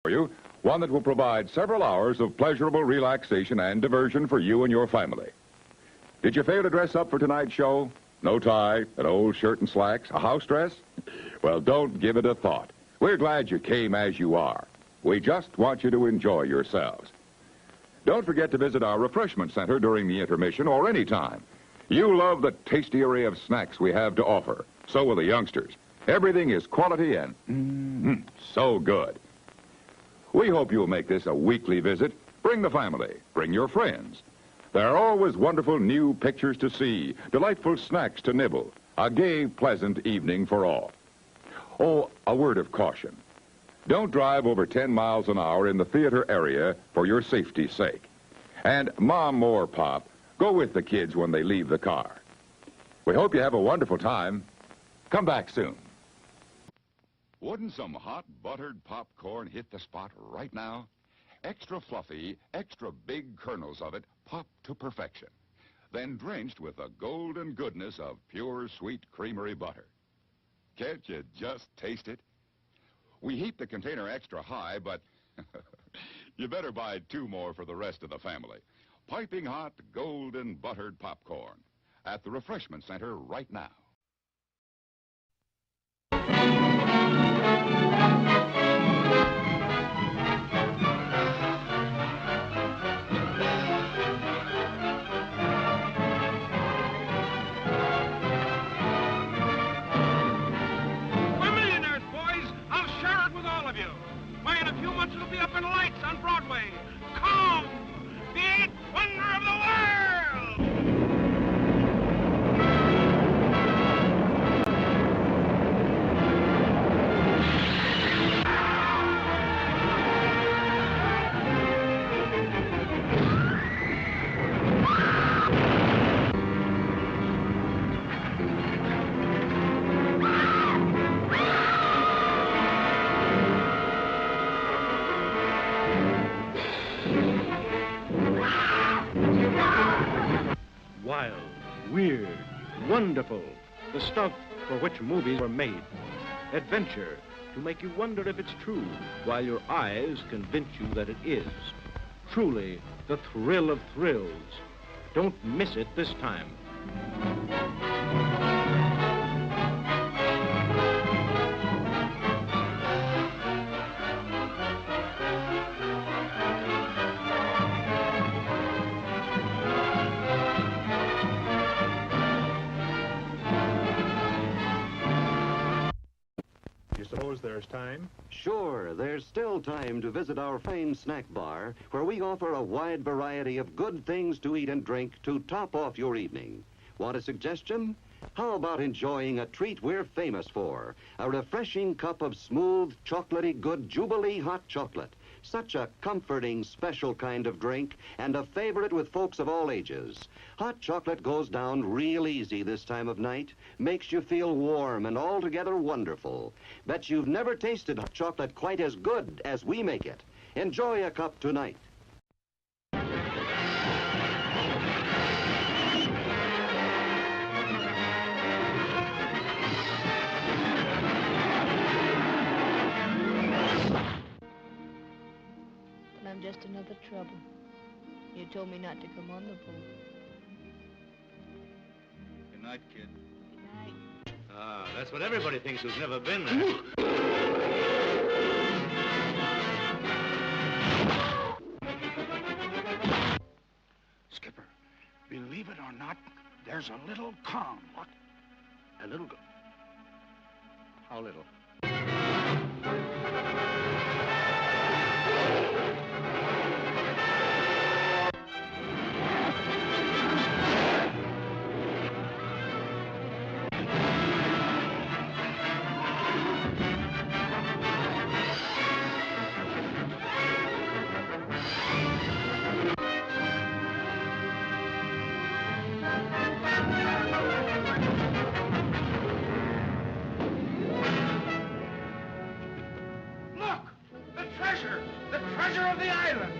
for you, one that will provide several hours of pleasurable relaxation and diversion for you and your family. Did you fail to dress up for tonight's show? No tie, an old shirt and slacks, a house dress? Well, don't give it a thought. We're glad you came as you are. We just want you to enjoy yourselves. Don't forget to visit our refreshment center during the intermission or any time. You love the tasty array of snacks we have to offer. So will the youngsters. Everything is quality and so good. We hope you'll make this a weekly visit. Bring the family. Bring your friends. There are always wonderful new pictures to see, delightful snacks to nibble, a gay, pleasant evening for all. Oh, a word of caution. Don't drive over 10 miles an hour in the theater area for your safety's sake. And Mom or Pop, go with the kids when they leave the car. We hope you have a wonderful time. Come back soon. Wouldn't some hot buttered popcorn hit the spot right now? Extra fluffy, extra big kernels of it pop to perfection. Then drenched with the golden goodness of pure sweet creamery butter. Can't you just taste it? We heat the container extra high, but you better buy 2 more for the rest of the family. Piping hot, golden buttered popcorn at the refreshment center right now. It'll be up in lights on Broadway. Come, the 8th wonder of the world! Wild, weird, wonderful, the stuff for which movies were made. Adventure, to make you wonder if it's true, while your eyes convince you that it is. Truly, the thrill of thrills. Don't miss it this time. Suppose there's time? Sure, there's still time to visit our famed snack bar, where we offer a wide variety of good things to eat and drink to top off your evening. Want a suggestion? How about enjoying a treat we're famous for? A refreshing cup of smooth, chocolatey good Jubilee hot chocolate. Such a comforting, special kind of drink, and a favorite with folks of all ages. Hot chocolate goes down real easy this time of night, makes you feel warm and altogether wonderful. Bet you've never tasted hot chocolate quite as good as we make it. Enjoy a cup tonight. I'm just another trouble. You told me not to come on the boat. Good night, kid. Good night. Ah, that's what everybody thinks who's never been there. Skipper, believe it or not, there's a little calm. What? A little... How little? The treasure of the island!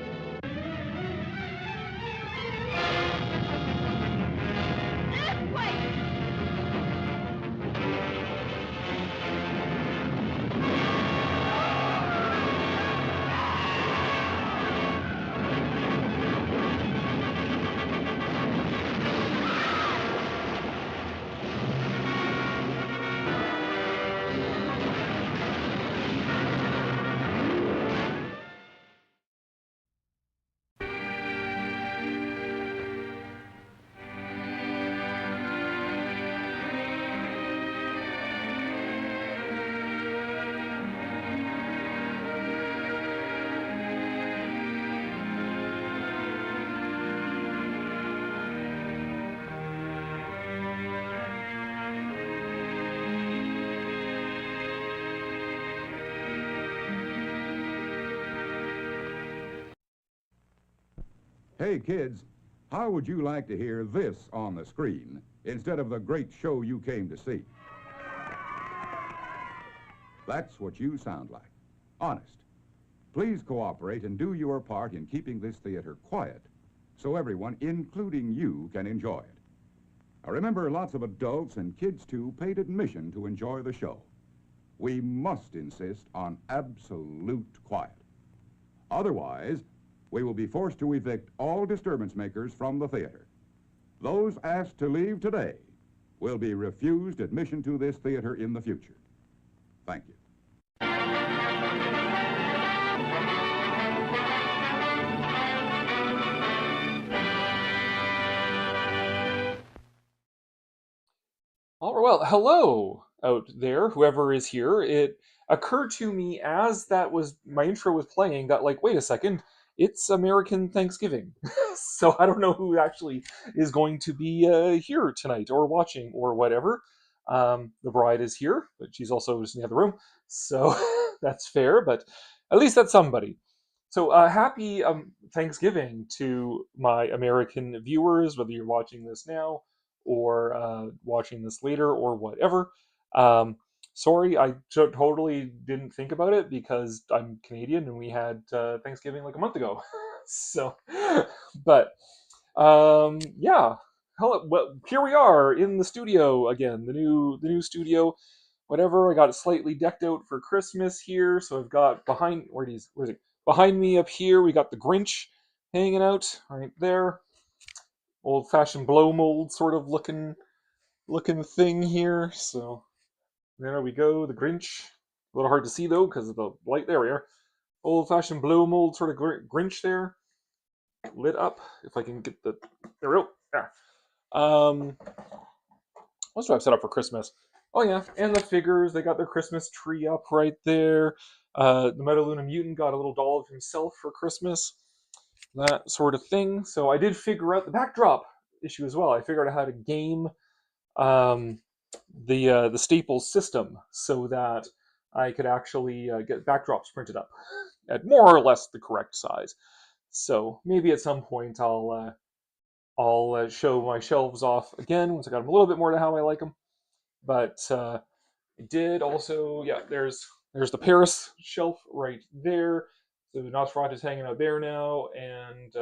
Hey, kids, how would you like to hear this on the screen instead of the great show you came to see? That's what you sound like. Honest. Please cooperate and do your part in keeping this theater quiet so everyone, including you, can enjoy it. Now remember, lots of adults and kids, too, paid admission to enjoy the show. We must insist on absolute quiet. Otherwise, we will be forced to evict all disturbance makers from the theater. Those asked to leave today will be refused admission to this theater in the future. Thank you. All right, well, hello out there, whoever is here. It occurred to me as my intro was playing that, like, wait a second, it's American Thanksgiving. So I don't know who actually is going to be here tonight or watching or whatever. The bride is here, but she's also just in the other room. So that's fair, but at least that's somebody. So happy Thanksgiving to my American viewers, whether you're watching this now or watching this later or whatever. Sorry, I totally didn't think about it because I'm Canadian and we had Thanksgiving like a month ago. So, but yeah. Hello, well, here we are in the studio again, the new studio. Whatever, I got it slightly decked out for Christmas here. So I've got where is it? Behind me up here, we got the Grinch hanging out right there. Old-fashioned blow mold sort of looking thing here. So there we go, the Grinch. A little hard to see though because of the light. There we are. Old-fashioned blow mold sort of Grinch there, lit up. If I can get the there we go. There. What do I have set up for Christmas? Oh yeah, and the figures. They got their Christmas tree up right there. The Metaluna Mutant got a little doll of himself for Christmas. That sort of thing. So I did figure out the backdrop issue as well. I figured out how to game the Staples system so that I could actually get backdrops printed up at more or less the correct size. So maybe at some point I'll show my shelves off again once I got them a little bit more to how I like them. But I did also, yeah, there's the Paris shelf right there. So Nosferatu's hanging out there now, and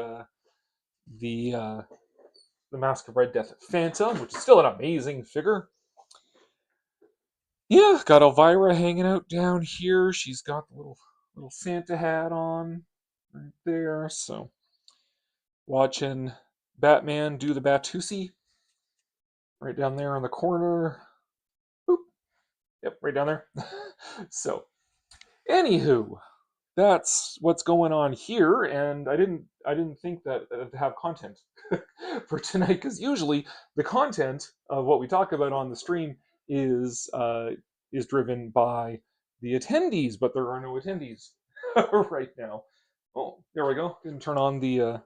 the Mask of Red Death Phantom, which is still an amazing figure. Yeah, got Elvira hanging out down here. She's got the little Santa hat on right there. So watching Batman do the Batusi right down there in the corner. Boop. Yep, right down there. So, anywho, that's what's going on here, and I didn't think that to have content for tonight, because usually the content of what we talk about on the stream is driven by the attendees, but there are no attendees right now. Oh, there we go. Didn't turn on the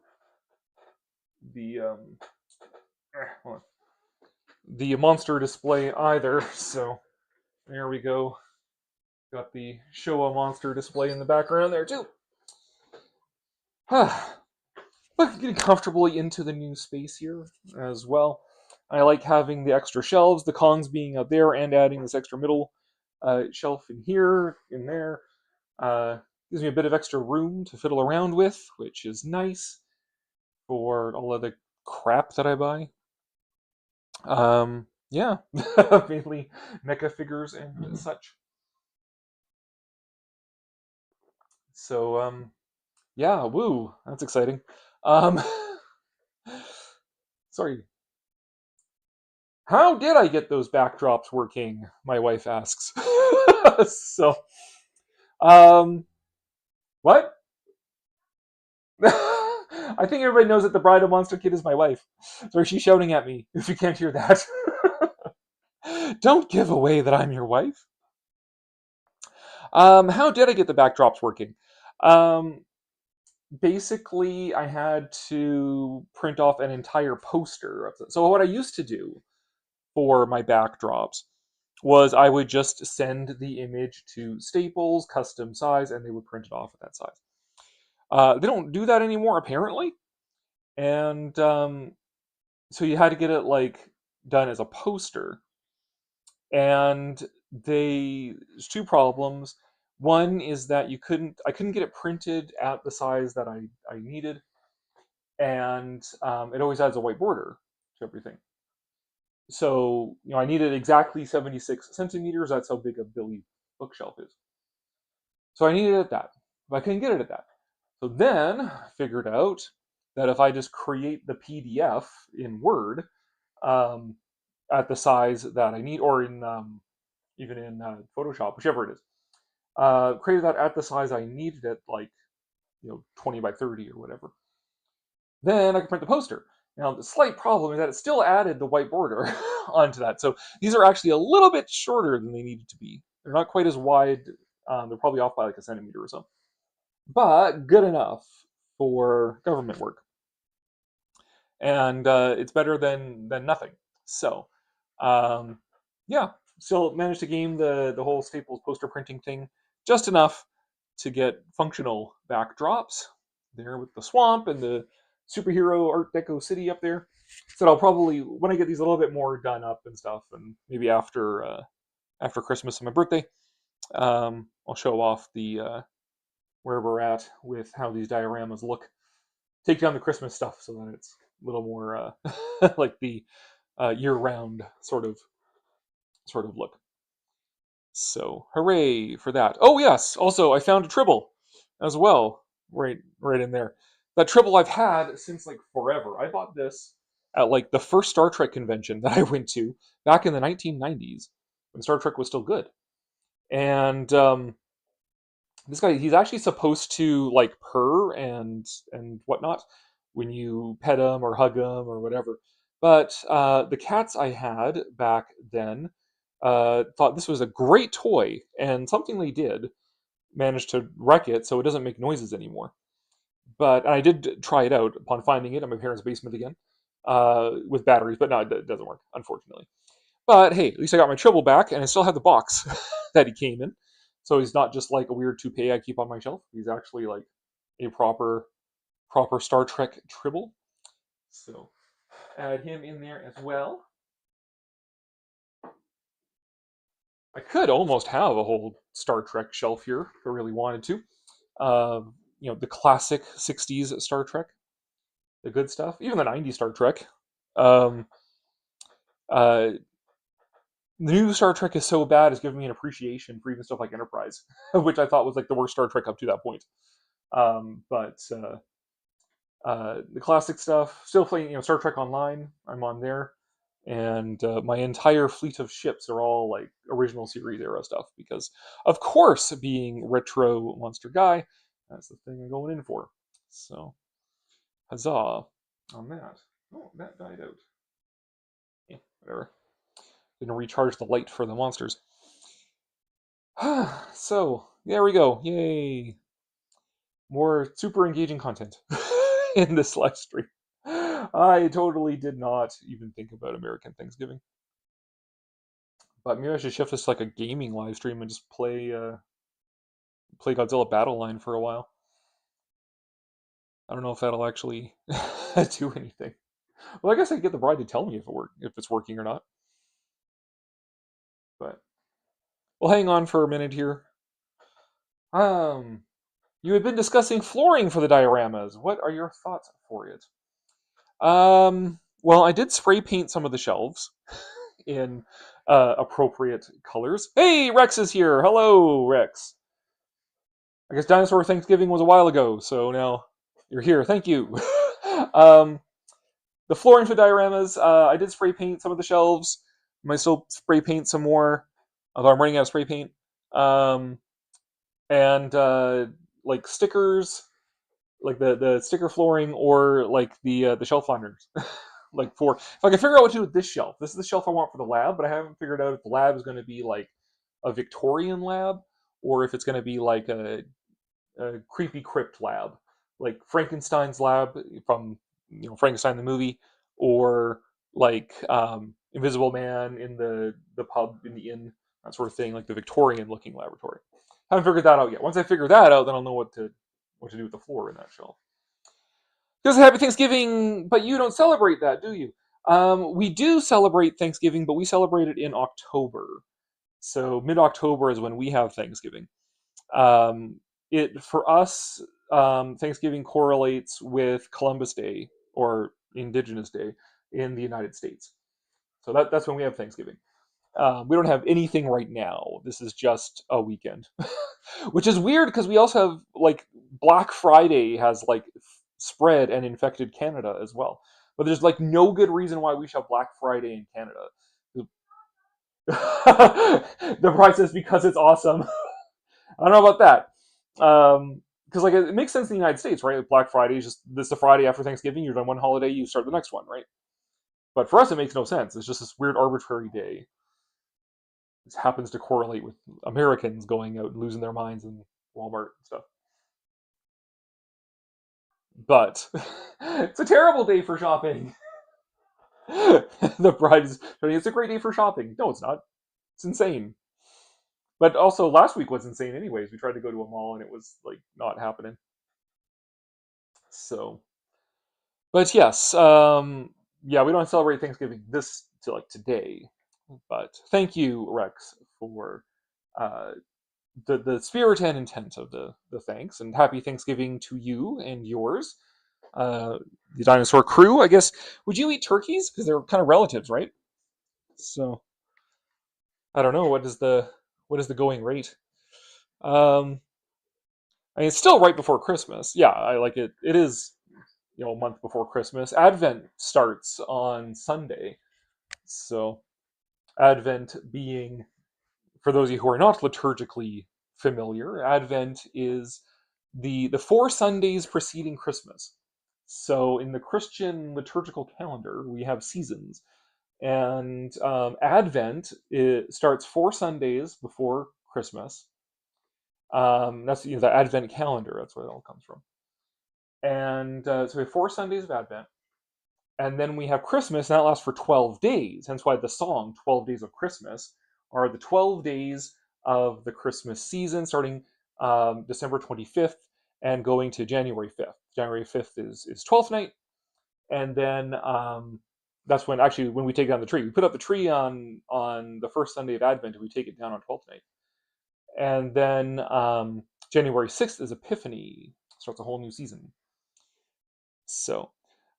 monster display either, so there we go. Got the Showa monster display in the background there too. But getting comfortably into the new space here as well. I like having the extra shelves, the Kongs being out there, and adding this extra middle shelf in here, in there. Gives me a bit of extra room to fiddle around with, which is nice for all of the crap that I buy. Yeah, mainly mecha figures and such. So, yeah, woo, that's exciting. Sorry. How did I get those backdrops working? My wife asks. So, what? I think everybody knows that the Bride of Monster Kid is my wife. Sorry, she's shouting at me, if you can't hear that. Don't give away that I'm your wife. How did I get the backdrops working? Basically, I had to print off an entire poster of them. So what I used to do for my backdrops was I would just send the image to Staples, custom size, and they would print it off at that size. They don't do that anymore, apparently. And so you had to get it like done as a poster. And there's two problems. One is that I couldn't get it printed at the size that I needed, and it always adds a white border to everything. So I needed exactly 76 centimeters. That's how big a Billy bookshelf is. So I needed it at that, but I couldn't get it at that. So then I figured out that if I just create the PDF in Word um, at the size that I need, or in even in Photoshop, whichever it is, created that at the size I needed it, like 20 by 30 or whatever. Then I could print the poster. Now the slight problem is that it still added the white border onto that. So these are actually a little bit shorter than they needed to be. They're not quite as wide. They're probably off by like a centimeter or so, but good enough for government work. And it's better than nothing. So, um, yeah, still managed to game the whole Staples poster printing thing just enough to get functional backdrops there with the swamp and the superhero Art Deco city up there. So I'll probably, when I get these a little bit more done up and stuff, and maybe after Christmas and my birthday, I'll show off the where we're at with how these dioramas look. Take down the Christmas stuff so that it's a little more like the year-round sort of look. So hooray for that! Oh yes, also I found a Tribble as well, right in there. That Tribble I've had since like forever. I bought this at like the first Star Trek convention that I went to back in the 1990s when Star Trek was still good. And this guy, he's actually supposed to like purr and whatnot when you pet him or hug him or whatever. But the cats I had back then thought this was a great toy, and something they did managed to wreck it so it doesn't make noises anymore. But and I did try it out upon finding it in my parents' basement again with batteries, but no, it doesn't work, unfortunately. But hey, at least I got my Tribble back, and I still have the box that he came in. So he's not just like a weird toupee I keep on my shelf. He's actually like a proper Star Trek Tribble. So add him in there as well. I could almost have a whole Star Trek shelf here if I really wanted to. The classic '60s Star Trek, the good stuff, even the '90s Star Trek. Um, uh, the new Star Trek is so bad, it's given me an appreciation for even stuff like Enterprise, which I thought was like the worst Star Trek up to that point. But the classic stuff, still playing, Star Trek Online. I'm on there, and my entire fleet of ships are all like original series era stuff because, of course, being retro monster guy, that's the thing I'm going in for. So, huzzah on that. Oh, that died out. Yeah, whatever. Gonna recharge the light for the monsters. So, there we go. Yay. More super engaging content in this live stream. I totally did not even think about American Thanksgiving. But maybe I should shift this to like a gaming live stream and just play Godzilla Battle Line for a while. I don't know if that'll actually do anything. Well, I guess I could get the bride to tell me if it's working or not. But we'll hang on for a minute here. You had been discussing flooring for the dioramas. What are your thoughts for it? Well, I did spray paint some of the shelves in appropriate colors. Hey, Rex is here. Hello, Rex. I guess Dinosaur Thanksgiving was a while ago, so now you're here. Thank you. The flooring for dioramas, I did spray paint some of the shelves. I might still spray paint some more, although I'm running out of spray paint. And like stickers, like the sticker flooring, or like the shelf liners. Like if I can figure out what to do with this shelf. This is the shelf I want for the lab, but I haven't figured out if the lab is going to be like a Victorian lab or if it's going to be like a creepy crypt lab, like Frankenstein's lab from Frankenstein the movie, or like Invisible Man in the pub in the inn, that sort of thing, like the Victorian looking laboratory. Haven't figured that out yet. Once I figure that out, then I'll know what to do with the floor in that shelf. Because Happy Thanksgiving, but you don't celebrate that, do you? We do celebrate Thanksgiving, but we celebrate it in October. So mid-October is when we have Thanksgiving. Um, it for us, Thanksgiving correlates with Columbus Day or Indigenous Day in the United States. So that's when we have Thanksgiving. We don't have anything right now. This is just a weekend, which is weird because we also have like Black Friday has like spread and infected Canada as well. But there's like no good reason why we should have Black Friday in Canada. The price is because it's awesome. I don't know about that. Because like it makes sense in the United States, right? Like Black Friday is just this the Friday after Thanksgiving. You're done one holiday, you start the next one, right? But for us, it makes no sense. It's just this weird arbitrary day. This happens to correlate with Americans going out and losing their minds in Walmart and stuff. But it's a terrible day for shopping. The bride is, it's a great day for shopping. No, it's not. It's insane. But also, last week was insane, anyways. We tried to go to a mall and it was like not happening. So, but yes, yeah, we don't celebrate Thanksgiving this to like today. But thank you, Rex, for uh, the spirit and intent of the thanks, and happy Thanksgiving to you and yours. The dinosaur crew, I guess. Would you eat turkeys? Because they're kind of relatives, right? So I don't know what is the going rate. Um, I mean, it's still right before Christmas. Yeah, I like it. It is, a month before Christmas. Advent starts on Sunday, so Advent being, for those of you who are not liturgically familiar, Advent is the 4 Sundays preceding Christmas. So in the Christian liturgical calendar, we have seasons, and Advent starts 4 Sundays before Christmas. That's the Advent calendar. That's where it all comes from. And so we have 4 Sundays of Advent, and then we have Christmas, and that lasts for 12 days. Hence why the song 12 Days of Christmas are the 12 days of the Christmas season, starting December 25th and going to January 5th. January 5th is 12th night, and then that's when actually when we take down the tree. We put up the tree on the first Sunday of Advent, and we take it down on 12th night. And then January 6th is Epiphany, starts a whole new season. So,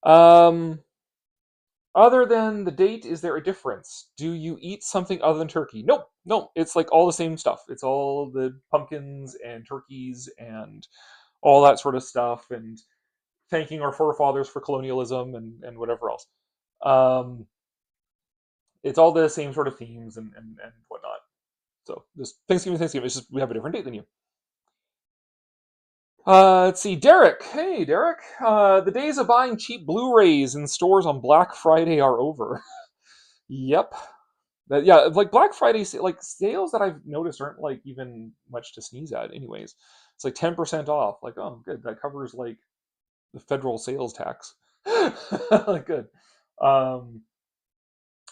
other than the date, is there a difference? Do you eat something other than turkey? Nope, nope. It's like all the same stuff. It's all the pumpkins and turkeys and all that sort of stuff, and thanking our forefathers for colonialism and whatever else. It's all the same sort of themes and whatnot. So just Thanksgiving. It's just we have a different date than you. Let's see, Derek. Hey, Derek. The days of buying cheap Blu-rays in stores on Black Friday are over. Yep. Yeah, like Black Friday, like sales that I've noticed aren't like even much to sneeze at. Anyways, it's like 10% off. Like, oh, good. That covers like the federal sales tax. Like, good. Um,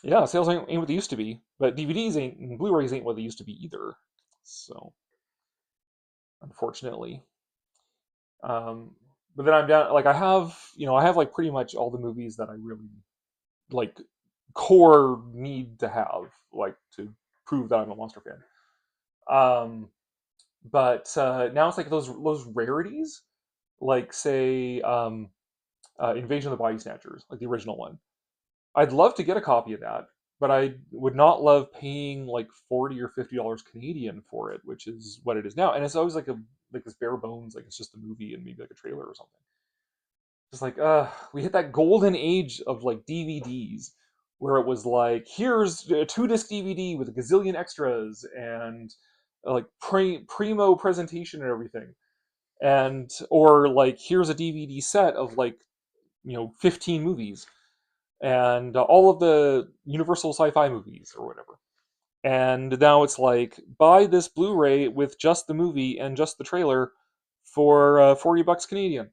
yeah, sales ain't what they used to be, but DVDs ain't, and Blu-rays ain't what they used to be either. So, unfortunately. But then I'm down. Like, I have like pretty much all the movies that I really like core need to have, like, to prove that I'm a monster fan. But now it's like those rarities, like say Invasion of the Body Snatchers, like the original one. I'd love to get a copy of that, but I would not love paying like $40 or $50 Canadian for it, which is what it is now. And it's always like this bare bones, like it's just a movie and maybe like a trailer or something. Just like we hit that golden age of like DVDs where it was like, here's a 2-disc DVD with a gazillion extras and like primo presentation and everything, and or like here's a DVD set of like 15 movies and all of the Universal Sci-Fi movies or whatever. And now it's like, buy this Blu-ray with just the movie and just the trailer for $40 Canadian.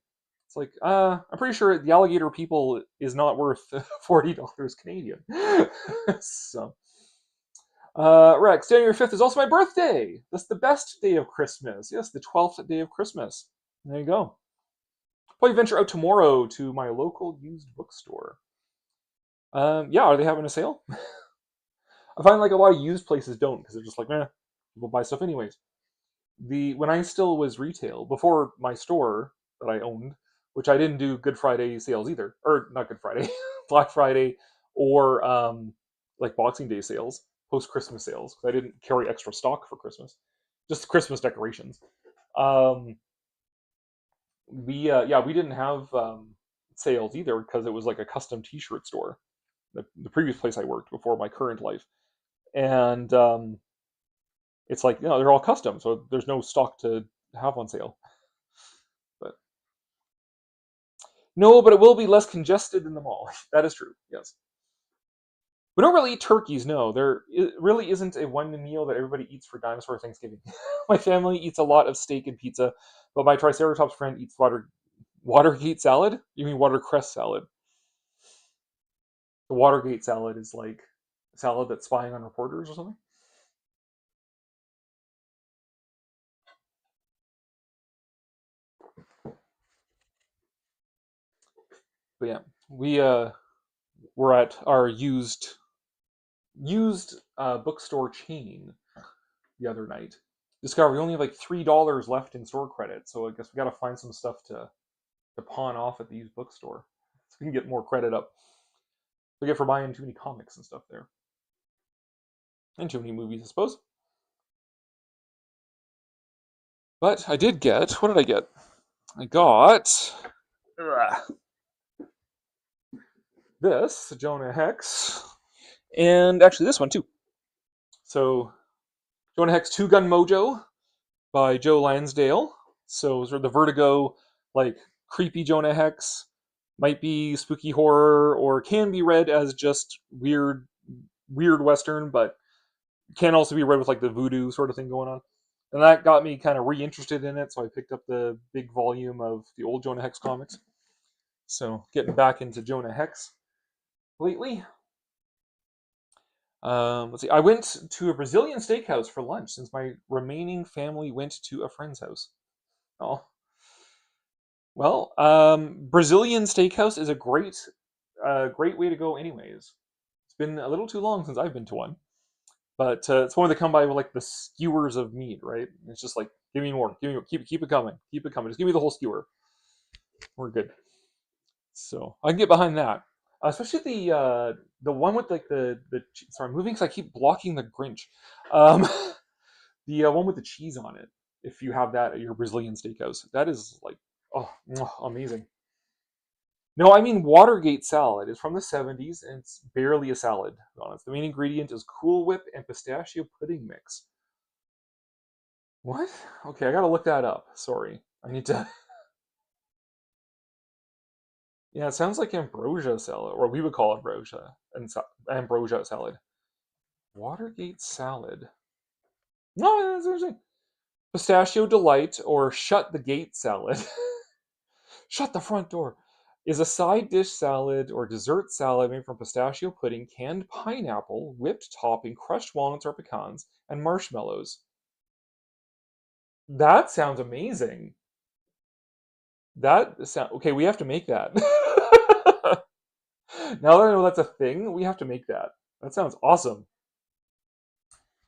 It's like, I'm pretty sure the Alligator People is not worth $40 Canadian. So, Rex, January 5th is also my birthday. That's the best day of Christmas. Yes, the 12th day of Christmas. There you go. Probably venture out tomorrow to my local used bookstore. Yeah, are they having a sale? I find like a lot of used places don't because they're just like, people buy stuff anyways. When I still was retail before my store that I owned, which I didn't do Good Friday sales either, or not Good Friday, Black Friday, or like Boxing Day sales, post Christmas sales, because I didn't carry extra stock for Christmas, just Christmas decorations. Um, we didn't have sales either because it was like a custom T-shirt store, the previous place I worked before my current life, and it's like they're all custom, so there's no stock to have on sale. But no, but it will be less congested in the mall. That is true. Yes. We don't really eat turkeys. No, there really isn't a one meal that everybody eats for dinosaur Thanksgiving. My family eats a lot of steak and pizza, but my Triceratops friend eats Watergate salad. You mean watercress salad? The Watergate salad is like a salad that's spying on reporters or something. But yeah, we're at our used bookstore chain the other night. Discovered we only have like $3 left in store credit, so I guess we got to find some stuff to pawn off at the used bookstore so we can get more credit up. We get for buying too many comics and stuff there, and too many movies, I suppose. But I did get. What did I get? I got this Jonah Hex, and actually this one too. So Jonah Hex Two Gun Mojo by Joe Lansdale. So sort of the Vertigo, like creepy Jonah Hex, might be spooky horror or can be read as just weird Western, but can also be read with like the voodoo sort of thing going on. And that got me kind of reinterested in it, so I picked up the big volume of the old Jonah Hex comics. So getting back into Jonah Hex lately. Let's see. I went to a Brazilian steakhouse for lunch since my remaining family went to a friend's house. Oh, well, Brazilian steakhouse is a great way to go. Anyways, it's been a little too long since I've been to one, but it's one they come by with like the skewers of meat, right? It's just like, give me more, keep it coming, just give me the whole skewer. We're good. So I can get behind that, especially the one with like the. Sorry, I'm moving because I keep blocking the Grinch. Um, the one with the cheese on it. If you have that at your Brazilian steakhouse, that is like, oh, amazing. No, I mean Watergate salad. It's from the 70s and it's barely a salad, to be honest. The main ingredient is Cool Whip and pistachio pudding mix. What? Okay, I gotta look that up. Sorry. I need to. Yeah, it sounds like ambrosia salad, or we would call ambrosia and ambrosia salad. Watergate salad. No, that's interesting. Pistachio delight or shut the gate salad. Shut the front door. Is a side dish salad or dessert salad made from pistachio pudding, canned pineapple, whipped topping, crushed walnuts or pecans, and marshmallows. That sounds amazing. Okay. We have to make that. Now that I know that's a thing, we have to make that. That sounds awesome.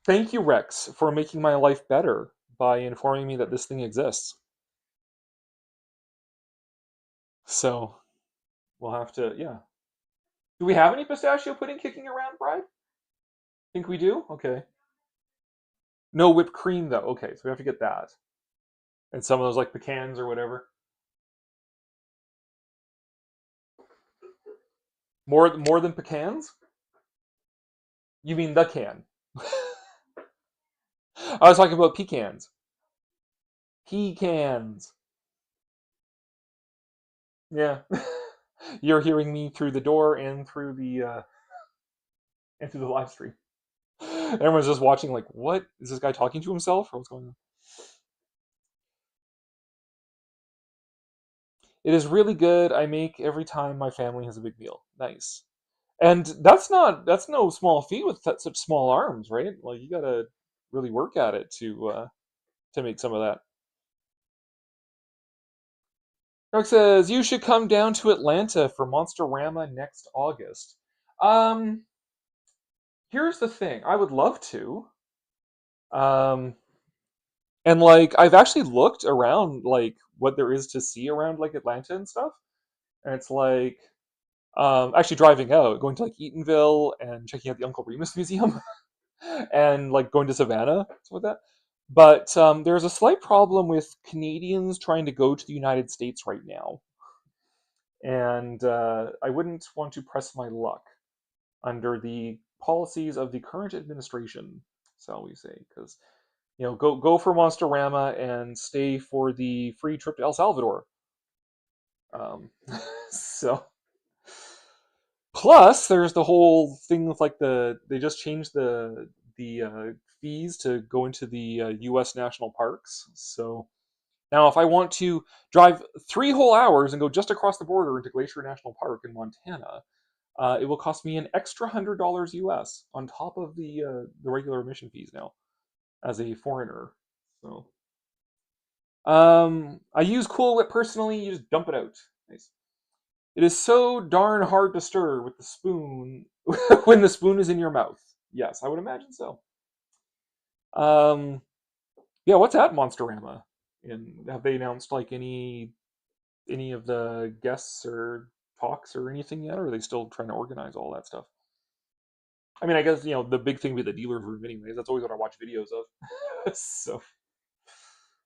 Thank you, Rex, for making my life better by informing me that this thing exists. So we'll have to, yeah. Do we have any pistachio pudding kicking around, Bride? Think we do? Okay. No whipped cream though. Okay, so we have to get that. And some of those like pecans or whatever. More than pecans? You mean the can? I was talking about pecans. Pecans. Yeah. You're hearing me through the door and through the live stream. Everyone's just watching like, what? Is this guy talking to himself or what's going on? It is really good. I make every time my family has a big meal. Nice. And that's no small feat with such small arms, right? Like you gotta really work at it to make some of that. Doug says, you should come down to Atlanta for Monsterama next August. Um, Here's the thing. I would love to. Um, and like, I've actually looked around, like, what there is to see around, like, Atlanta and stuff. And it's like, actually driving out, going to, like, Eatonville and checking out the Uncle Remus Museum and, like, going to Savannah, stuff like that. But there's a slight problem with Canadians trying to go to the United States right now. And I wouldn't want to press my luck under the policies of the current administration, shall we say? Because go for Monsterama and stay for the free trip to El Salvador. Um, so plus, there's the whole thing with like they just changed the fees to go into the U.S. national parks. So now, if I want to drive 3 whole hours and go just across the border into Glacier National Park in Montana, it will cost me an extra $100 US on top of the regular admission fees now as a foreigner. So, I use Cool Whip personally. You just dump it out. Nice. It is so darn hard to stir with the spoon when the spoon is in your mouth. Yes, I would imagine so. Yeah, what's at Monsterama? And have they announced like any of the guests or talks or anything yet, or are they still trying to organize all that stuff? I mean, I guess the big thing with the dealer's room, anyways. That's always what I watch videos of. So,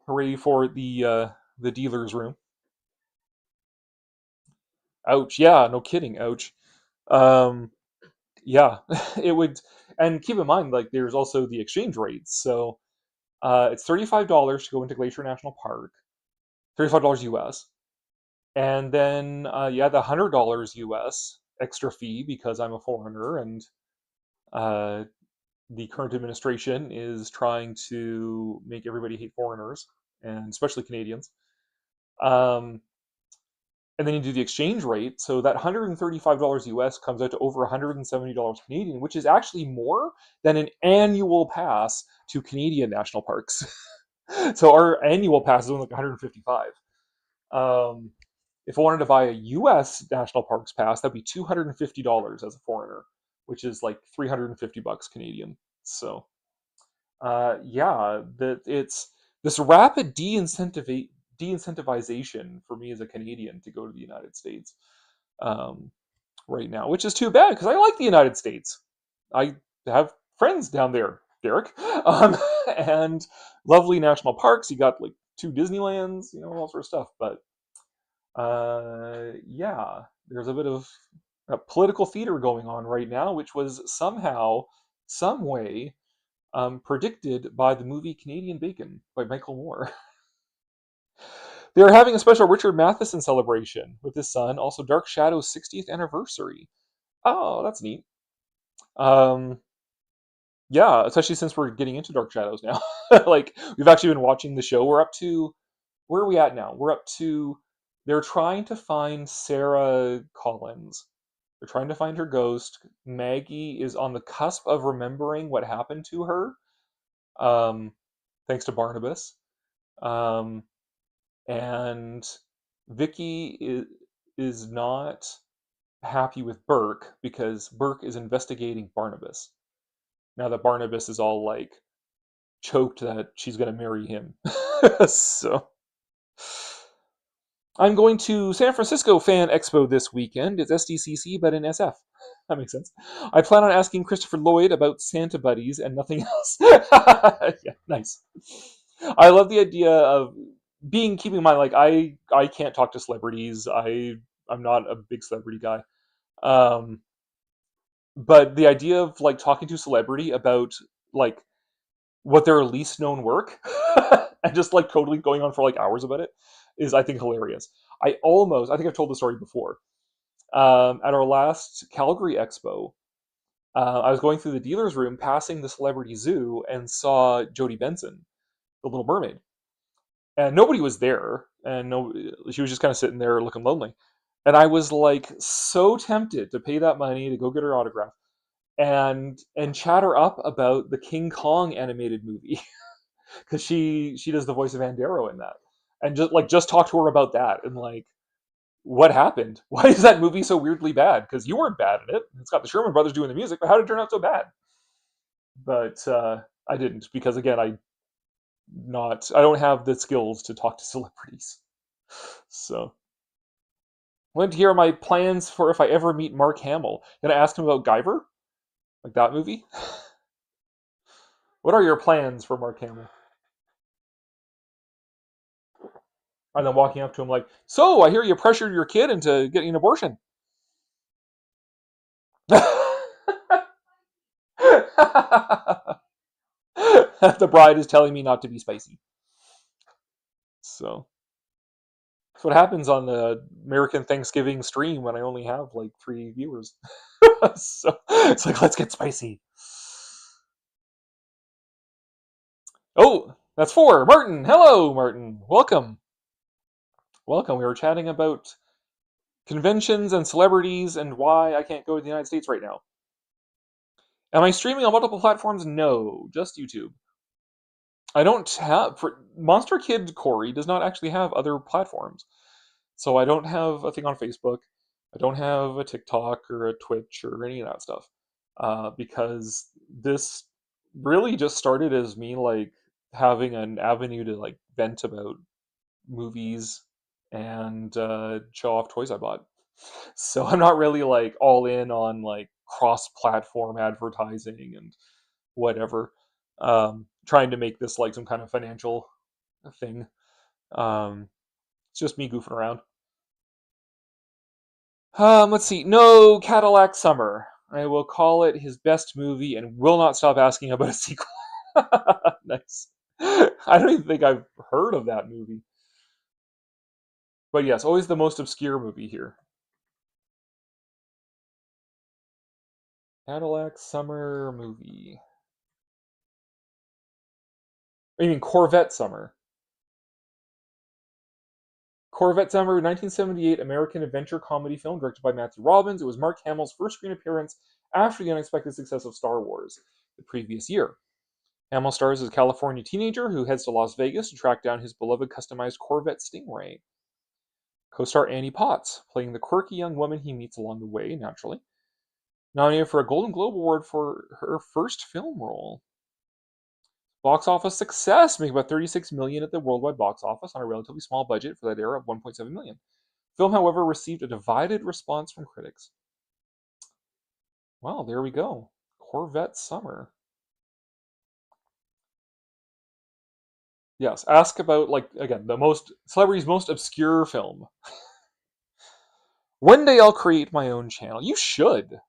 hooray for the dealer's room. Ouch! Yeah, no kidding. Ouch. Um, yeah, it would. And keep in mind, like, there's also the exchange rates. So, it's $35 to go into Glacier National Park, $35 US, and then yeah, the $100 US extra fee because I'm a foreigner and uh, the current administration is trying to make everybody hate foreigners and especially Canadians. Um, and then you do the exchange rate, so that $135 US comes out to over $170 Canadian, which is actually more than an annual pass to Canadian national parks. So our annual pass is only like 155. If I wanted to buy a US national parks pass, that'd be $250 as a foreigner, which is like $350 Canadian. So yeah, that it's this rapid de-incentivization for me as a Canadian to go to the United States um, right now, which is too bad because I like the United States. I have friends down there, Derek, and lovely national parks. You got like 2 Disneylands, all sort of stuff. But yeah, there's a bit of political theater going on right now, which was somehow, some way predicted by the movie Canadian Bacon by Michael Moore. They are having a special Richard Matheson celebration with his son, also Dark Shadow's 60th anniversary. Oh, that's neat. Um, yeah, especially since we're getting into Dark Shadows now. Like, we've actually been watching the show. We're up to, where are we at now? We're up to, they're trying to find Sarah Collins. They're trying to find her ghost. Maggie is on the cusp of remembering what happened to her, um, thanks to Barnabas. Um, and Vicky is not happy with Burke because Burke is investigating Barnabas. Now that Barnabas is all like choked that she's going to marry him. So I'm going to San Francisco Fan Expo this weekend. It's SDCC, but in SF. That makes sense. I plan on asking Christopher Lloyd about Santa buddies and nothing else. Yeah, nice. I love the idea of keeping in mind, like, I can't talk to celebrities. I'm not a big celebrity guy. Um, but the idea of like talking to a celebrity about like what their least known work and just like totally going on for like hours about it is, I think, hilarious. I think I've told the story before. At our last Calgary Expo, I was going through the dealer's room, passing the celebrity zoo, and saw Jodie Benson, the Little Mermaid, and nobody was there, and no, she was just kind of sitting there looking lonely. And I was like so tempted to pay that money to go get her autograph and chat her up about the King Kong animated movie because she does the voice of Andero in that. and just talk to her about that and like what happened. Why is that movie so weirdly bad? Because you weren't bad at it. It's got the Sherman Brothers doing the music, but how did it turn out so bad? But I didn't because again I don't have the skills to talk to celebrities. So wanted to hear my plans for if I ever meet Mark Hamill. Gonna ask him about Guyver, like that movie. What are your plans for Mark Hamill? And then walking up to him like, so I hear you pressured your kid into getting an abortion. The bride is telling me not to be spicy. So that's what happens on the American Thanksgiving stream when I only have like 3 viewers. So it's like, let's get spicy. Oh, that's 4. Martin, hello, Martin. Welcome. Welcome. We were chatting about conventions and celebrities and why I can't go to the United States right now. Am I streaming on multiple platforms? No, just YouTube. I don't have for Monster Kid Cory does not actually have other platforms. So I don't have a thing on Facebook. I don't have a TikTok or a Twitch or any of that stuff. Because this really just started as me like having an avenue to like vent about movies and show off toys I bought. So I'm not really like all in on like cross-platform advertising and whatever. Trying to make this like some kind of financial thing. It's just me goofing around. Let's see. No Cadillac Summer. I will call it his best movie and will not stop asking about a sequel. Nice. I don't even think I've heard of that movie. But yes, always the most obscure movie here. Cadillac Summer movie. I mean Corvette Summer. Corvette Summer, 1978 American adventure comedy film directed by Matthew Robbins. It was Mark Hamill's first screen appearance after the unexpected success of Star Wars the previous year. Hamill stars as a California teenager who heads to Las Vegas to track down his beloved customized Corvette Stingray. Co-star Annie Potts, playing the quirky young woman he meets along the way, naturally. Nominated for a Golden Globe Award for her first film role. Box office success, making about $36 million at the worldwide box office on a relatively small budget for that era of $1.7 million. Film, however, received a divided response from critics. Well, there we go. Corvette Summer. Yes, ask about, like, again, the celebrity's most obscure film. One day I'll create my own channel. You should.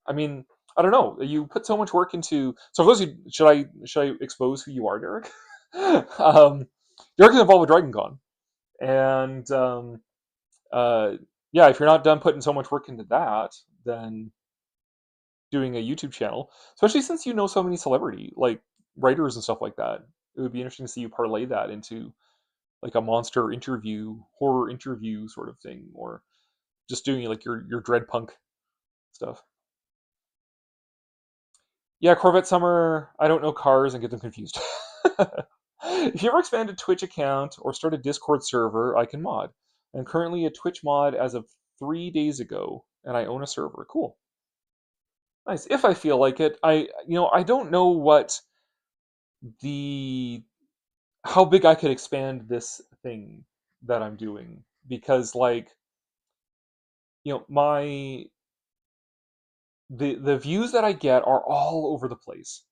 I mean, I don't know. You put so much work into. So, for those of you, should I expose who you are, Derek? Derek is involved with Dragon Con, and yeah, if you're not done putting so much work into that, then doing a YouTube channel, especially since you know so many celebrity like writers and stuff like that, it would be interesting to see you parlay that into like a monster interview, horror interview sort of thing, or just doing like your dread punk stuff. Yeah, Corvette Summer. I don't know cars and get them confused. If you ever expand a Twitch account or start a Discord server, I can mod. I'm currently a Twitch mod as of 3 days ago, and I own a server. Cool. Nice. If I feel like it, I don't know the how big I could expand this thing that I'm doing because like my the views that I get are all over the place.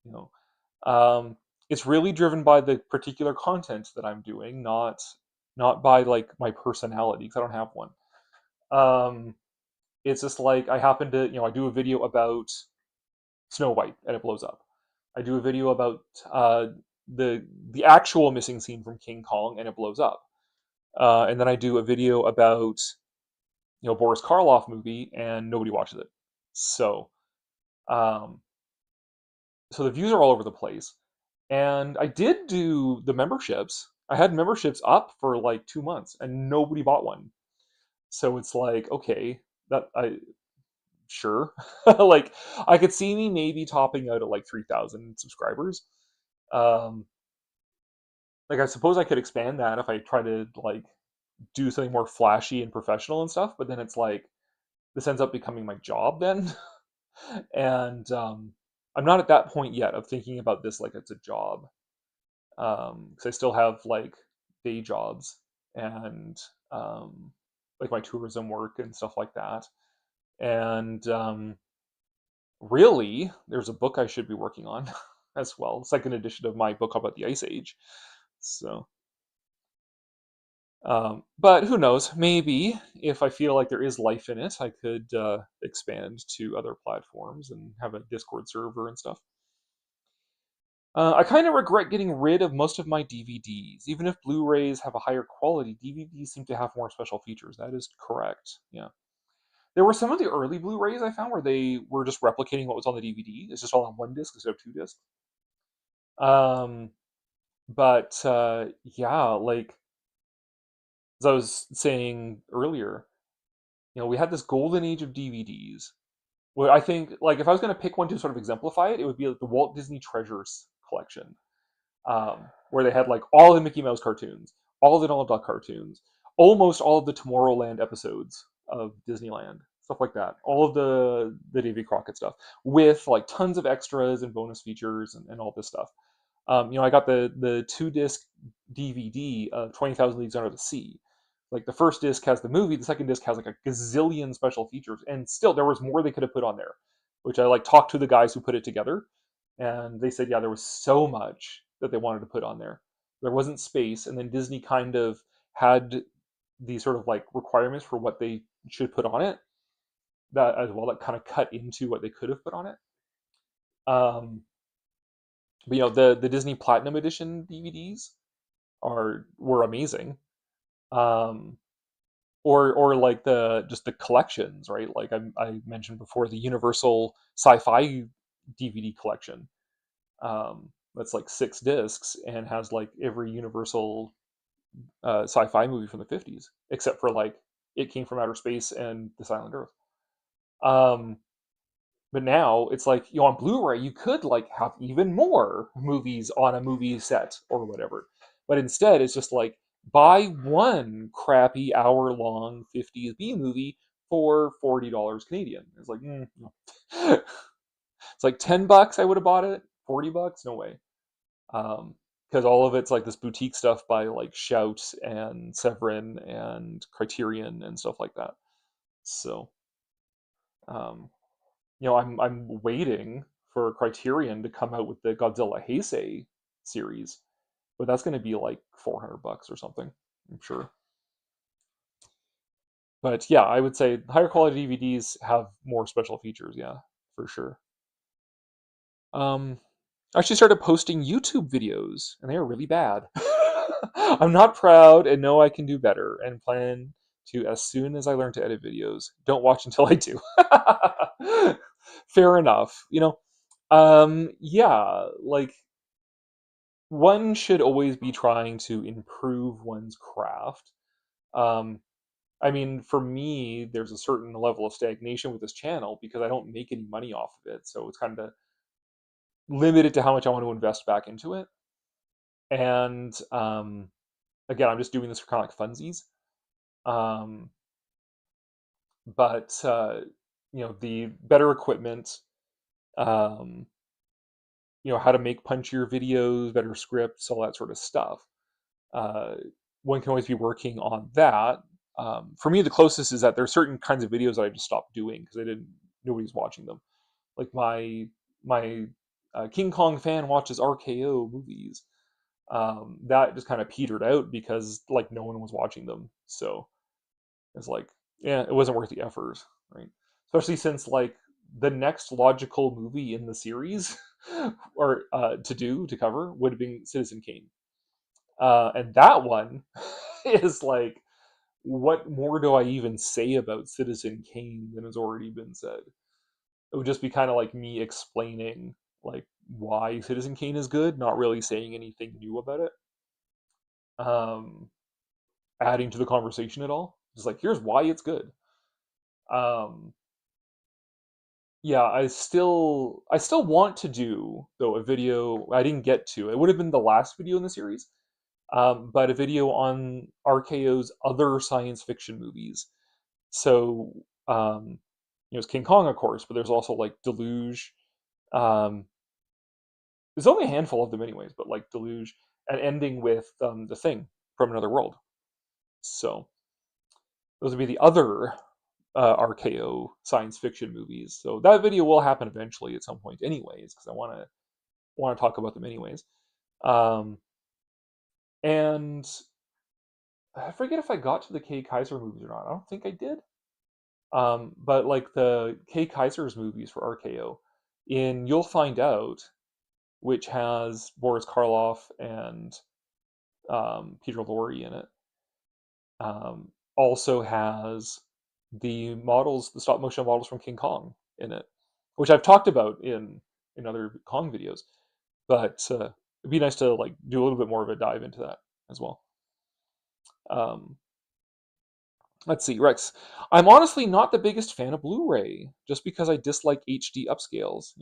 You know, it's really driven by the particular content that I'm doing, not by like my personality because I don't have one. Um, it's just like I happen to I do a video about Snow White and it blows up. I do a video about the actual missing scene from King Kong and it blows up. And then I do a video about Boris Karloff movie and nobody watches it. So um, so the views are all over the place. And I did do the memberships. I had memberships up for like 2 months and nobody bought one. So it's like, okay, that I sure. Like I could see me maybe topping out at like 3,000 subscribers. Um Like, I suppose I could expand that if I try to like do something more flashy and professional and stuff, but then it's like this ends up becoming my job then. And I'm not at that point yet of thinking about this like it's a job, because I still have like day jobs and like my tourism work and stuff like that. And really, there's a book I should be working on as well, second edition of my book about the Ice Age. So, but who knows? Maybe if I feel like there is life in it, I could expand to other platforms and have a Discord server and stuff. I kind of regret getting rid of most of my DVDs. Even if Blu-rays have a higher quality, DVDs seem to have more special features. That is correct. Yeah. There were some of the early Blu-rays I found where they were just replicating what was on the DVD. It's just all on one disc instead of two discs. Um, but yeah, like as I was saying earlier, we had this golden age of DVDs. Where I think, like, if I was going to pick one to sort of exemplify it, it would be like the Walt Disney Treasures collection, where they had like all the Mickey Mouse cartoons, all the Donald Duck cartoons, almost all of the Tomorrowland episodes of Disneyland, stuff like that, all of the Davy Crockett stuff, with like tons of extras and bonus features and all this stuff. I got the 2 disc DVD of 20,000 Leagues Under the Sea. Like the first disc has the movie, the second disc has like a gazillion special features, and still there was more they could have put on there, which I like talked to the guys who put it together, and they said, yeah, there was so much that they wanted to put on there. There wasn't space, and then Disney kind of had these sort of like requirements for what they should put on it that as well that kind of cut into what they could have put on it. Um, but the Disney Platinum Edition DVDs were amazing. Um, or like the collections, right? Like I mentioned before, the Universal Sci-Fi DVD collection. That's like 6 discs and has like every Universal sci-fi movie from the 50s, except for like It Came from Outer Space and The Silent Earth. Um, but now it's like, on Blu-ray, you could like have even more movies on a movie set or whatever. But instead, it's just like buy one crappy hour-long 50s B movie for $40 Canadian. It's like, no. It's like $10 I would have bought it. $40? No way. Because all of it's like this boutique stuff by like Shout and Severin and Criterion and stuff like that. So, um, I'm waiting for Criterion to come out with the Godzilla Heisei series, but that's going to be like $400 or something, I'm sure. But yeah, I would say higher quality DVDs have more special features. Yeah, for sure. I actually started posting YouTube videos, and they are really bad. I'm not proud and know I can do better, and plan to as soon as I learn to edit videos. Don't watch until I do. Fair enough. Yeah, like one should always be trying to improve one's craft. Um, I mean, for me, there's a certain level of stagnation with this channel because I don't make any money off of it, so it's kind of limited to how much I want to invest back into it. And again, I'm just doing this for kind of like funsies. Um, but the better equipment, um, how to make punchier videos, better scripts, all that sort of stuff. Uh, One can always be working on that. For me, the closest is that there are certain kinds of videos that I just stopped doing because nobody's watching them. Like my King Kong fan watches RKO movies. That just kind of petered out because like no one was watching them. So it's like, yeah, it wasn't worth the effort, right? Especially since like the next logical movie in the series or to cover would have been Citizen Kane. And that one is like, what more do I even say about Citizen Kane than has already been said? It would just be kind of like me explaining like why Citizen Kane is good, not really saying anything new about it. Um, Adding to the conversation at all. Just like, here's why it's good. Um, yeah, I still want to do though a video I didn't get to. It would have been the last video in the series. but a video on RKO's other science fiction movies. So, it's King Kong, of course, but there's also like Deluge. Um, there's only a handful of them, anyways, but like Deluge, and ending with The Thing from Another World. So, those would be the other RKO science fiction movies. So that video will happen eventually at some point, anyways, because I want to talk about them anyways. And I forget if I got to the Kay Kaiser movies or not. I don't think I did. But like the Kay Kaiser's movies for RKO, in You'll Find Out, which has Boris Karloff and Peter Lorre in it, also has the models, the stop motion models from King Kong in it, which I've talked about in other Kong videos. But it'd be nice to like do a little bit more of a dive into that as well. Let's see, Rex. I'm honestly not the biggest fan of Blu-ray, just because I dislike HD upscales.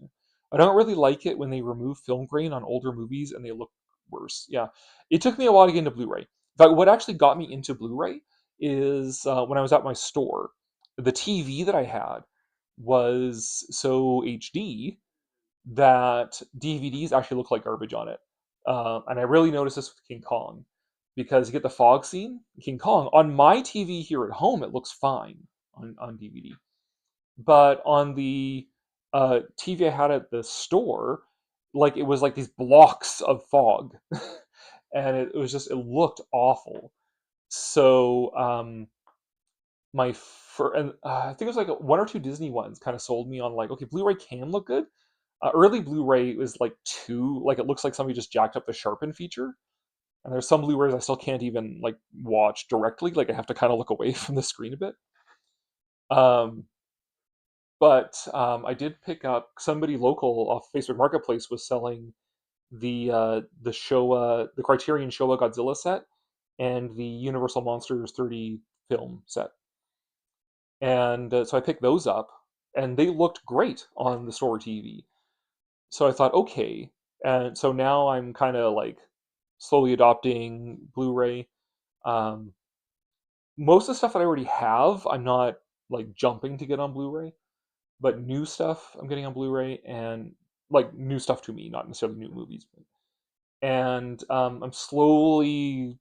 I don't really like it when they remove film grain on older movies and they look worse. Yeah, it took me a while to get into Blu-ray. But what actually got me into Blu-ray is when I was at my store. The TV that I had was so HD that DVDs actually look like garbage on it. And I really noticed this with King Kong because you get the fog scene. King Kong on my TV here at home, it looks fine on DVD, but on the TV I had at the store, like it was like these blocks of fog, and it looked awful. So I think it was like one or two Disney ones kind of sold me on like, okay, Blu-ray can look good. Early Blu-ray was like it looks like somebody just jacked up the sharpen feature. And there's some Blu-rays I still can't even like watch directly. Like I have to kind of look away from the screen a bit. Um, but I did pick up somebody local off Facebook Marketplace was selling the Showa, the Criterion Showa Godzilla set and the Universal Monsters 30 film set. And so I picked those up, and they looked great on the store TV. So I thought, okay. And so now I'm kind of like slowly adopting Blu-ray. Um, most of the stuff that I already have, I'm not like jumping to get on Blu-ray, but new stuff I'm getting on Blu-ray, and like new stuff to me, not necessarily new movies. And I'm slowly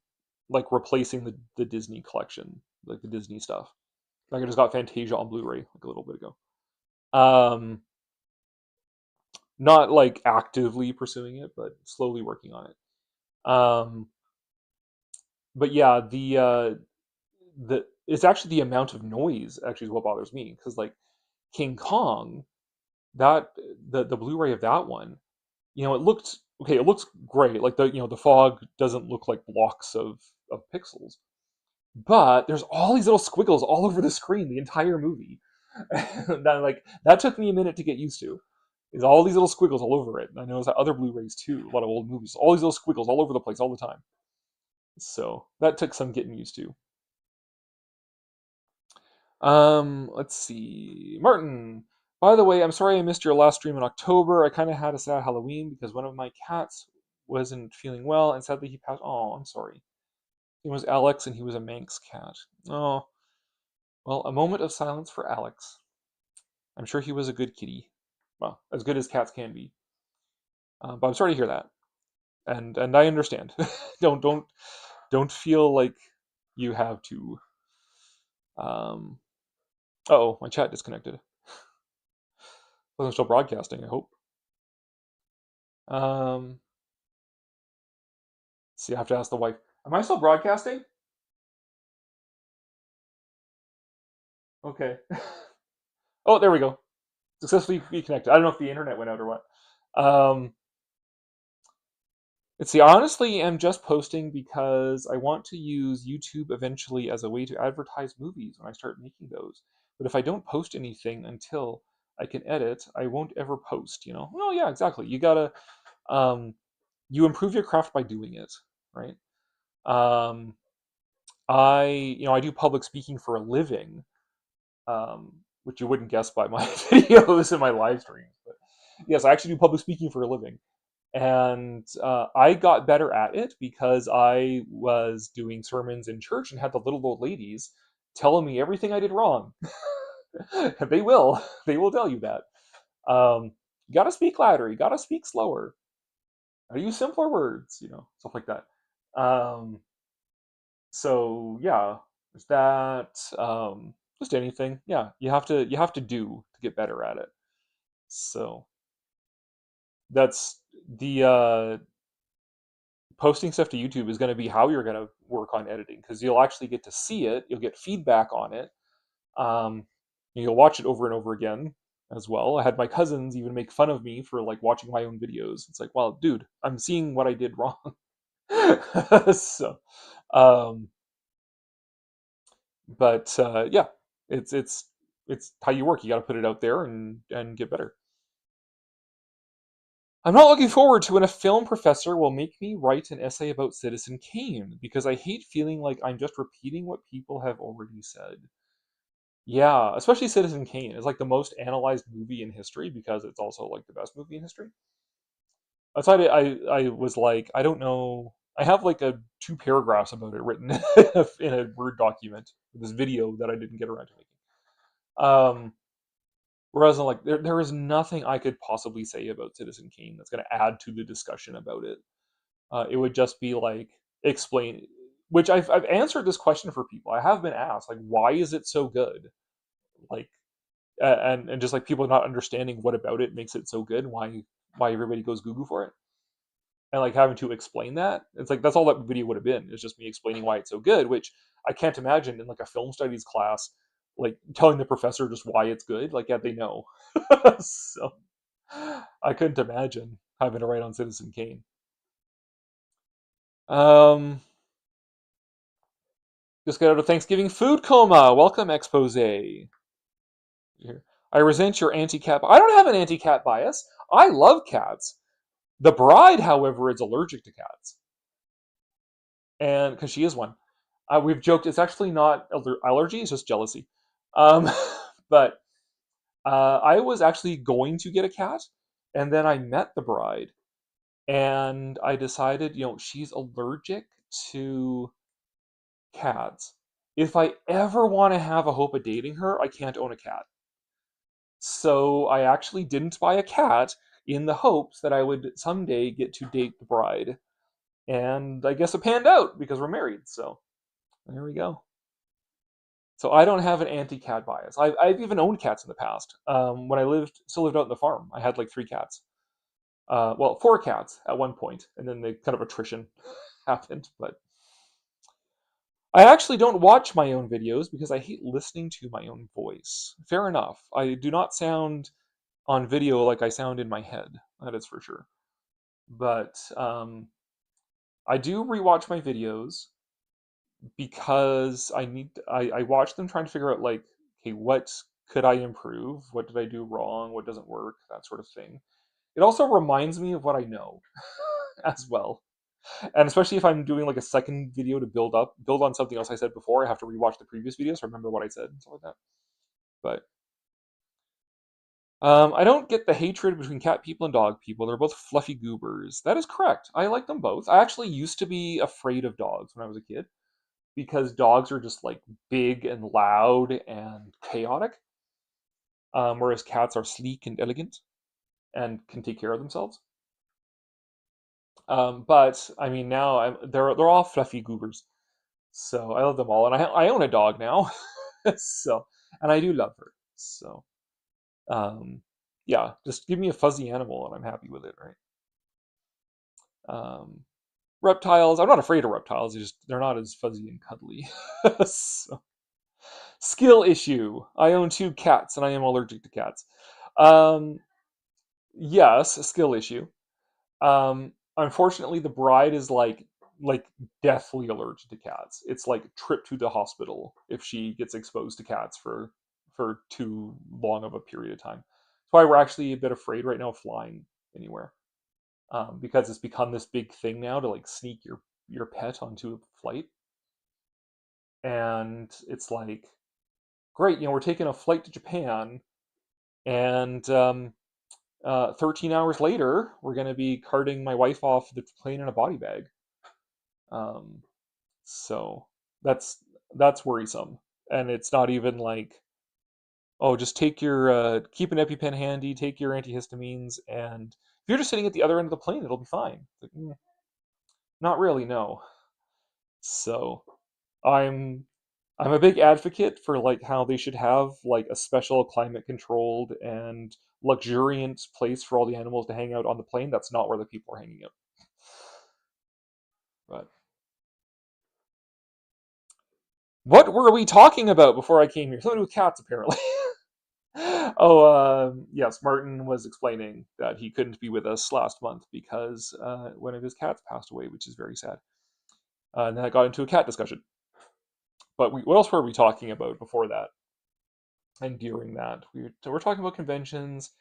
like replacing the Disney collection, like the Disney stuff. Like I just got Fantasia on Blu-ray like a little bit ago. Not like actively pursuing it, but slowly working on it. But yeah, the it's actually the amount of noise actually is what bothers me, because like King Kong, that the Blu-ray of that one, it looked okay. It looks great. Like the fog doesn't look like blocks of pixels, but there's all these little squiggles all over the screen the entire movie. That took me a minute to get used to. Is all these little squiggles all over it. And I noticed that other Blu-rays too, a lot of old movies, all these little squiggles all over the place all the time. So that took some getting used to. Let's see. Martin, by the way, I'm sorry I missed your last stream in October. I kind of had a sad Halloween because one of my cats wasn't feeling well, and sadly he passed. Oh, I'm sorry. He was Alex, and he was a Manx cat. Oh, well, a moment of silence for Alex. I'm sure he was a good kitty. Well, as good as cats can be. But I'm sorry to hear that, and I understand. don't feel like you have to. Oh, my chat disconnected. Wasn't still broadcasting, I hope. See, I have to ask the wife. Am I still broadcasting? Okay. Oh, there we go. Successfully reconnected. I don't know if the internet went out or what. Let's see. I honestly am just posting because I want to use YouTube eventually as a way to advertise movies when I start making those. But if I don't post anything until I can edit, I won't ever post, Oh, yeah, exactly. You gotta, you improve your craft by doing it, right? Um, I do public speaking for a living, which you wouldn't guess by my videos and my live streams. But yes, I actually do public speaking for a living, And I got better at it because I was doing sermons in church and had the little old ladies telling me everything I did wrong. They will. They will tell you that. You gotta speak louder. You gotta speak slower. I use simpler words, stuff like that. Um, so yeah, there's that. Just anything. Yeah, you have to do to get better at it. So that's the posting stuff to YouTube is going to be how you're going to work on editing because you'll actually get to see it. You'll get feedback on it. Um, you'll watch it over and over again as well. I had my cousins even make fun of me for like watching my own videos. It's like, well, dude, I'm seeing what I did wrong. So, um, but yeah, it's how you work. You got to put it out there and get better. I'm not looking forward to when a film professor will make me write an essay about Citizen Kane because I hate feeling like I'm just repeating what people have already said. Yeah, especially Citizen Kane is like the most analyzed movie in history because it's also like the best movie in history. Outside it, I was like, I don't know. I have like a 2 paragraphs about it written in a Word document with this video that I didn't get around to making. Whereas I'm like, there is nothing I could possibly say about Citizen Kane that's going to add to the discussion about it. It would just be like explain, which I've answered this question for people. I have been asked like, why is it so good? Like, and just like people not understanding what about it makes it so good, and why everybody goes Google for it, and like having to explain that. It's like that's all that video would have been. It's just me explaining why it's so good, which I can't imagine in like a film studies class, like telling the professor just why it's good. Like, yeah, they know. So I couldn't imagine having to write on Citizen Kane. Um, just got out of Thanksgiving food coma. Welcome, expose. Here. I resent your anti-cat. I don't have an anti-cat bias. I love cats. The bride, however, is allergic to cats, and because she is one, we've joked it's actually not allergy; it's just jealousy. Um, but I was actually going to get a cat, and then I met the bride, and I decided, she's allergic to cats. If I ever want to have a hope of dating her, I can't own a cat. So I actually didn't buy a cat in the hopes that I would someday get to date the bride. And I guess it panned out because we're married. So there we go. So I don't have an anti-cat bias. I've even owned cats in the past. When I still lived out in the farm, I had like 3 cats. Well, 4 cats at one point, and then the kind of attrition happened. But I actually don't watch my own videos because I hate listening to my own voice. Fair enough. I do not sound on video like I sound in my head. That is for sure. But I do rewatch my videos because I watch them trying to figure out like, okay, what could I improve? What did I do wrong? What doesn't work? That sort of thing. It also reminds me of what I know as well. And especially if I'm doing like a second video to build on something else I said before, I have to rewatch the previous videos to remember what I said and stuff like that. But I don't get the hatred between cat people and dog people. They're both fluffy goobers. That is correct. I like them both. I actually used to be afraid of dogs when I was a kid because dogs are just like big and loud and chaotic, whereas cats are sleek and elegant and can take care of themselves. But I mean, now they're all fluffy goobers. So I love them all, and I own a dog now, so and I do love her. So um, yeah, just give me a fuzzy animal, and I'm happy with it, right? Um, reptiles, I'm not afraid of reptiles. They're not as fuzzy and cuddly. So, skill issue. I own 2 cats, and I am allergic to cats. Um, yes, a skill issue. Unfortunately, the bride is like deathly allergic to cats. It's like trip to the hospital if she gets exposed to cats for too long of a period of time. That's why we're actually a bit afraid right now of flying anywhere, because it's become this big thing now to like sneak your pet onto a flight, and it's like great, we're taking a flight to Japan, and 13 hours later, we're going to be carting my wife off the plane in a body bag. So that's worrisome. And it's not even like, oh, just take your keep an EpiPen handy, take your antihistamines, and if you're just sitting at the other end of the plane, it'll be fine. Like, not really, no. So I'm I'm a big advocate for like how they should have like a special climate controlled and luxuriant place for all the animals to hang out on the plane. That's not where the people are hanging out. But what were we talking about before I came here? Something with cats, apparently. Oh, yes, Martin was explaining that he couldn't be with us last month because one of his cats passed away, which is very sad. And then I got into a cat discussion. But what else were we talking about before that and during that? We're talking about conventions,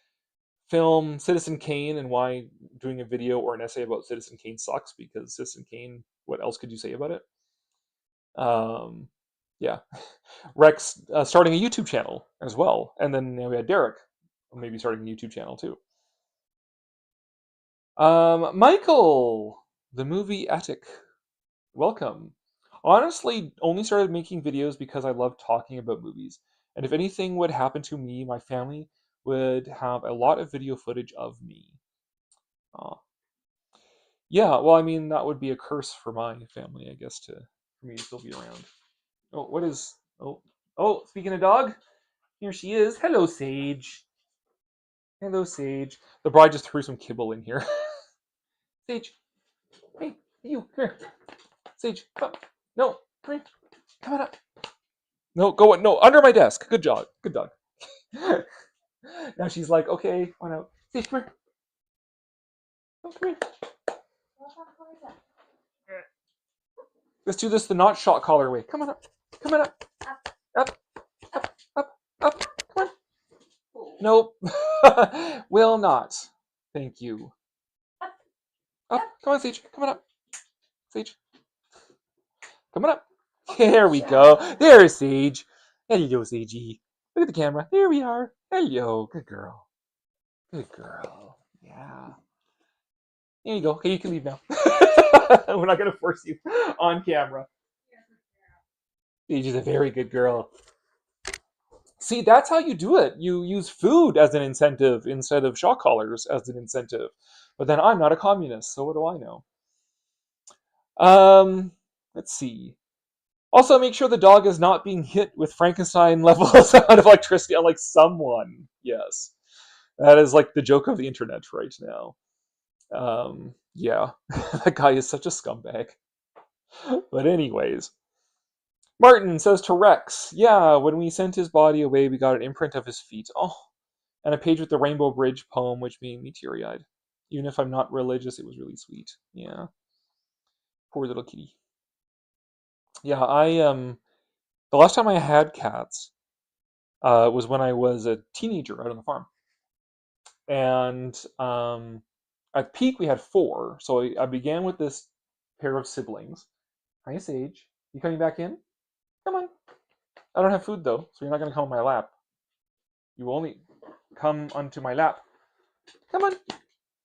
film, Citizen Kane, and why doing a video or an essay about Citizen Kane sucks, because Citizen Kane, what else could you say about it? Yeah. Rex starting a YouTube channel as well. And then we had Derek maybe starting a YouTube channel too. Michael, the movie Attic. Welcome. Honestly, only started making videos because I love talking about movies. And if anything would happen to me, my family would have a lot of video footage of me. Aw. Yeah, well, I mean, that would be a curse for my family, I guess, for me to still be around. Oh, what is... Oh, speaking of dog, here she is. Hello, Sage. Hello, Sage. The bride just threw some kibble in here. Sage. Hey, you. Come here. Sage, come. No, come here. Come on up. No, go. No, under my desk. Good job. Good dog. Now she's like, okay, why not? Sage, come here. Oh, come here. Let's do this the not shot collar way. Come on up. Come on up. Up. Up. Up. Up. Come on. Nope. Will not. Thank you. Up. Come on, Sage. Come on up. Sage. Come on up. There we go. There's Sage. Hello, Sagey. Look at the camera. There we are. Hello. Good girl. Good girl. Yeah. There you go. Okay, you can leave now. We're not going to force you on camera. Sage is a very good girl. See, that's how you do it. You use food as an incentive instead of shock collars as an incentive. But then I'm not a communist, so what do I know? Let's see. Also, make sure the dog is not being hit with Frankenstein levels of electricity, unlike someone. Yes. That is like the joke of the internet right now. Yeah. That guy is such a scumbag. But anyways. Martin says to Rex, yeah, when we sent his body away, we got an imprint of his feet. Oh, and a page with the Rainbow Bridge poem, which made me teary-eyed. Even if I'm not religious, it was really sweet. Yeah. Poor little kitty. Yeah, the last time I had cats was when I was a teenager out on the farm. And at peak, we had 4. So I began with this pair of siblings. Hi, Sage. You coming back in? Come on. I don't have food, though, so you're not going to come on my lap. You only come onto my lap. Come on.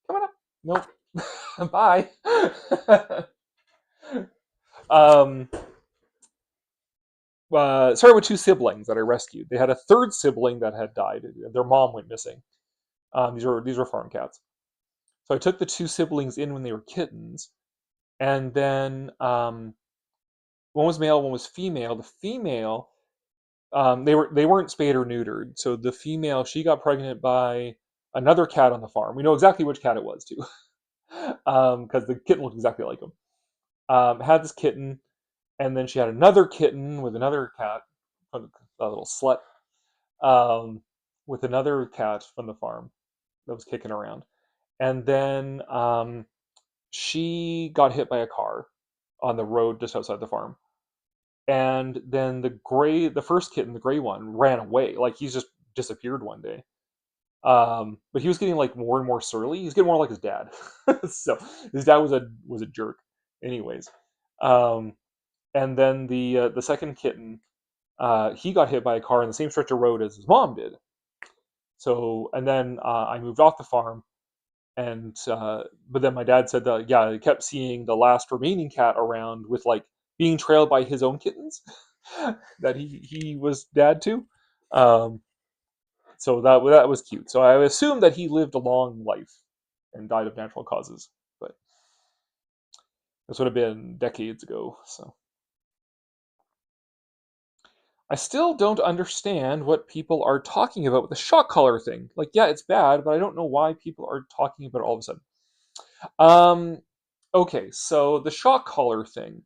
Come on up. Nope. Bye. Started with 2 siblings that I rescued. They had a 3rd sibling that had died. Their mom went missing. These were farm cats. So I took the 2 siblings in when they were kittens, and then one was male, one was female. The female, they weren't spayed or neutered. So the female, she got pregnant by another cat on the farm. We know exactly which cat it was too, because the kitten looked exactly like him. Had this kitten, and then she had another kitten with another cat, a little slut, with another cat from the farm that was kicking around. And then she got hit by a car on the road just outside the farm. And then the first kitten, the gray one, ran away. Like, he's just disappeared one day. But he was getting like more and more surly. He's getting more like his dad. So his dad was a jerk. Anyways, and then the second kitten, he got hit by a car in the same stretch of road as his mom did. So, and then I moved off the farm, and but then my dad said that yeah, he kept seeing the last remaining cat around with like being trailed by his own kittens that he was dad to. Um, so that was cute. So I assumed that he lived a long life and died of natural causes, but this would have been decades ago. So I still don't understand what people are talking about with the shock collar thing. Like, yeah, it's bad, but I don't know why people are talking about it all of a sudden. Um, okay, so the shock collar thing.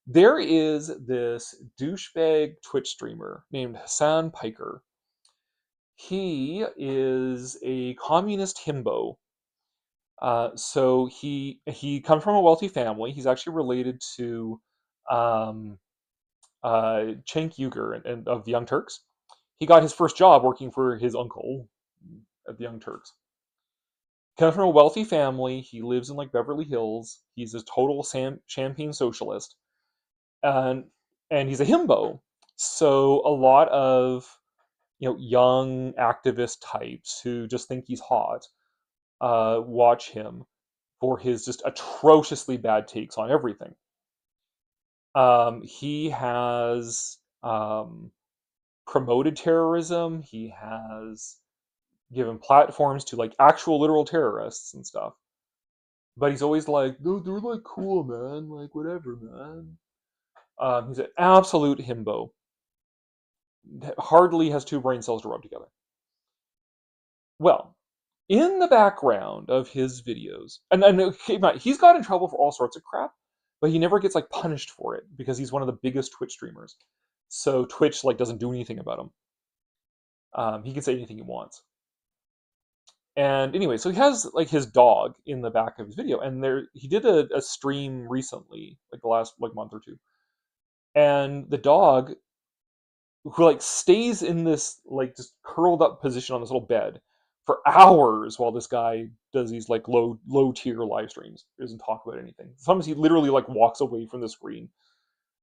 There is this douchebag Twitch streamer named Hassan Piker. He is a communist himbo. So he comes from a wealthy family. He's actually related to um, Cenk Uygur and of the Young Turks. He got his first job working for his uncle at the Young Turks. Comes from a wealthy family. He lives in like Beverly Hills. He's a total champagne socialist, and he's a himbo. So a lot of young activist types who just think he's hot watch him for his just atrociously bad takes on everything. He has promoted terrorism. He has given platforms to like actual literal terrorists and stuff. But he's always like, no, they're like cool, man. Like whatever, man. He's an absolute himbo. Hardly has two brain cells to rub together. Well, in the background of his videos, and he's got in trouble for all sorts of crap, but he never gets like punished for it because he's one of the biggest Twitch streamers. So Twitch like doesn't do anything about him. He can say anything he wants. And anyway, so he has like his dog in the back of his video, and he did a stream recently, like the last like month or two, and the dog who like stays in this like just curled up position on this little bed for hours while this guy does these like low tier live streams. He doesn't talk about anything. Sometimes he literally like walks away from the screen.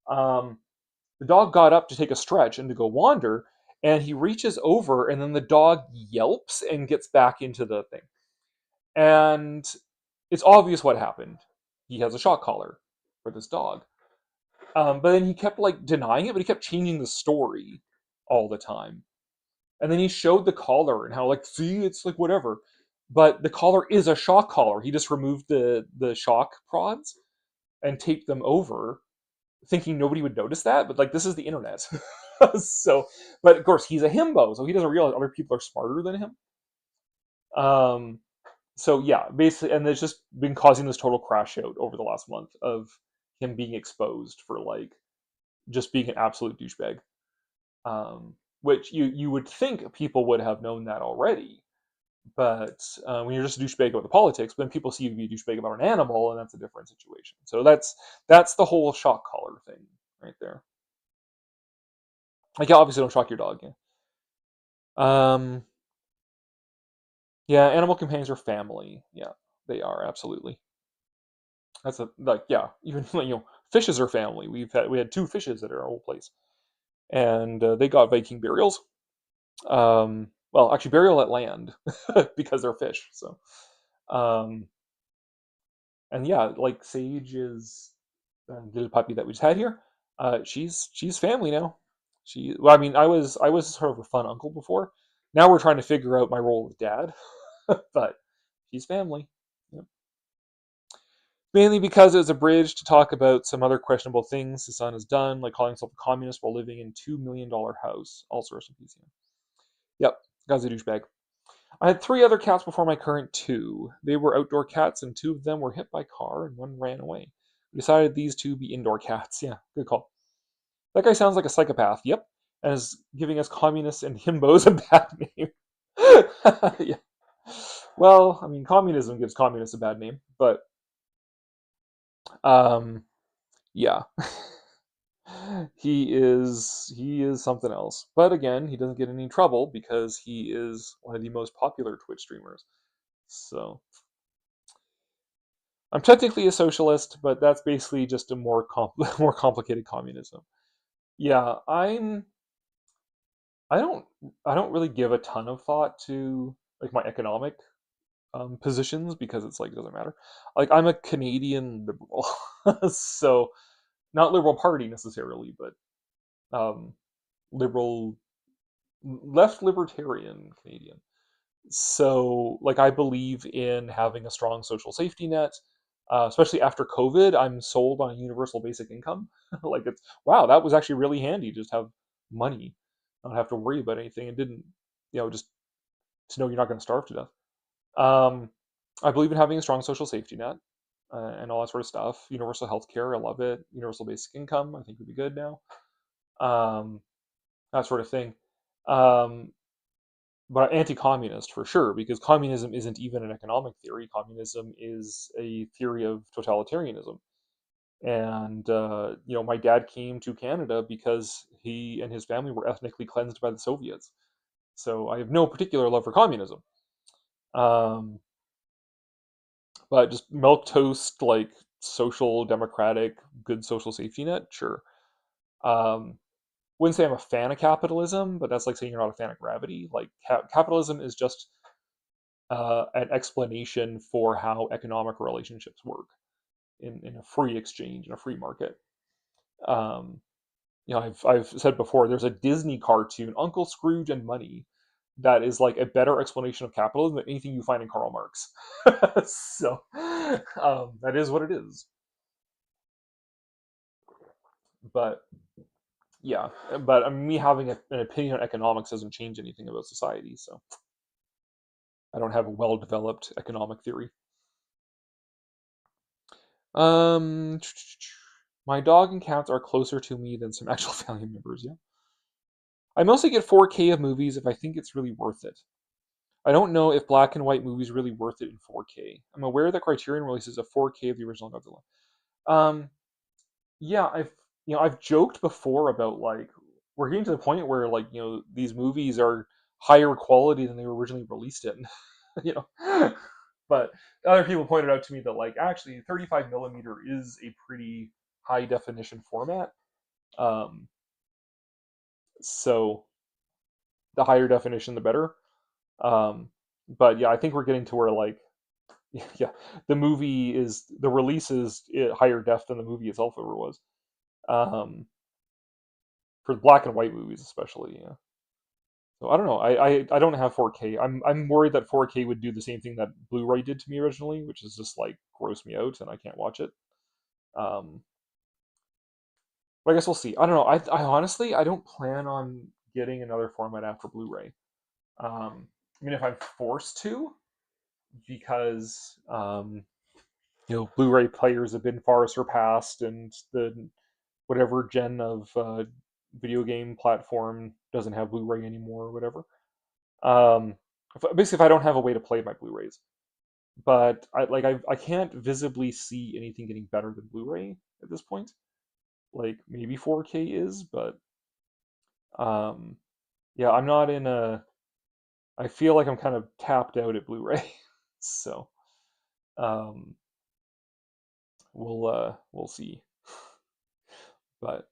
The dog got up to take a stretch and to go wander, and he reaches over, and then the dog yelps and gets back into the thing. And it's obvious what happened. He has a shock collar for this dog. But then he kept like denying it, but he kept changing the story all the time. And then he showed the collar and how like, see, it's like whatever. But the collar is a shock collar. He just removed the shock prods and taped them over, thinking nobody would notice that. But like, this is the internet. So, but of course he's a himbo, so he doesn't realize other people are smarter than him. So yeah, basically, and it's just been causing this total crash out over the last month of him being exposed for like just being an absolute douchebag. Which you would think people would have known that already, but when you're just a douchebag about the politics, then people see you be a douchebag about an animal, and that's a different situation. So that's the whole shock collar thing right there. Like, obviously, don't shock your dog. Yeah. Yeah, animal companions are family. Yeah, they are absolutely. That's even fishes are family. We had two fishes at our old place, and they got Viking burials. Well, actually, burial at land because they're fish. So, um, and yeah, like Sage is the little puppy that we just had here. She's family now. Well, I mean, I was sort of a fun uncle before. Now we're trying to figure out my role as dad, but she's family. Yep. Mainly because it was a bridge to talk about some other questionable things his son has done, like calling himself a communist while living in $2 million house. Also, rest in peace. Yep, guy's a douchebag. I had 3 other cats before my current 2. They were outdoor cats, and 2 of them were hit by a car, and 1 ran away. We decided these 2 be indoor cats. Yeah, good call. That guy sounds like a psychopath. Yep, and is giving us communists and himbos a bad name. Yeah. Well, I mean, communism gives communists a bad name, but yeah. He is something else. But again, he doesn't get any trouble because he is one of the most popular Twitch streamers. So I'm technically a socialist, but that's basically just a more more complicated communism. Yeah, I don't I don't really give a ton of thought to like my economic positions because it's like it doesn't matter. Like I'm a Canadian liberal, so not Liberal Party necessarily, but um, liberal, left libertarian Canadian. So like I believe in having a strong social safety net, especially after COVID. I'm sold on a universal basic income. Like it's wow, that was actually really handy. Just have money, not have to worry about anything, and didn't just to know you're not going to starve to death. Um, I believe in having a strong social safety net and all that sort of stuff. Universal health care, I love it. Universal basic income, I think would be good now. Um, that sort of thing. Um, but anti-communist for sure, because communism isn't even an economic theory. Communism is a theory of totalitarianism. And my dad came to Canada because he and his family were ethnically cleansed by the Soviets. So I have no particular love for communism. Um, but just milk toast, like social democratic, good social safety net, sure. Um, wouldn't say I'm a fan of capitalism, but that's like saying you're not a fan of gravity. Like capitalism is just an explanation for how economic relationships work in a free exchange, in a free market. Um, I've said before, there's a Disney cartoon, Uncle Scrooge and Money, that is like a better explanation of capitalism than anything you find in Karl Marx. So that is what it is. But yeah, but me having an opinion on economics doesn't change anything about society. So I don't have a well-developed economic theory. Um, my dog and cats are closer to me than some actual family members. Yeah, I mostly get 4K of movies if I think it's really worth it. I don't know if black and white movies really worth it in 4K. I'm aware that Criterion releases a 4K of the original Godzilla. Um, yeah, I've joked before about like we're getting to the point where like these movies are higher quality than they were originally released in. you know, but other people pointed out to me that like actually 35 millimeter is a pretty high definition format. Um, so the higher definition, the better. Um, but yeah, I think we're getting to where like yeah, the release is higher def than the movie itself ever was. Um, for black and white movies especially, yeah. So I don't know. I don't have 4K. I'm worried that 4K would do the same thing that Blu-ray did to me originally, which is just like gross me out and I can't watch it. Um, but I guess we'll see. I don't know. I honestly I don't plan on getting another format after Blu-ray. I mean, if I'm forced to, because Blu-ray players have been far surpassed, and the whatever gen of video game platform doesn't have Blu-ray anymore or whatever. Um, basically, if I don't have a way to play my Blu-rays, but I can't visibly see anything getting better than Blu-ray at this point. Like maybe 4K is, but um, yeah, I'm not in a. I feel like I'm kind of tapped out at Blu-ray, so um, we'll see. But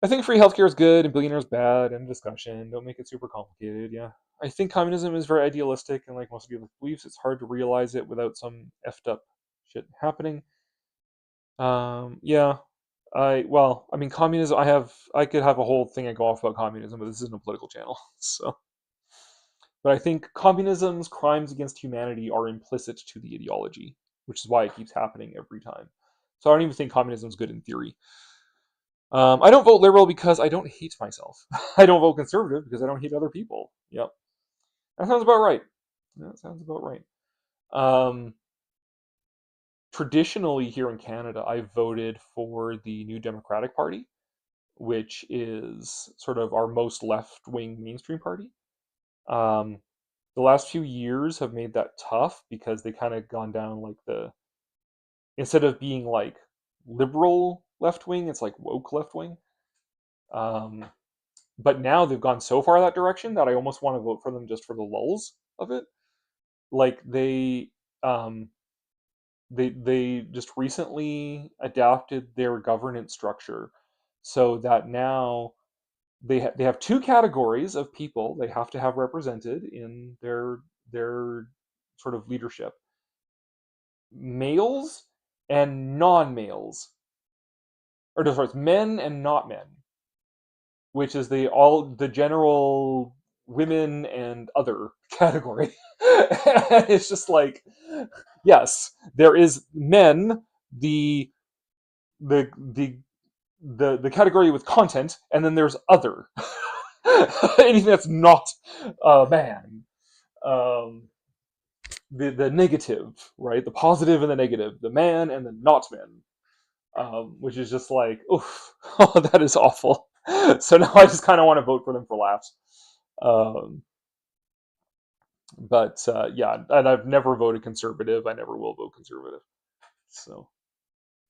I think free healthcare is good and billionaires bad, and discussion. Don't make it super complicated. Yeah, I think communism is very idealistic, and like most people's beliefs, it's hard to realize it without some effed up shit happening. Yeah, I mean, communism. I could have a whole thing I go off about communism, but this isn't a political channel, so. But I think communism's crimes against humanity are implicit to the ideology, which is why it keeps happening every time. So I don't even think communism is good in theory. I don't vote liberal because I don't hate myself. I don't vote conservative because I don't hate other people. Yep, that sounds about right. That sounds about right. Um, Traditionally, here in Canada, I voted for the New Democratic Party, which is sort of our most left-wing mainstream party. Um, the last few years have made that tough because they kind of gone down like instead of being like liberal left wing, it's like woke left wing. Um, but now they've gone so far that direction that I almost want to vote for them just for the lulls of it. Like um, they just recently adapted their governance structure so that now they have two categories of people they have to have represented in their sort of leadership: males and non-males, or no, sorry, it's men and not men, which is the general women and other category. It's just like, yes, there is men, the the the the category with content, and then there's other. Anything that's not a man. Um, the negative, right? The positive and the negative, the man and the not man, which is just like, oof, oh, that is awful. So now I just kind of want to vote for them for laughs. Um, but yeah, and I've never voted conservative. I never will vote conservative. So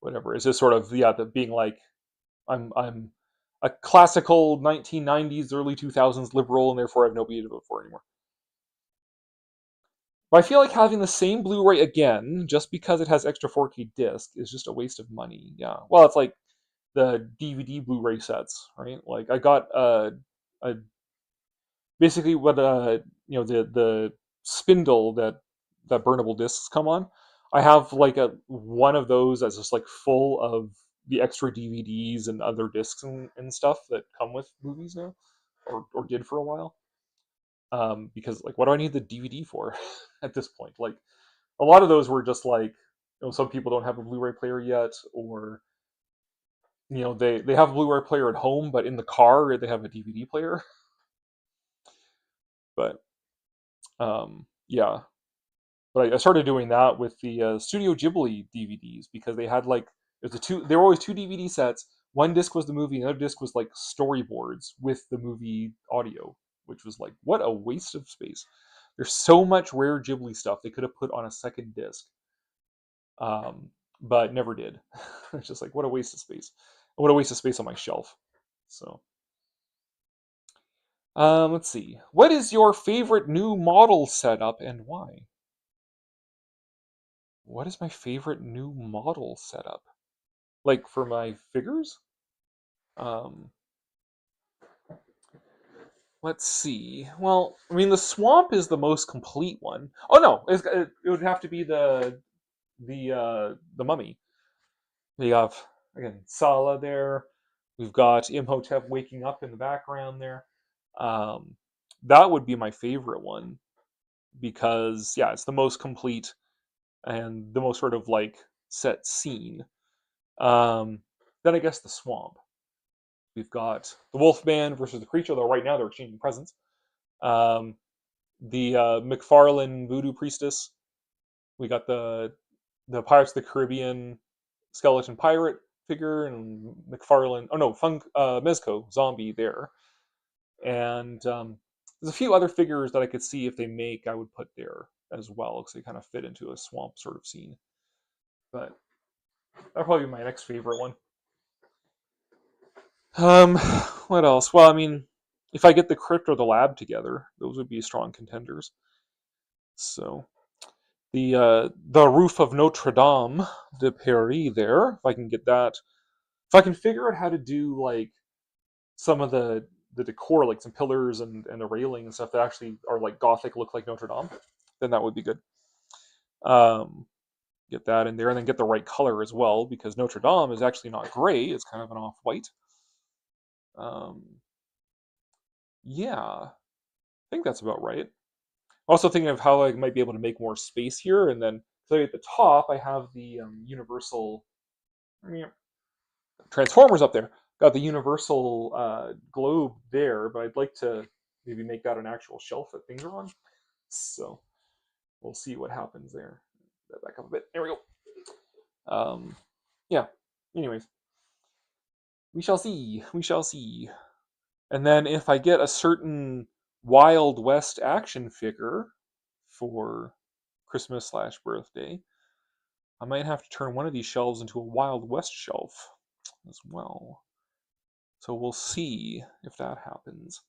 whatever. It's just sort of, yeah, the being like, I'm a classical 1990s, early 2000s liberal, and therefore I have nobody to vote for anymore. But I feel like having the same Blu-ray again, just because it has extra 4K disc, is just a waste of money. Yeah. Well, it's like the DVD Blu-ray sets, right? Like I got a basically what the spindle that burnable discs come on. I have like a one of those that's just like full of the extra DVDs and other discs and stuff that come with movies now, or did for a while. Because like, what do I need the DVD for at this point? Like, a lot of those were just like, some people don't have a Blu-ray player yet, or they have a Blu-ray player at home, but in the car they have a DVD player. But yeah, but I started doing that with the Studio Ghibli DVDs, because they had like, there were always two DVD sets. One disc was the movie, and the other disc was like storyboards with the movie audio, which was like, what a waste of space. There's so much rare Ghibli stuff they could have put on a second disc, but never did. It's just like, what a waste of space. What a waste of space on my shelf. So, let's see. What is your favorite new model setup and why? What is my favorite new model setup? Like for my figures? Um, let's see. Well, I mean, the swamp is the most complete one. Oh no, it would have to be the mummy. We have, again, Sala there. We've got Imhotep waking up in the background there. Um, that would be my favorite one, because yeah, it's the most complete and the most sort of like set scene. Um, then I guess the swamp. We've got the Wolfman versus the creature, though right now they're exchanging presents. Um, the McFarlane Voodoo Priestess. We got the Pirates of the Caribbean skeleton pirate figure, and McFarlane. Oh no, Mezco zombie there. And there's a few other figures that I could see if they make, I would put there as well, because they kind of fit into a swamp sort of scene. But that'll probably be my next favorite one. What else? Well, I mean, if I get the Crypt or the Lab together, those would be strong contenders. So the roof of Notre Dame de Paris there, if I can get that, if I can figure out how to do like some of the decor, like some pillars and a railing and stuff that actually are like Gothic, look like Notre Dame, then that would be good. Get that in there, and then get the right color as well, because Notre Dame is actually not gray; it's kind of an off-white. Yeah, I think that's about right. Also thinking of how I might be able to make more space here, and then so at the top I have the Universal Transformers up there. Got the Universal globe there, but I'd like to maybe make that an actual shelf that things are on. So we'll see what happens there. Back up a bit. There we go. Yeah. Anyways, we shall see. We shall see. And then if I get a certain Wild West action figure for Christmas/birthday, I might have to turn one of these shelves into a Wild West shelf as well. So we'll see if that happens.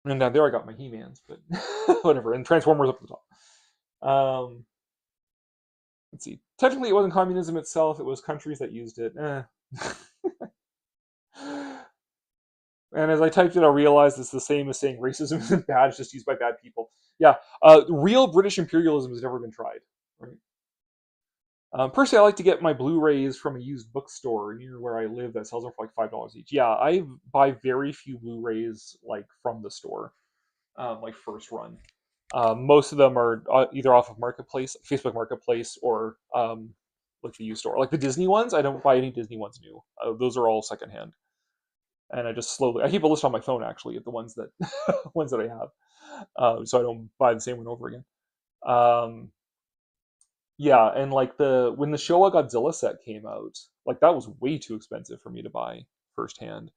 And there I got my He-Mans, but whatever. And Transformers up at the top. Let's see. Technically, it wasn't communism itself. It was countries that used it. And as I typed it, I realized it's the same as saying racism isn't bad; it's just used by bad people. Yeah, real British imperialism has never been tried. Right. Personally, I like to get my Blu-rays from a used bookstore near where I live that sells them for like $5 each. Yeah, I buy very few Blu-rays like from the store, like first run. Most of them are either off of Marketplace, Facebook Marketplace, or like the used store. Like the Disney ones, I don't buy any Disney ones new. Those are all secondhand, and I keep a list on my phone actually of the ones that ones that I have, so I don't buy the same one over again. Um, yeah, and like when the Showa Godzilla set came out, like that was way too expensive for me to buy firsthand.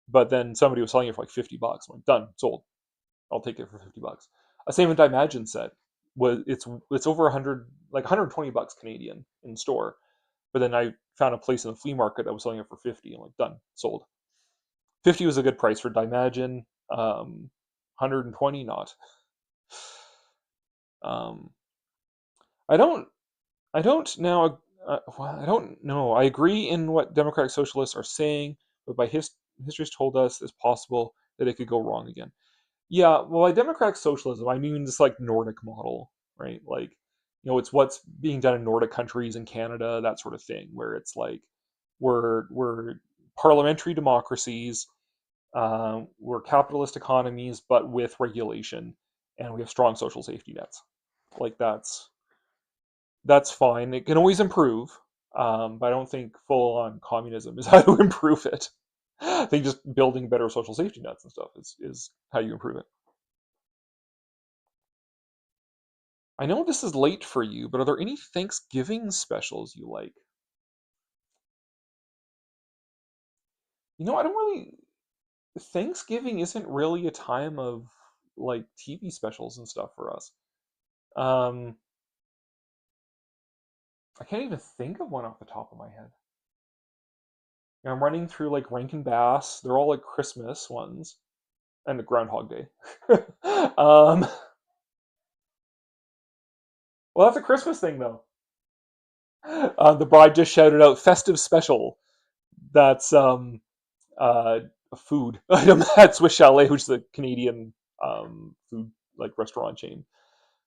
But then somebody was selling it for like $50. I'm like, done, sold. I'll take it for $50. A same with Imagine set was it's over 100, like $120 Canadian in store. But then I found a place in the flea market that was selling it for 50. I'm like, done, sold. 50 was a good price for Imagine. 120 not. Um, I don't I don't now. Well, I don't know. I agree in what democratic socialists are saying, but by history's told us it's possible that it could go wrong again. Yeah, well, by democratic socialism, I mean this like Nordic model, right? Like, it's what's being done in Nordic countries and Canada, that sort of thing, where it's like we're parliamentary democracies, we're capitalist economies, but with regulation, and we have strong social safety nets. Like that's fine. It can always improve, but I don't think full-on communism is how to improve it. I think just building better social safety nets and stuff is how you improve it. I know this is late for you, but are there any Thanksgiving specials you like? I don't really. Thanksgiving isn't really a time of like TV specials and stuff for us. Um, I can't even think of one off the top of my head. I'm running through like Rankin Bass. They're all like Christmas ones and Groundhog Day. um, well, that's a Christmas thing though. The bride just shouted out "festive special." That's a food item at Swiss Chalet, which is a Canadian food like restaurant chain.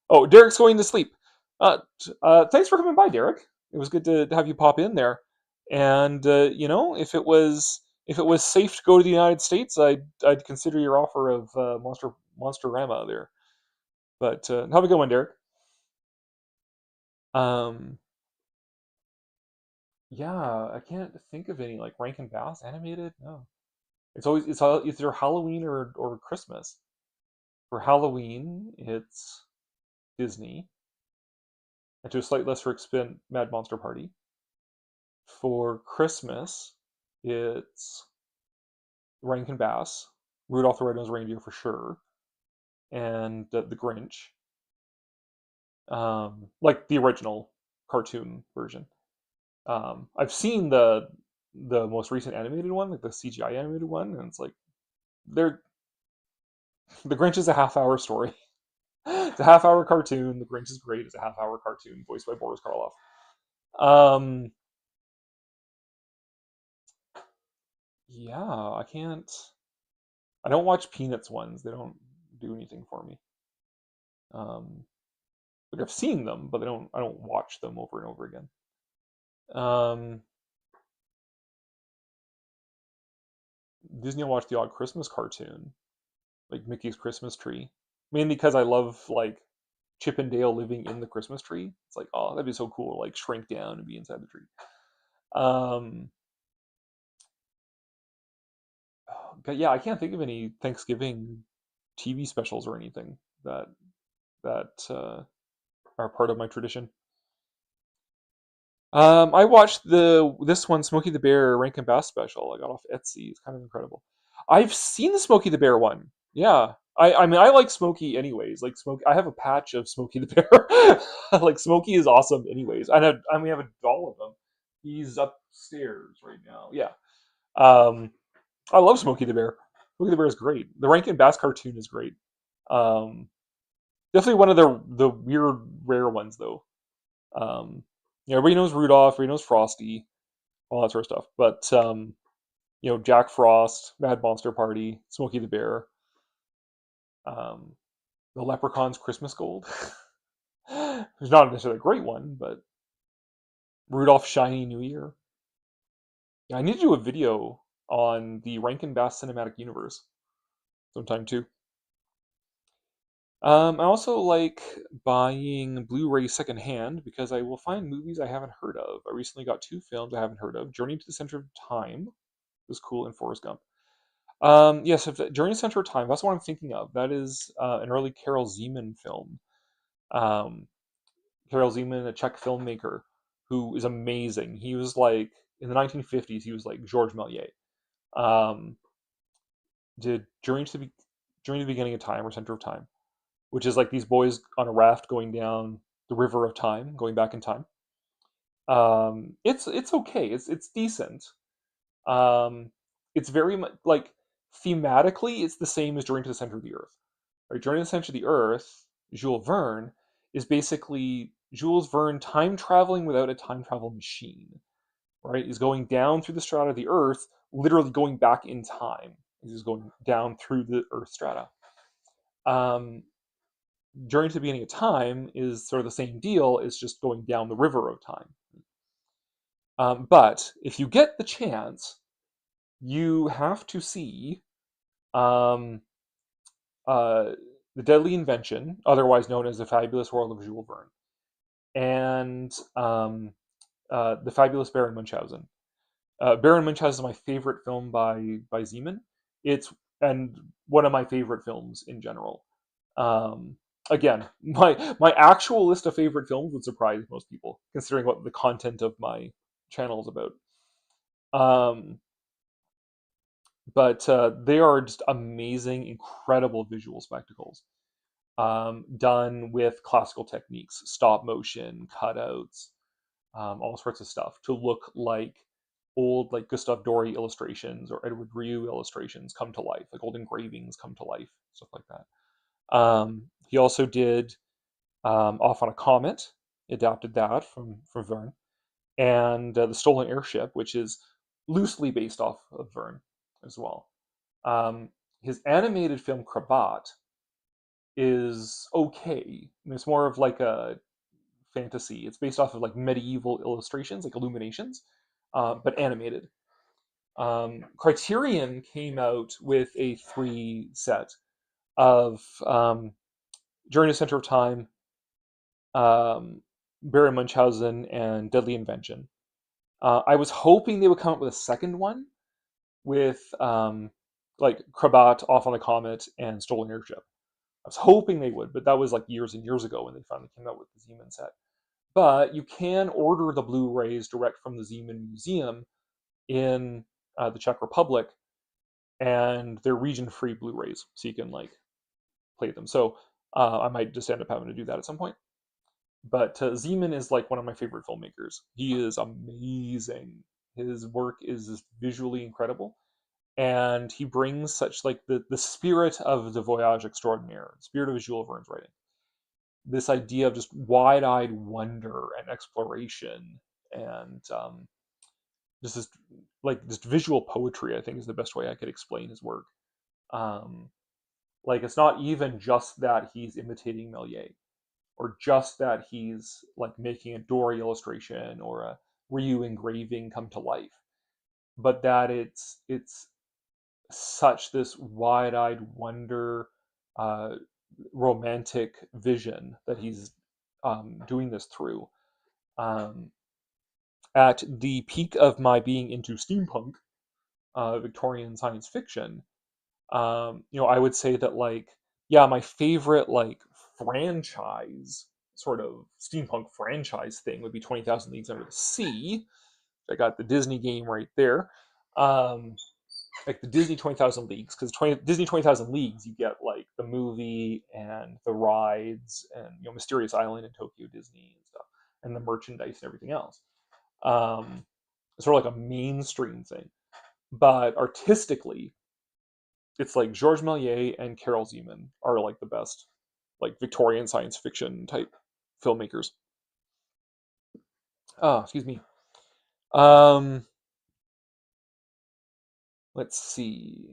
Oh, Derek's going to sleep. Thanks for coming by, Derek. It was good to have you pop in there. And if it was safe to go to the United States, I'd consider your offer of Monsterama there. But have a good one, Derek. Um, yeah, I can't think of any like Rankin Bass animated. No, it's either Halloween or Christmas. For Halloween, it's Disney, and to a slight lesser extent, Mad Monster Party. For Christmas, it's Rankin Bass, Rudolph the Red-Nosed Reindeer for sure, and the Grinch, like the original cartoon version. I've seen the most recent animated one, like the CGI animated one, and it's like they're the Grinch is a half-hour story. It's a half-hour cartoon. The Grinch is great. It's a half-hour cartoon voiced by Boris Karloff. Um, yeah, I can't. I don't watch Peanuts ones. They don't do anything for me. Um, like I've seen them, but I don't watch them over and over again. Um, Disney will watch the odd Christmas cartoon, like Mickey's Christmas Tree, mainly because I love like Chip and Dale living in the Christmas tree. It's like, oh, that'd be so cool, like shrink down and be inside the tree. Um, but yeah, I can't think of any Thanksgiving TV specials or anything that are part of my tradition. I watched this one, Smokey the Bear Rankin Bass special. I got off Etsy. It's kind of incredible. I've seen the Smokey the Bear one. Yeah, I mean I like Smokey anyways. Like Smokey, I have a patch of Smokey the Bear. Like Smokey is awesome anyways. We have a doll of him. He's upstairs right now. Yeah. Um, I love Smokey the Bear. Smokey the Bear is great. The Rankin Bass cartoon is great. Um, Definitely one of the weird rare ones though. Um, yeah, everybody knows Rudolph, everybody knows Frosty, all that sort of stuff. But Jack Frost, Mad Monster Party, Smokey the Bear, um, The Leprechaun's Christmas Gold. It's not necessarily a great one, but Rudolph's Shiny New Year. Yeah, I need to do a video on the Rankin Bass Cinematic Universe sometime too. I also like buying Blu-ray secondhand because I will find movies I haven't heard of. I recently got 2 films I haven't heard of. Journey to the Center of Time was cool, and Forrest Gump. Yes, Journey to the Center of Time, that's what I'm thinking of. That is an early Carol Zeman film. Um, Carol Zeman, a Czech filmmaker who is amazing. He was like, in the 1950s, he was like Georges Méliès. Um, did Journey to the Beginning of Time or Center of Time, which is like these boys on a raft going down the river of time, going back in time. It's okay. It's decent. Um, it's very much like thematically, it's the same as Journey to the Center of the Earth. Right? Journey to the Center of the Earth, Jules Verne is basically Jules Verne time traveling without a time travel machine. Right? He's going down through the strata of the Earth, literally going back in time. He's going down through the Earth strata. Um, Journey to the Beginning of Time is sort of the same deal. It's just going down the river of time. But if you get the chance, you have to see um, uh, The Deadly Invention, otherwise known as The Fabulous World of Jules Verne, and The Fabulous Baron Munchausen. Baron Munchausen is my favorite film by Zeman. It's and one of my favorite films in general. Um, Again, my actual list of favorite films would surprise most people, considering what the content of my channel is about. Um, but they are just amazing, incredible visual spectacles, done with classical techniques, stop motion, cutouts, all sorts of stuff to look like old like Gustave Doré illustrations or Edward Rieu illustrations come to life, like old engravings come to life, stuff like that. He also did Off on a Comet, adapted that from Verne, and The Stolen Airship, which is loosely based off of Verne as well. Um, his animated film Krabat is okay. It's more of like a fantasy. It's based off of like medieval illustrations, like illuminations, but animated. Criterion came out with a 3 set of Journey to the Center of Time, Baron Munchausen, and Deadly Invention. I was hoping they would come up with a second one with like Krabat, Off on the Comet, and Stolen Airship. I was hoping they would, but that was like years and years ago when they finally came out with the Zeman set. But you can order the Blu-rays direct from the Zeman Museum in the Czech Republic, and they're region-free Blu-rays, so you can like play them. So I might just end up having to do that at some point. But Zeman is like one of my favorite filmmakers. He is amazing. His work is just visually incredible, and he brings such like the spirit of the voyage extraordinaire, the spirit of Jules Verne's writing. This idea of just wide-eyed wonder and exploration, and just this like just visual poetry. I think is the best way I could explain his work. Um, like it's not even just that he's imitating Méliès, or just that he's like making a Dory illustration or a Ryu engraving come to life, but that it's such this wide-eyed wonder, uh, romantic vision that he's doing this through. Um, at the peak of my being into steampunk, Victorian science fiction, I would say that like, yeah, my favorite like franchise, sort of steampunk franchise thing would be 20,000 Leagues Under the Sea. I got the Disney game right there. Like the Disney 20,000 Leagues, because Disney 20,000 Leagues, you get like the movie and the rides and Mysterious Island and Tokyo Disney and stuff, and the merchandise and everything else. It's sort of like a mainstream thing, but artistically, it's like Georges Méliès and Carol Zeman are like the best, like Victorian science fiction type filmmakers. Oh, excuse me. Um, Let's see.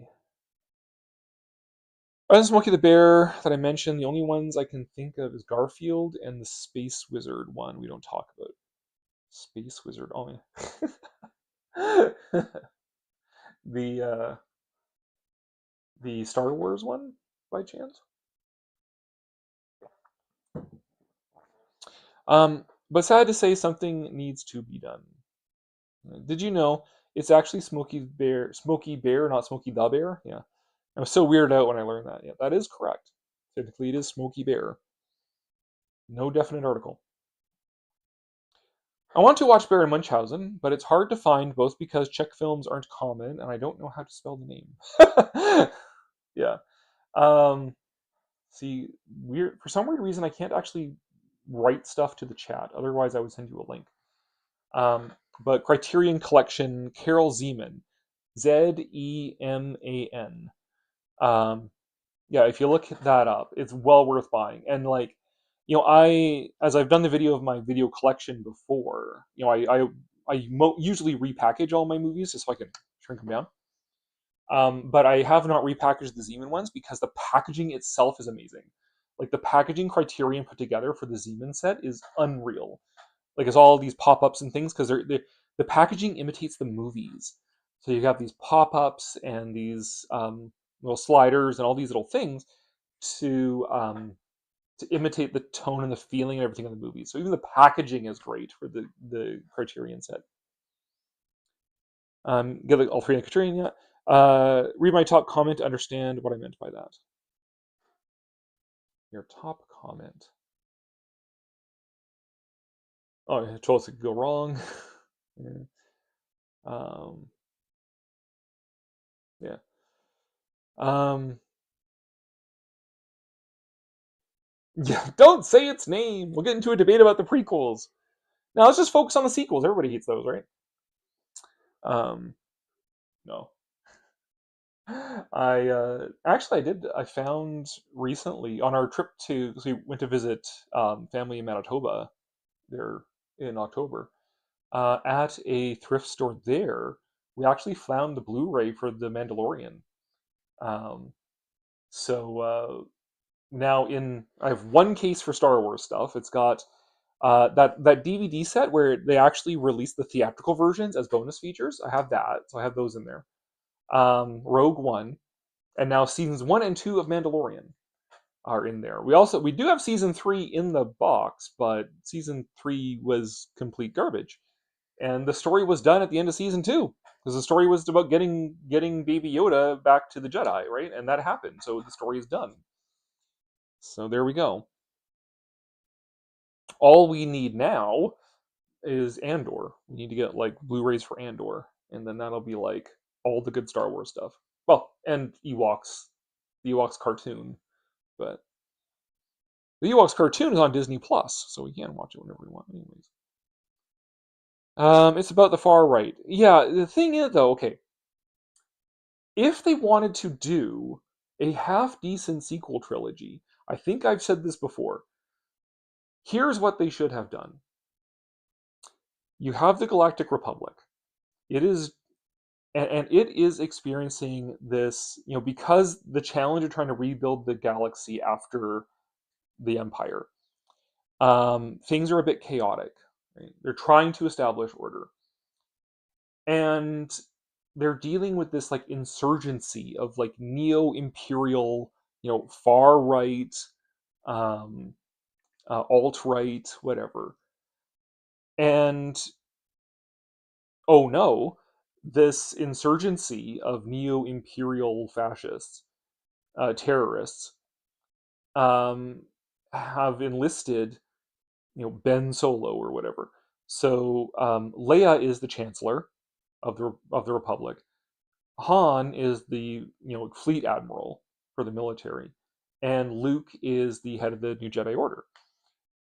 Other than Smokey the Bear that I mentioned, the only ones I can think of is Garfield and the Space Wizard one we don't talk about. Space Wizard, oh yeah. the the Star Wars one, by chance? But sad to say, something needs to be done. Did you know it's actually Smokey Bear, not Smokey the Bear? Yeah. I was so weirded out when I learned that. Yeah, that is correct. Typically, it is Smokey Bear. No definite article. I want to watch Bear in Munchausen, but it's hard to find both because Czech films aren't common and I don't know how to spell the name. Yeah. Um, see, weird for some weird reason I can't actually write stuff to the chat. Otherwise, I would send you a link. But Criterion Collection, Carol Zeman, Zeman. Yeah, if you look that up, it's well worth buying. And like, as I've done the video of my video collection before, usually repackage all my movies just so I can shrink them down. But I have not repackaged the Zeman ones because the packaging itself is amazing. Like the packaging Criterion put together for the Zeman set is unreal. Like it's all these pop-ups and things because the packaging imitates the movies. So you have these pop-ups and these little sliders and all these little things to imitate the tone and the feeling and everything of the movie. So even the packaging is great for the Criterion set. Get all three in the Criterion yet? Read my top comment to understand what I meant by that. Your top comment. Oh, I told us it could go wrong. Yeah. Yeah. Yeah, don't say its name. We'll get into a debate about the prequels. Now let's just focus on the sequels. Everybody hates those, right? No. I found recently on our trip so we went to visit family in Manitoba there in October. At a thrift store there, we actually found the Blu-ray for The Mandalorian. Um, so now I have one case for Star Wars stuff. It's got that DVD set where they actually released the theatrical versions as bonus features. I have that, so I have those in there. Rogue One, and now seasons 1 and 2 of Mandalorian are in there. We do have season 3 in the box, but season 3 was complete garbage, and the story was done at the end of season 2 because the story was about getting Baby Yoda back to the Jedi, right? And that happened, so the story is done. So there we go. All we need now is Andor. We need to get like Blu-rays for Andor, and then that'll be like all the good Star Wars stuff. Well, and the Ewoks cartoon, but the Ewoks cartoon is on Disney Plus, so we can watch it whenever we want, anyways. It's about the far right. Yeah, the thing is though, okay, if they wanted to do a half decent sequel trilogy, I think I've said this before. Here's what they should have done. You have the Galactic Republic. It is and it is experiencing this, because the challenge of trying to rebuild the galaxy after the Empire. Things are a bit chaotic. Right? They're trying to establish order, and they're dealing with this like insurgency of like neo-imperial, far right, um, alt right, whatever, and oh no, this insurgency of neo-imperial fascists, terrorists, have enlisted, Ben Solo or whatever. So Leia is the Chancellor of the Republic. Han is the fleet admiral for the military, and Luke is the head of the New Jedi Order.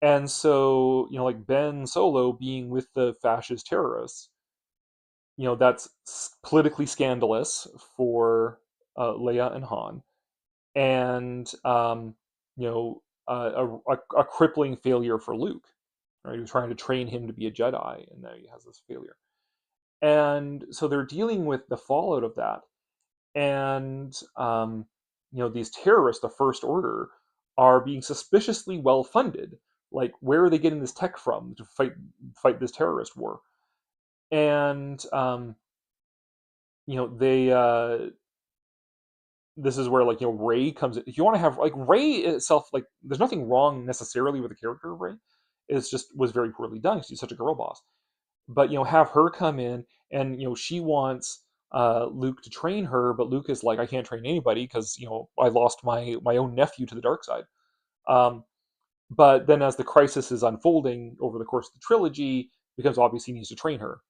And so like Ben Solo being with the fascist terrorists, that's politically scandalous for Leia and Han, and a crippling failure for Luke. Right, he was trying to train him to be a Jedi, and now he has this failure. And so they're dealing with the fallout of that. and these terrorists, the First Order, are being suspiciously well funded. Like, where are they getting this tech from to fight this terrorist war? And they this is where, like, Ray comes in. If you want to have, like, Ray itself, like, there's nothing wrong necessarily with the character of Ray. It's just was very poorly done because she's such a girl boss. But have her come in, and she wants Luke to train her, but Luke is like, I can't train anybody because I lost my own nephew to the dark side. But then as the crisis is unfolding over the course of the trilogy, it becomes obvious he needs to train her.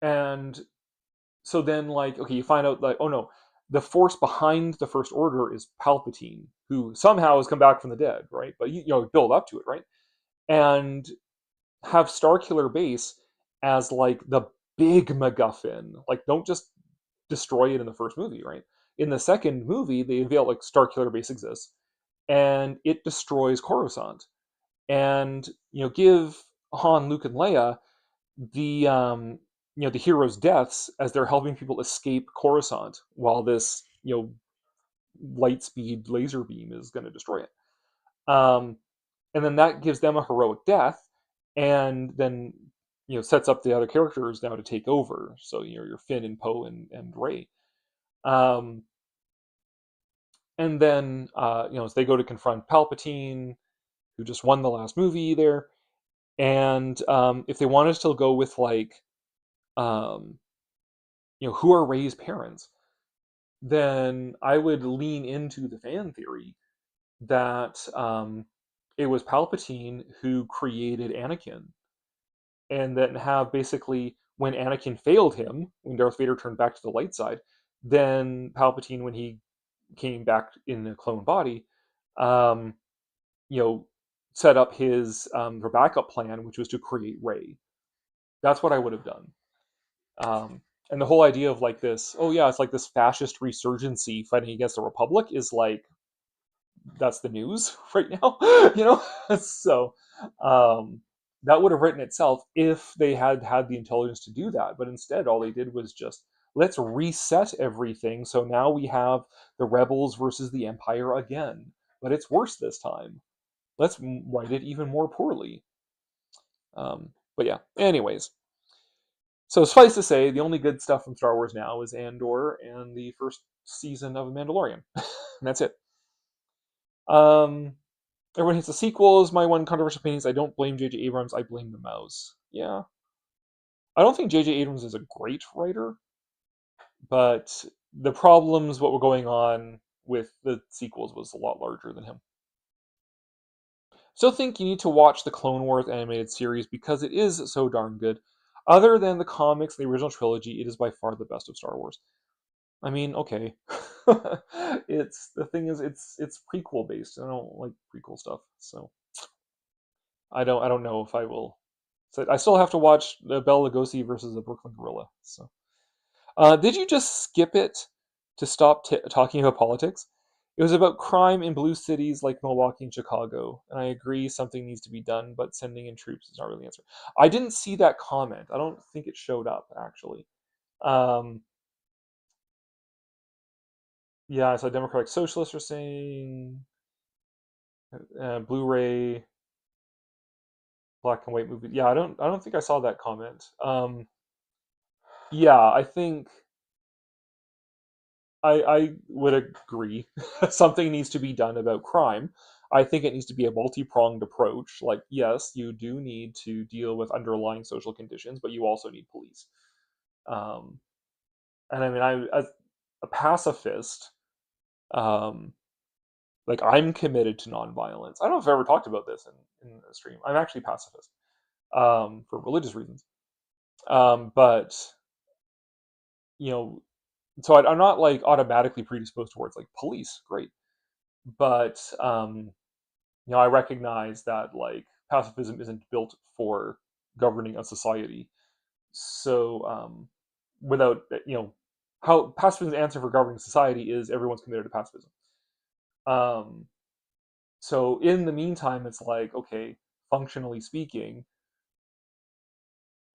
And so then, like, okay, you find out, like, oh no, the force behind the First Order is Palpatine, who somehow has come back from the dead, right? But build up to it, right? And have Starkiller Base as, like, the big MacGuffin. Like, don't just destroy it in the first movie, right? In the second movie, they unveil, like, Starkiller Base exists, and it destroys Coruscant, and give Han, Luke, and Leia the the heroes' deaths as they're helping people escape Coruscant while this light speed laser beam is going to destroy it. And then that gives them a heroic death, and then sets up the other characters now to take over. So your Finn and Poe and Rey. And then as they go to confront Palpatine, who just won the last movie there, and if they want to still go with, like, who are Rey's parents, then I would lean into the fan theory that it was Palpatine who created Anakin, and then have, basically, when Anakin failed him, when Darth Vader turned back to the light side, then Palpatine, when he came back in a clone body, um, you know, set up his backup plan, which was to create Rey. That's what I would have done. And the whole idea of, like, this, oh yeah, it's like this fascist resurgency fighting against the Republic is like, that's the news right now, So that would have written itself if they had had the intelligence to do that. But instead, all they did was just, let's reset everything. So now we have the rebels versus the Empire again, but it's worse this time. Let's write it even more poorly. But yeah, anyways. So suffice to say, the only good stuff from Star Wars now is Andor and the first season of Mandalorian. And that's it. Everyone hates the sequels. My one controversial opinion is I don't blame J.J. Abrams. I blame the mouse. Yeah. I don't think J.J. Abrams is a great writer, but the problems, what were going on with the sequels, was a lot larger than him. Still think you need to watch the Clone Wars animated series because it is so darn good. Other than the comics, the original trilogy, it is by far the best of Star Wars. I mean, okay. It's prequel based. I don't like prequel stuff, so I don't know if I will. So I still have to watch the Bela Lugosi versus the Brooklyn Gorilla. So, did you just skip it to stop talking about politics? It was about crime in blue cities like Milwaukee and Chicago, and I agree something needs to be done, but sending in troops is not really the answer. I didn't see that comment. I don't think it showed up, actually. Um, yeah, I saw Democratic Socialists are saying Blu-ray, black and white movie. Yeah, I don't think I saw that comment. Yeah, I think I would agree. Something needs to be done about crime. I think it needs to be a multi-pronged approach. Like, yes, you do need to deal with underlying social conditions, but you also need police. Um, and I mean, as a pacifist, um, like, I'm committed to nonviolence. I don't know if I've ever talked about this in the stream. I'm actually pacifist, for religious reasons. But you know, so I'm not, like, automatically predisposed towards, like, police. Great, but I recognize that, like, pacifism isn't built for governing a society. So without how pacifism's answer for governing society is everyone's committed to pacifism. Um, so in the meantime, it's like, okay, functionally speaking,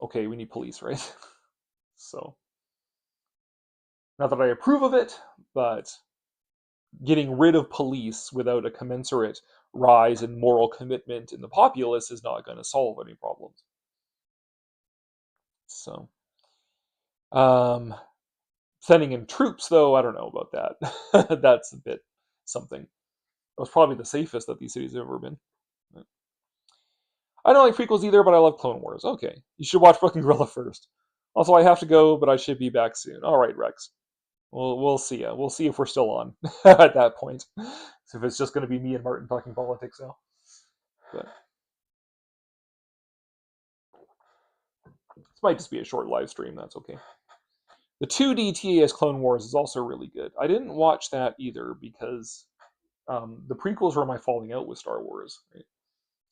okay, we need police, right? So Not that I approve of it, but getting rid of police without a commensurate rise in moral commitment in the populace is not going to solve any problems. So, um, sending in troops, though, I don't know about that. That's a bit something. That was probably the safest that these cities have ever been. I don't like prequels either, but I love Clone Wars. Okay, you should watch fucking Gorilla first. Also, I have to go, but I should be back soon. All right, Rex. We'll see. We'll see if we're still on at that point. So if it's just going to be me and Martin talking politics now. But this might just be a short live stream. That's okay. The 2D TAS Clone Wars is also really good. I didn't watch that either because the prequels were my falling out with Star Wars. Right?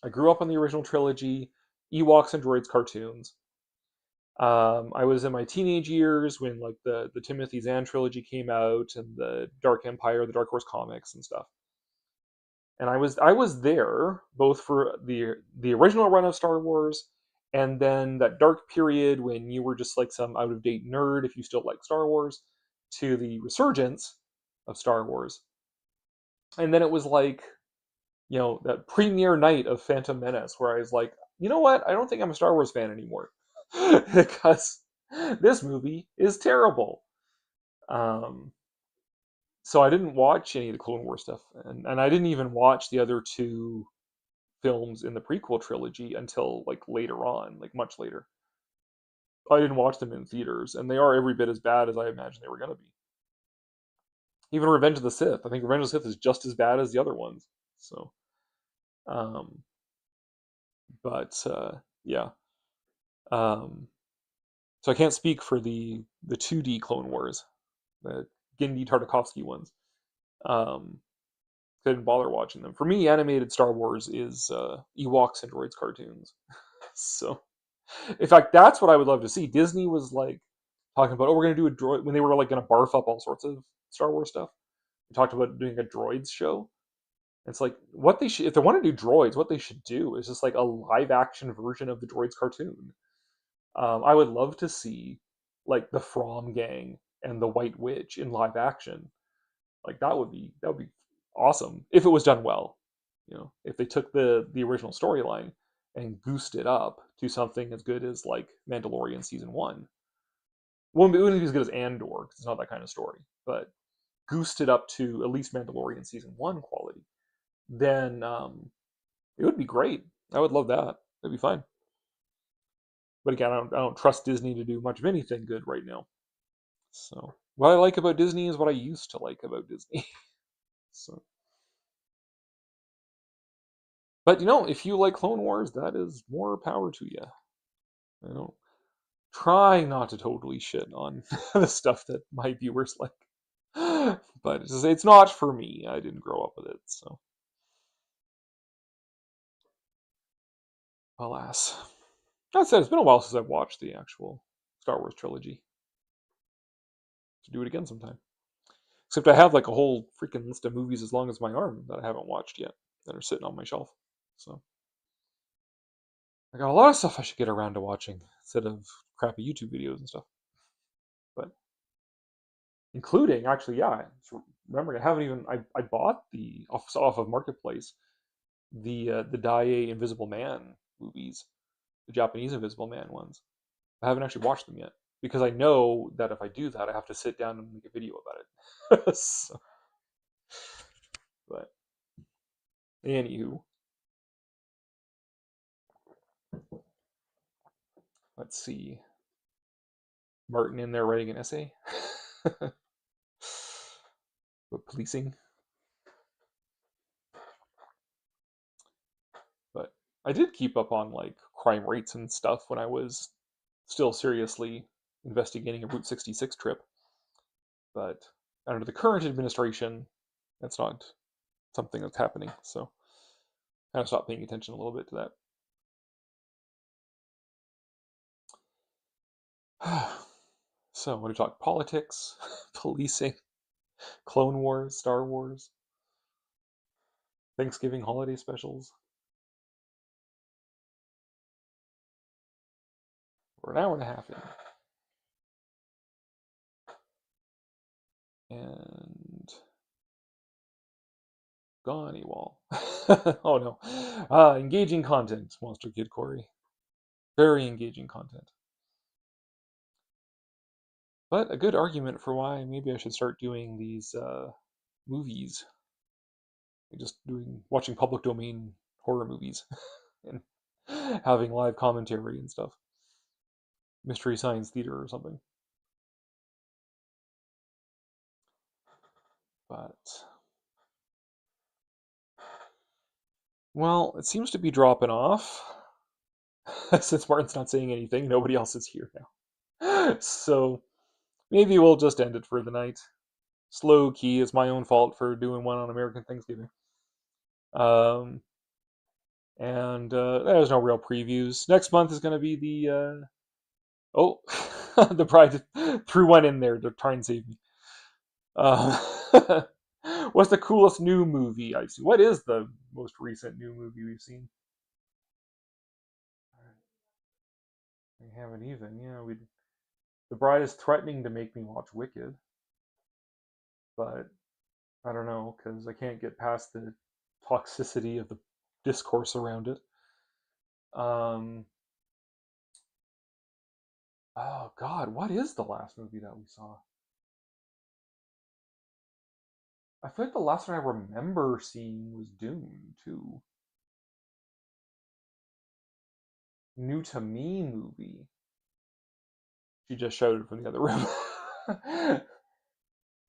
I grew up on the original trilogy, Ewoks and Droids cartoons. I was in my teenage years when like the Timothy Zahn trilogy came out and the Dark Empire, the Dark Horse comics and stuff. And I was there both for the original run of Star Wars and then that dark period when you were just like some out of date nerd if you still like Star Wars to the resurgence of Star Wars. And then it was like, that premiere night of Phantom Menace where I was like, you know what? I don't think I'm a Star Wars fan anymore because this movie is terrible. So I didn't watch any of the Clone Wars stuff, and I didn't even watch the other two films in the prequel trilogy until like later on, like much later. I didn't watch them in theaters, and they are every bit as bad as I imagined they were going to be. Even Revenge of the Sith, I think Revenge of the Sith is just as bad as the other ones. So, um, but yeah. Um, so I can't speak for the 2D Clone Wars, the Genndy Tartakovsky ones. Couldn't bother watching them. For me, animated Star Wars is Ewoks and Droids cartoons. So, in fact, that's what I would love to see. Disney was like talking about, oh, we're going to do a droid when they were like going to barf up all sorts of Star Wars stuff. They talked about doing a droids show. It's like what they should, if they want to do droids, what they should do is just like a live action version of the droids cartoon. I would love to see like the From Gang and the White Witch in live action. Like that would be awesome if it was done well. If they took the original storyline and goosed it up to something as good as like Mandalorian season one. Wouldn't be as good as Andor because it's not that kind of story, but goosed it up to at least Mandalorian season one quality. Then it would be great. I would love that. That'd be fine. But again, I don't trust Disney to do much of anything good right now. So what I like about Disney is what I used to like about Disney. So, but if you like Clone Wars, that is more power to you. I don't trying not to totally shit on the stuff that my viewers like, but it's not for me. I didn't grow up with it, so alas. That said, it's been a while since I've watched the actual Star Wars trilogy. To do it again sometime. Except I have like a whole freaking list of movies as long as my arm that I haven't watched yet that are sitting on my shelf. So I got a lot of stuff I should get around to watching instead of crappy YouTube videos and stuff. But including actually, yeah. Remember, I haven't even I bought the off of Marketplace the Daiei Invisible Man movies, the Japanese Invisible Man ones. I haven't actually watched them yet because I know that if I do that, I have to sit down and make a video about it. So, but anywho, let's see. Martin in there writing an essay. But policing. But I did keep up on like crime rates and stuff when I was still seriously investigating a Route 66 trip. But under the current administration, that's not something that's happening. So kind of stopped paying attention a little bit to that. So what do we talk? Politics, policing, Clone Wars, Star Wars, Thanksgiving holiday specials. We're an hour and a half in. And gone AWOL. Oh no. Engaging content, Monster Kid Cory. Very engaging content. But a good argument for why maybe I should start doing these movies. Just watching public domain horror movies and having live commentary and stuff. Mystery Science Theater or something. But well, it seems to be dropping off. Since Martin's not saying anything, nobody else is here now. So maybe we'll just end it for the night. Slow key, it's my own fault for doing one on American Thanksgiving. And there's no real previews. Next month is going to be the oh, the Bride threw one in there to try and save me. What's the coolest new movie I've seen? What is the most recent new movie we've seen? We haven't even. Yeah, The Bride is threatening to make me watch Wicked, but I don't know because I can't get past the toxicity of the discourse around it. Oh God, what is the last movie that we saw? I feel like the last one I remember seeing was Dune 2. New to me movie. She just shouted from the other room.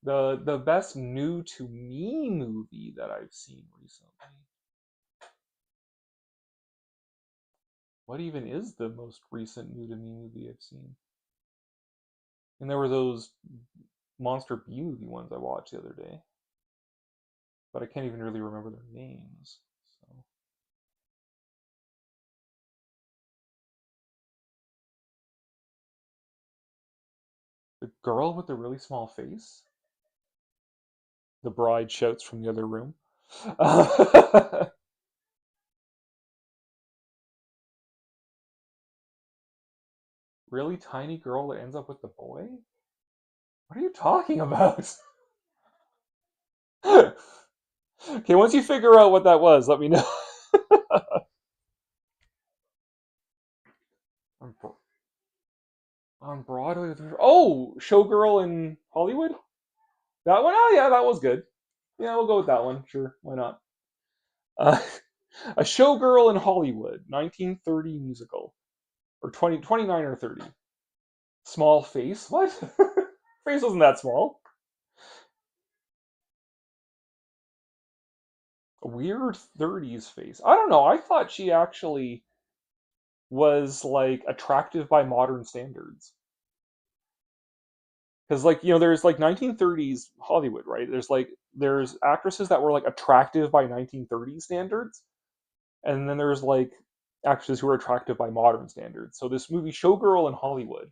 The best new to me movie that I've seen recently. What even is the most recent new to me movie I've seen? And there were those monster B movie ones I watched the other day, but I can't even really remember their names. So the girl with the really small face. The bride shouts from the other room. Really tiny girl that ends up with the boy? What are you talking about? Okay, once you figure out what that was, let me know. On Broadway. Oh, Showgirl in Hollywood? That one? Oh, yeah, that was good. Yeah, we'll go with that one. Sure, why not? Uh, a Showgirl in Hollywood, 1930 musical. Or 29 or 30. Small face? What? Face wasn't that small. A weird 30s face. I don't know. I thought she actually was like attractive by modern standards. Because there's like 1930s Hollywood, right? There's actresses that were like attractive by 1930s standards, and then there's like actresses who are attractive by modern standards. So this movie Showgirl in Hollywood,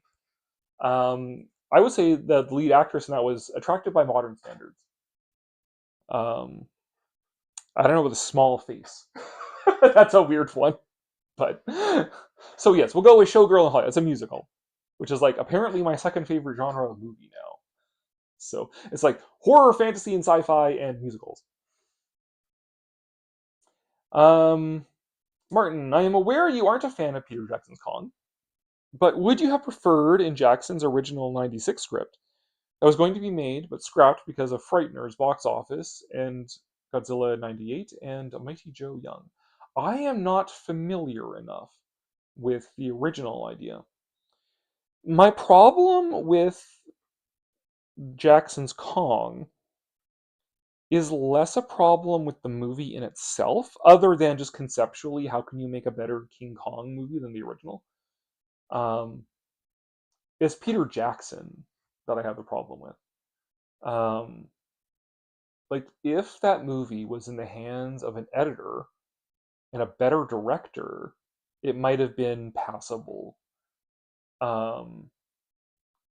I would say the lead actress in that was attractive by modern standards. Um, I don't know, with a small face. That's a weird one, but so yes, we'll go with Showgirl in Hollywood. It's a musical, which is like apparently my second favorite genre of movie now. So it's like horror, fantasy, and sci-fi, and musicals. Um, Martin, I am aware you aren't a fan of Peter Jackson's Kong, but would you have preferred in Jackson's original '96 script that was going to be made but scrapped because of Frighteners box office and Godzilla '98 and Mighty Joe Young? I am not familiar enough with the original idea. My problem with Jackson's Kong is less a problem with the movie in itself, other than just conceptually, how can you make a better King Kong movie than the original? Um, it's Peter Jackson that I have a problem with. Um, like, if that movie was in the hands of an editor and a better director, it might have been passable. Um,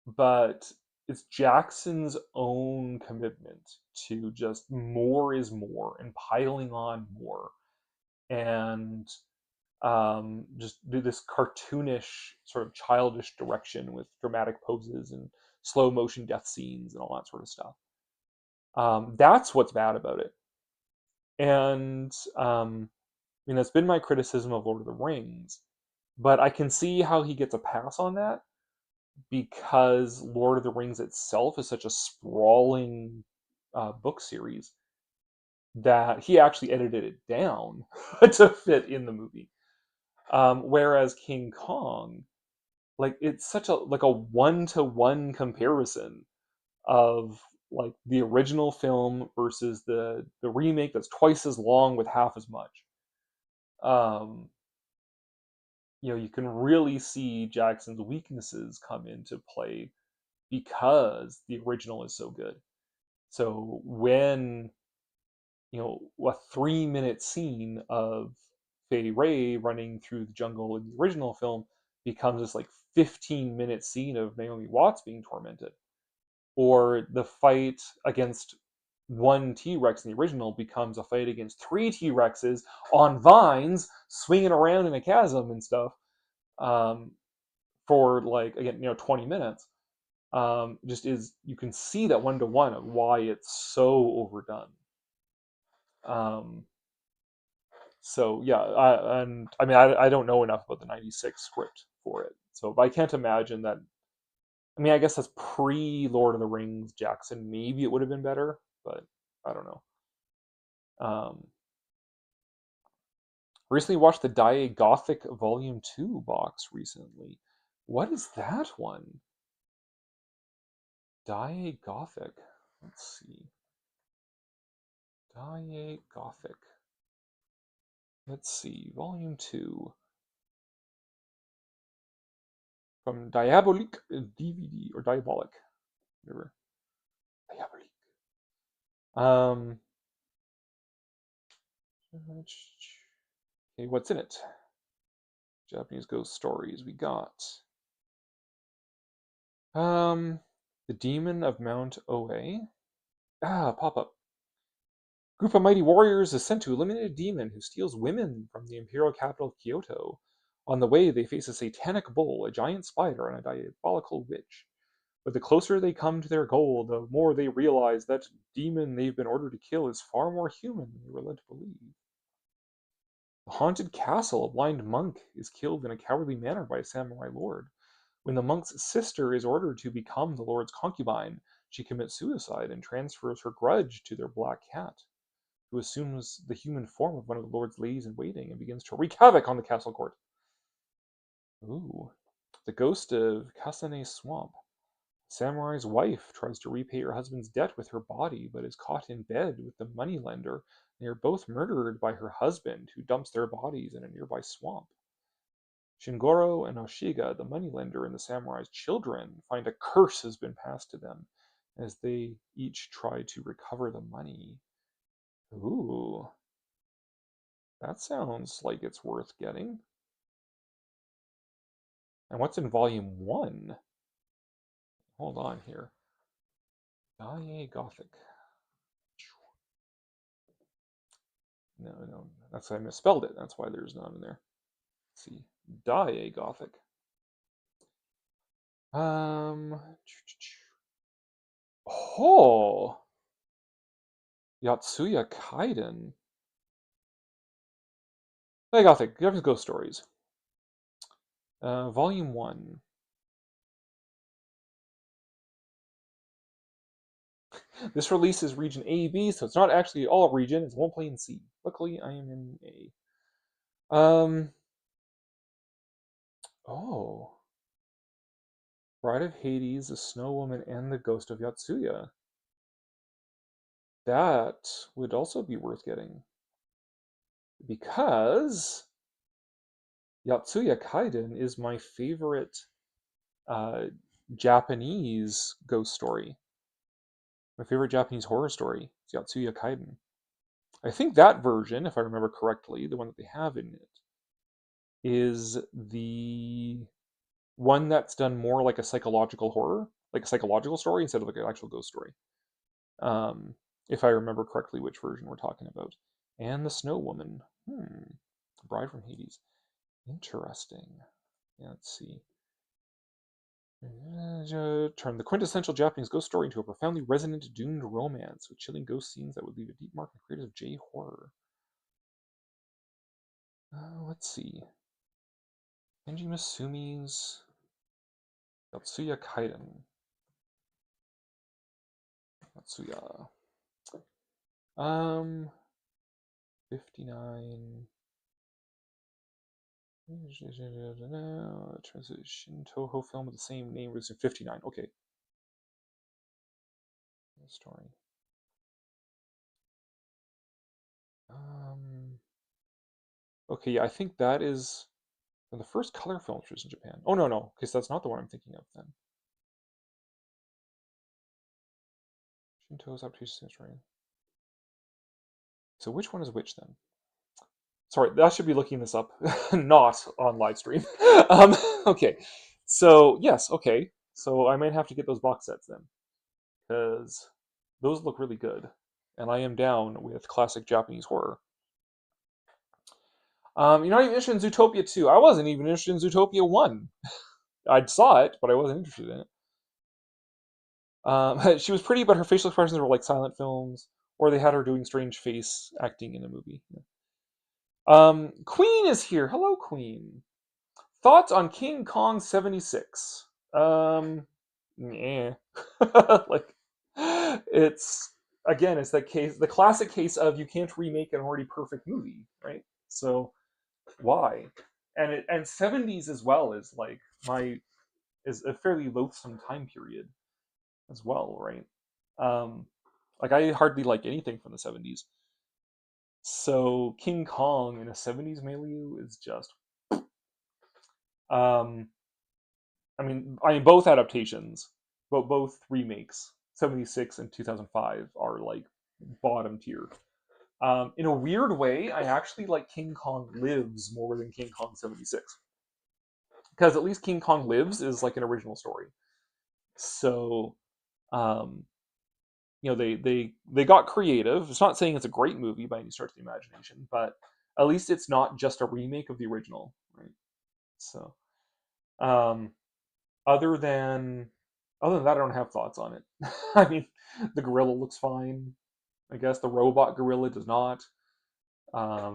but it's Jackson's own commitment to just more is more and piling on more and just do this cartoonish sort of childish direction with dramatic poses and slow motion death scenes and all that sort of stuff. That's what's bad about it. And that's been my criticism of Lord of the Rings. But I can see how he gets a pass on that because Lord of the Rings itself is such a sprawling book series that he actually edited it down to fit in the movie. Whereas King Kong, like it's such a like a one-to-one comparison of like the original film versus the remake that's twice as long with half as much. Um, you can really see Jackson's weaknesses come into play because the original is so good. So when a 3-minute scene of Fay Ray running through the jungle in the original film becomes this like 15-minute scene of Naomi Watts being tormented, or the fight against one T-Rex in the original becomes a fight against 3 T-Rexes on vines swinging around in a chasm and stuff, for like again 20 minutes. Just is you can see that one-to-one of why it's so overdone. So yeah, I don't know enough about the '96 script for it, so but I can't imagine that. I guess that's pre Lord of the Rings Jackson. Maybe it would have been better, but I don't know. Recently watched the Die Gothic Volume 2 box recently. What is that one? Die Gothic. Let's see. Die Gothic. Let's see. Volume 2. From Diabolique DVD, or Diabolic. Whatever. Diabolique. Okay, what's in it? Japanese ghost stories. We got the Demon of Mount Oe. Pop-up. Group of mighty warriors is sent to eliminate a demon who steals women from the imperial capital of Kyoto. On the way, they face a satanic bull, a giant spider, and a diabolical witch. But the closer they come to their goal, the more they realize that demon they've been ordered to kill is far more human than they were led to believe. The haunted castle, a blind monk is killed in a cowardly manner by a samurai lord. When the monk's sister is ordered to become the lord's concubine, she commits suicide and transfers her grudge to their black cat, who assumes the human form of one of the lord's ladies in waiting and begins to wreak havoc on the castle court. Ooh. The ghost of Kasane Swamp. Samurai's wife tries to repay her husband's debt with her body, but is caught in bed with the moneylender. They are both murdered by her husband, who dumps their bodies in a nearby swamp. Shingoro and Oshiga, the moneylender, and the samurai's children find a curse has been passed to them as they each try to recover the money. Ooh. That sounds like it's worth getting. And what's in volume 1? Hold on here. Die Gothic. No, that's why I misspelled it. That's why there's none in there. Let's see. Die Gothic. Oh! Yatsuya Kaiden. Die Gothic. Japanese Ghost Stories. Volume 1. This release is region A, B, so it's not actually all region. It's won't play in C. Luckily, I am in A. Oh. Bride of Hades, the Snow Woman, and the Ghost of Yatsuya. That would also be worth getting. Because Yatsuya Kaiden is my favorite Japanese ghost story. My favorite Japanese horror story is Yatsuya Kaiden. I think that version, if I remember correctly, the one that they have in it, is the one that's done more like a psychological horror, like a psychological story instead of like an actual ghost story. If I remember correctly which version we're talking about. And the Snow Woman. Bride from Hades. Interesting. Yeah, let's see. Turn the quintessential Japanese ghost story into a profoundly resonant, doomed romance with chilling ghost scenes that would leave a deep mark on creators of J horror. Let's see. Kenji Masumi's Yotsuya Kaiden. Yotsuya. 59. Transition Toho film with the same name released in 59. Okay. Story. Okay, yeah, I think that is from the first color film produced in Japan. Oh, no, because that's not the one I'm thinking of then. Shinto's adaptation story. So which one is which then? Sorry, I should be looking this up, not on live stream. Okay, so yes, okay. So I might have to get those box sets then, because those look really good, and I am down with classic Japanese horror. You're not even interested in Zootopia 2. I wasn't even interested in Zootopia 1. I saw it, but I wasn't interested in it. She was pretty, but her facial expressions were like silent films, or they had her doing strange face acting in a movie. Queen is here. Hello, Queen. Thoughts on King Kong 76? Yeah. Like, it's that case, the classic case of you can't remake an already perfect movie, right? So why? And 70s as well is like is a fairly loathsome time period as well, right? Like I hardly like anything from the 70s. So King Kong in a 70s milieu is just um I mean both adaptations, but both remakes, 76 and 2005 are like bottom tier. In a weird way, I actually like King Kong Lives more than King Kong 76. Because at least King Kong Lives is like an original story. So um they got creative. It's not saying it's a great movie by any stretch of the imagination, but at least it's not just a remake of the original, right? So um other than that, I don't have thoughts on it. I mean, the gorilla looks fine. I guess the robot gorilla does not. I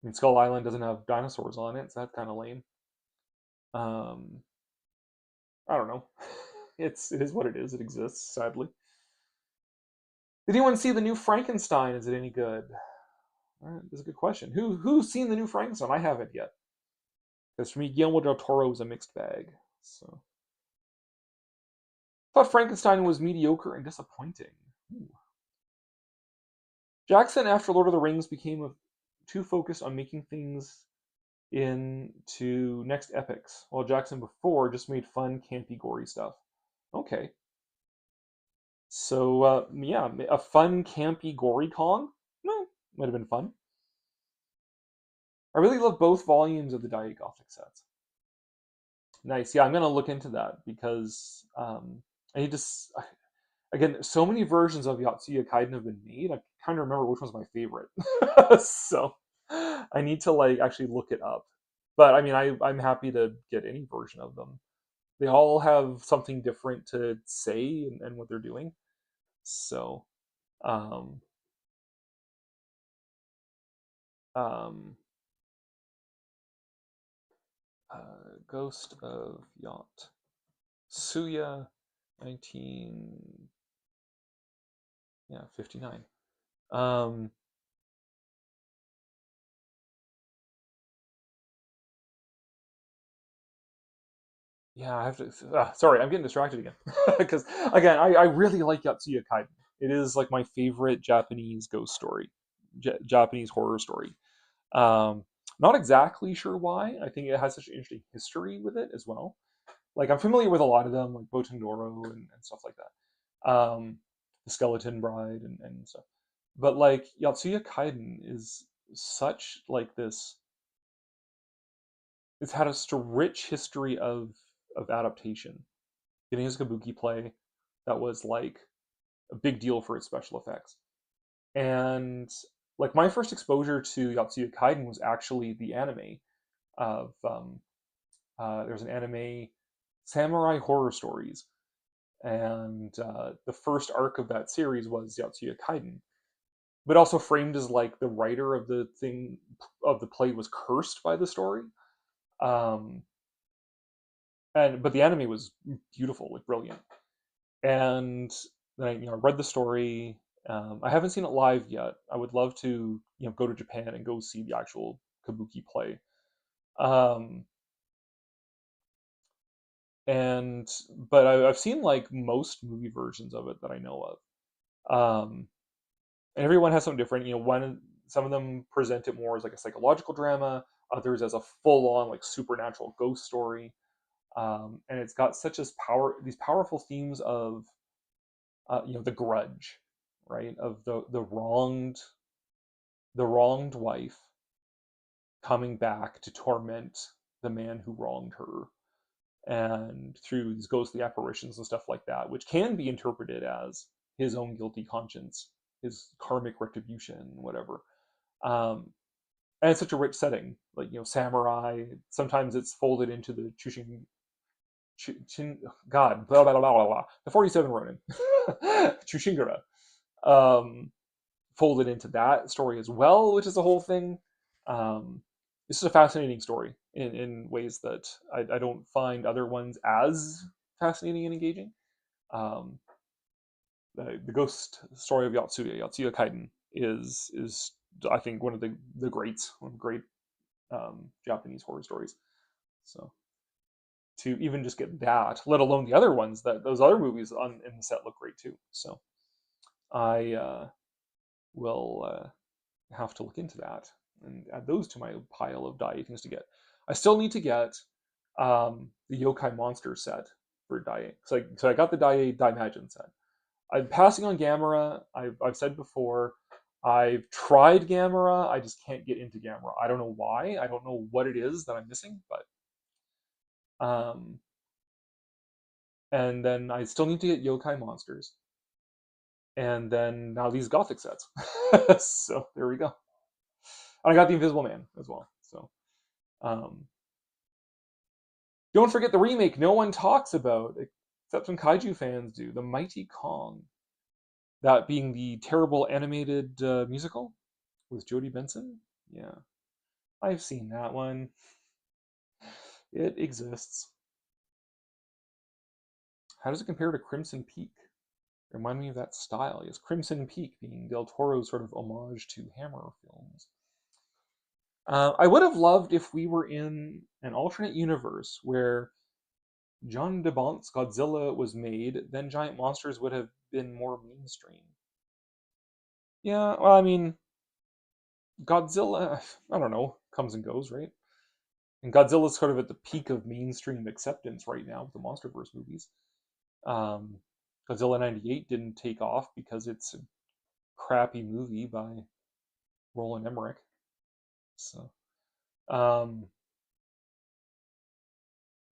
mean, Skull Island doesn't have dinosaurs on it, so that's kind of lame. Um, I don't know. It is what it is. It exists, sadly. Did anyone see the new Frankenstein? Is it any good? That's a good question. Who's seen the new Frankenstein? I haven't yet. Because for me, Guillermo del Toro is a mixed bag. So I thought Frankenstein was mediocre and disappointing. Ooh. Jackson, after Lord of the Rings, became too focused on making things into next epics, while Jackson before just made fun, campy, gory stuff. Okay. So, yeah, a fun, campy, gory Kong? No, might have been fun. I really love both volumes of the Diet Gothic sets. Nice. Yeah, I'm going to look into that because I need to. Again, so many versions of Yotsuya Kaiden have been made. I kind of remember which one's my favorite. So I need to like actually look it up. But I mean, I'm happy to get any version of them. They all have something different to say and what they're doing. So, um, um, Ghost of Yacht, Suya, 59. Yeah, I have to. Sorry, I'm getting distracted again because again, I really like Yotsuya Kaiden. It is like my favorite Japanese ghost story, Japanese horror story. Um, Not exactly sure why. I think it has such an interesting history with it as well. Like I'm familiar with a lot of them, like Botandoro and stuff like that. The Skeleton Bride and stuff. But like Yotsuya Kaiden is such like this. It's had a rich history of adaptation. Getting his kabuki play that was like a big deal for its special effects. And like my first exposure to Yotsuya Kaiden was actually the anime of There's an anime, Samurai Horror Stories, and the first arc of that series was Yotsuya Kaiden, but also framed as like the writer of the thing of the play was cursed by the story. Um, but the anime was beautiful, like brilliant. And then I read the story. I haven't seen it live yet. I would love to go to Japan and go see the actual kabuki play. Um, and but I've seen like most movie versions of it that I know of. And everyone has something different. Some of them present it more as like a psychological drama, others as a full-on like supernatural ghost story. And it's got these powerful themes of the grudge, right? Of the wronged wife coming back to torment the man who wronged her, and through these ghostly apparitions and stuff like that, which can be interpreted as his own guilty conscience, his karmic retribution, whatever. And it's such a rich setting, like samurai. Sometimes it's folded into the God, blah, blah, blah, blah, blah, the 47 Ronin, Chushingara, folded into that story as well, which is the whole thing. This is a fascinating story in ways that I don't find other ones as fascinating and engaging. The ghost story of Yotsuya Kaiden, is I think one of the greats, one of the great Japanese horror stories. So to even just get that, let alone the other ones, that those other movies in the set look great too. So I will have to look into that and add those to my pile of Dai things to get. I still need to get the Yokai Monster set for Dai. So I got the Daimajin set. I'm passing on Gamera. I've said before, I've tried Gamera. I just can't get into Gamera. I don't know why. I don't know what it is that I'm missing, but and then I still need to get Yokai Monsters. And then now these Gothic sets. So there we go. And I got the Invisible Man as well. So don't forget the remake no one talks about, except some kaiju fans do, the Mighty Kong. That being the terrible animated musical with Jodie Benson. Yeah, I've seen that one. It exists. How does it compare to Crimson Peak? Remind me of that style. Yes, Crimson Peak being Del Toro's sort of homage to Hammer films. I would have loved if we were in an alternate universe where John de Bont's Godzilla was made, then giant monsters would have been more mainstream. Yeah, well, I mean, Godzilla, I don't know, comes and goes, right? And Godzilla's sort of at the peak of mainstream acceptance right now with the MonsterVerse movies. Godzilla '98 didn't take off because it's a crappy movie by Roland Emmerich. So, yeah,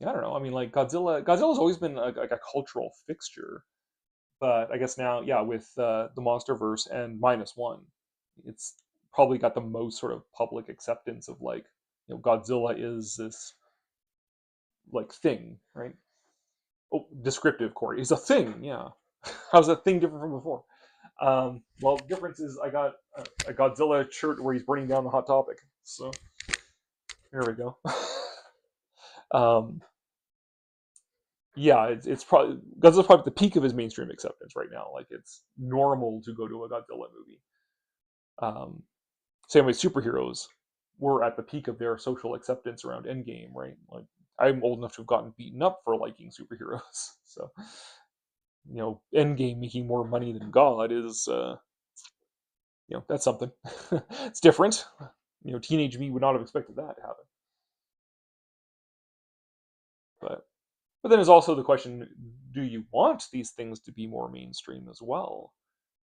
I don't know. I mean, like Godzilla's always been like a cultural fixture, but I guess now, yeah, with the MonsterVerse and -1, it's probably got the most sort of public acceptance of like, Godzilla is this like thing, right? Oh, descriptive, Cory. Is a thing, yeah. How's that thing different from before? Well, the difference is I got a Godzilla shirt where he's bringing down the Hot Topic. So there we go. Yeah, it's probably Godzilla's probably at the peak of his mainstream acceptance right now. Like it's normal to go to a Godzilla movie. Same way superheroes were at the peak of their social acceptance around Endgame, right? Like I'm old enough to have gotten beaten up for liking superheroes. So Endgame making more money than God is that's something. It's different. Teenage me would not have expected that to happen. But then there's also the question, do you want these things to be more mainstream as well?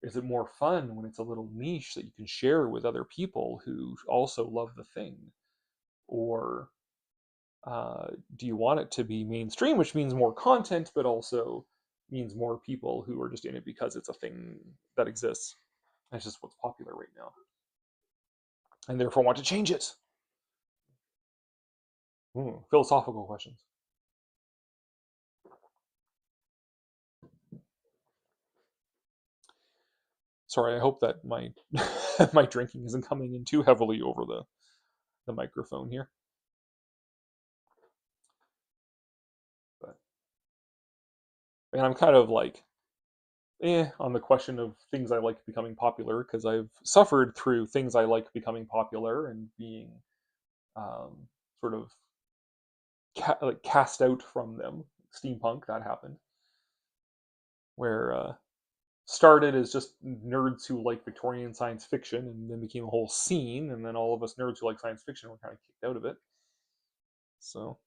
Is it more fun when it's a little niche that you can share with other people who also love the thing? Or do you want it to be mainstream, which means more content, but also means more people who are just in it because it's a thing that exists? That's just what's popular right now. And therefore want to change it. Philosophical questions. Sorry, I hope that my my drinking isn't coming in too heavily over the microphone here. But and I'm kind of like on the question of things I like becoming popular, because I've suffered through things I like becoming popular and being sort of like cast out from them. Steampunk, that happened, where started as just nerds who like Victorian science fiction, and then became a whole scene, and then all of us nerds who like science fiction were kind of kicked out of it. So,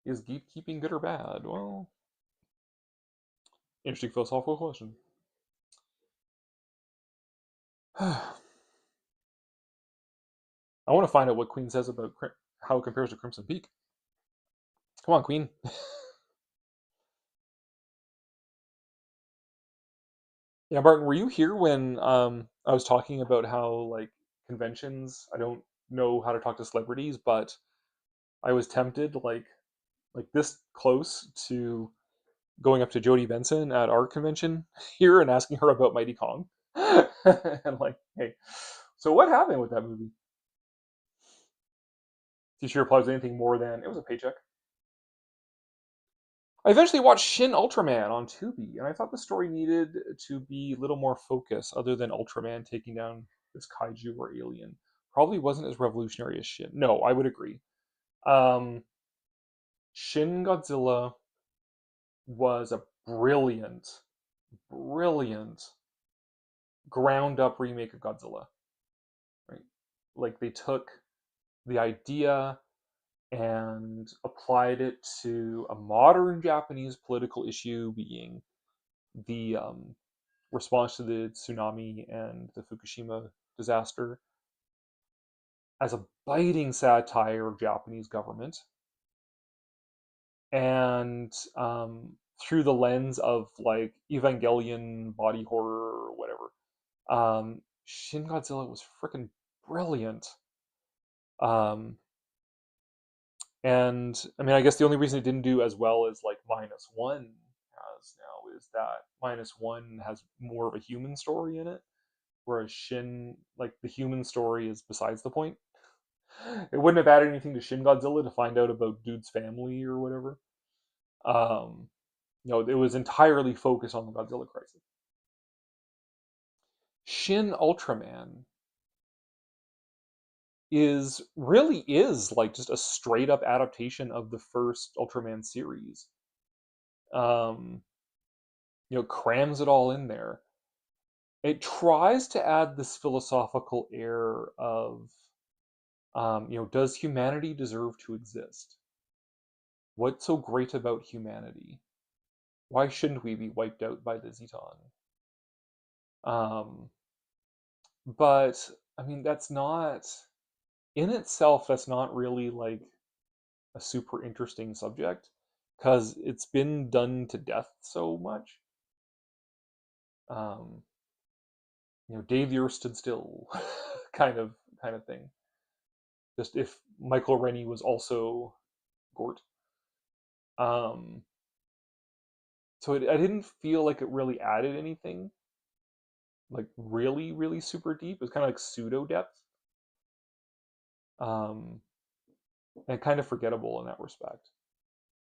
is gatekeeping good or bad? Well, interesting philosophical question. I want to find out what Queen says about how it compares to Crimson Peak. Come on, Queen. Yeah, Martin, were you here when I was talking about how like conventions? I don't know how to talk to celebrities, but I was tempted like this close to going up to Jodie Benson at our convention here and asking her about Mighty Kong, and like, hey, so what happened with that movie? Did she reply with anything more than it was a paycheck? I eventually watched Shin Ultraman on Tubi, and I thought the story needed to be a little more focused, other than Ultraman taking down this kaiju or alien. Probably wasn't as revolutionary as Shin. No, I would agree. Um, Shin Godzilla was a brilliant, brilliant ground up remake of Godzilla. Right? Like they took the idea and applied it to a modern Japanese political issue, being the response to the tsunami and the Fukushima disaster, as a biting satire of Japanese government, and through the lens of like Evangelion body horror or whatever. Shin Godzilla was freaking brilliant. Um, and I mean, I guess the only reason it didn't do as well as like Minus One has now is that Minus One has more of a human story in it, whereas Shin, like the human story is besides the point. It wouldn't have added anything to Shin Godzilla to find out about dude's family or whatever. No, it was entirely focused on the Godzilla crisis. Shin Ultraman is like just a straight up adaptation of the first Ultraman series. Crams it all in there. It tries to add this philosophical air of, does humanity deserve to exist? What's so great about humanity? Why shouldn't we be wiped out by the Zeton? But I mean, that's not in itself. That's not really like a super interesting subject because it's been done to death so much. Day the Earth stood still, kind of thing. Just if Michael Rennie was also Gort. So I didn't feel like it really added anything, like really, really super deep. It was kind of like pseudo depth, and kind of forgettable in that respect.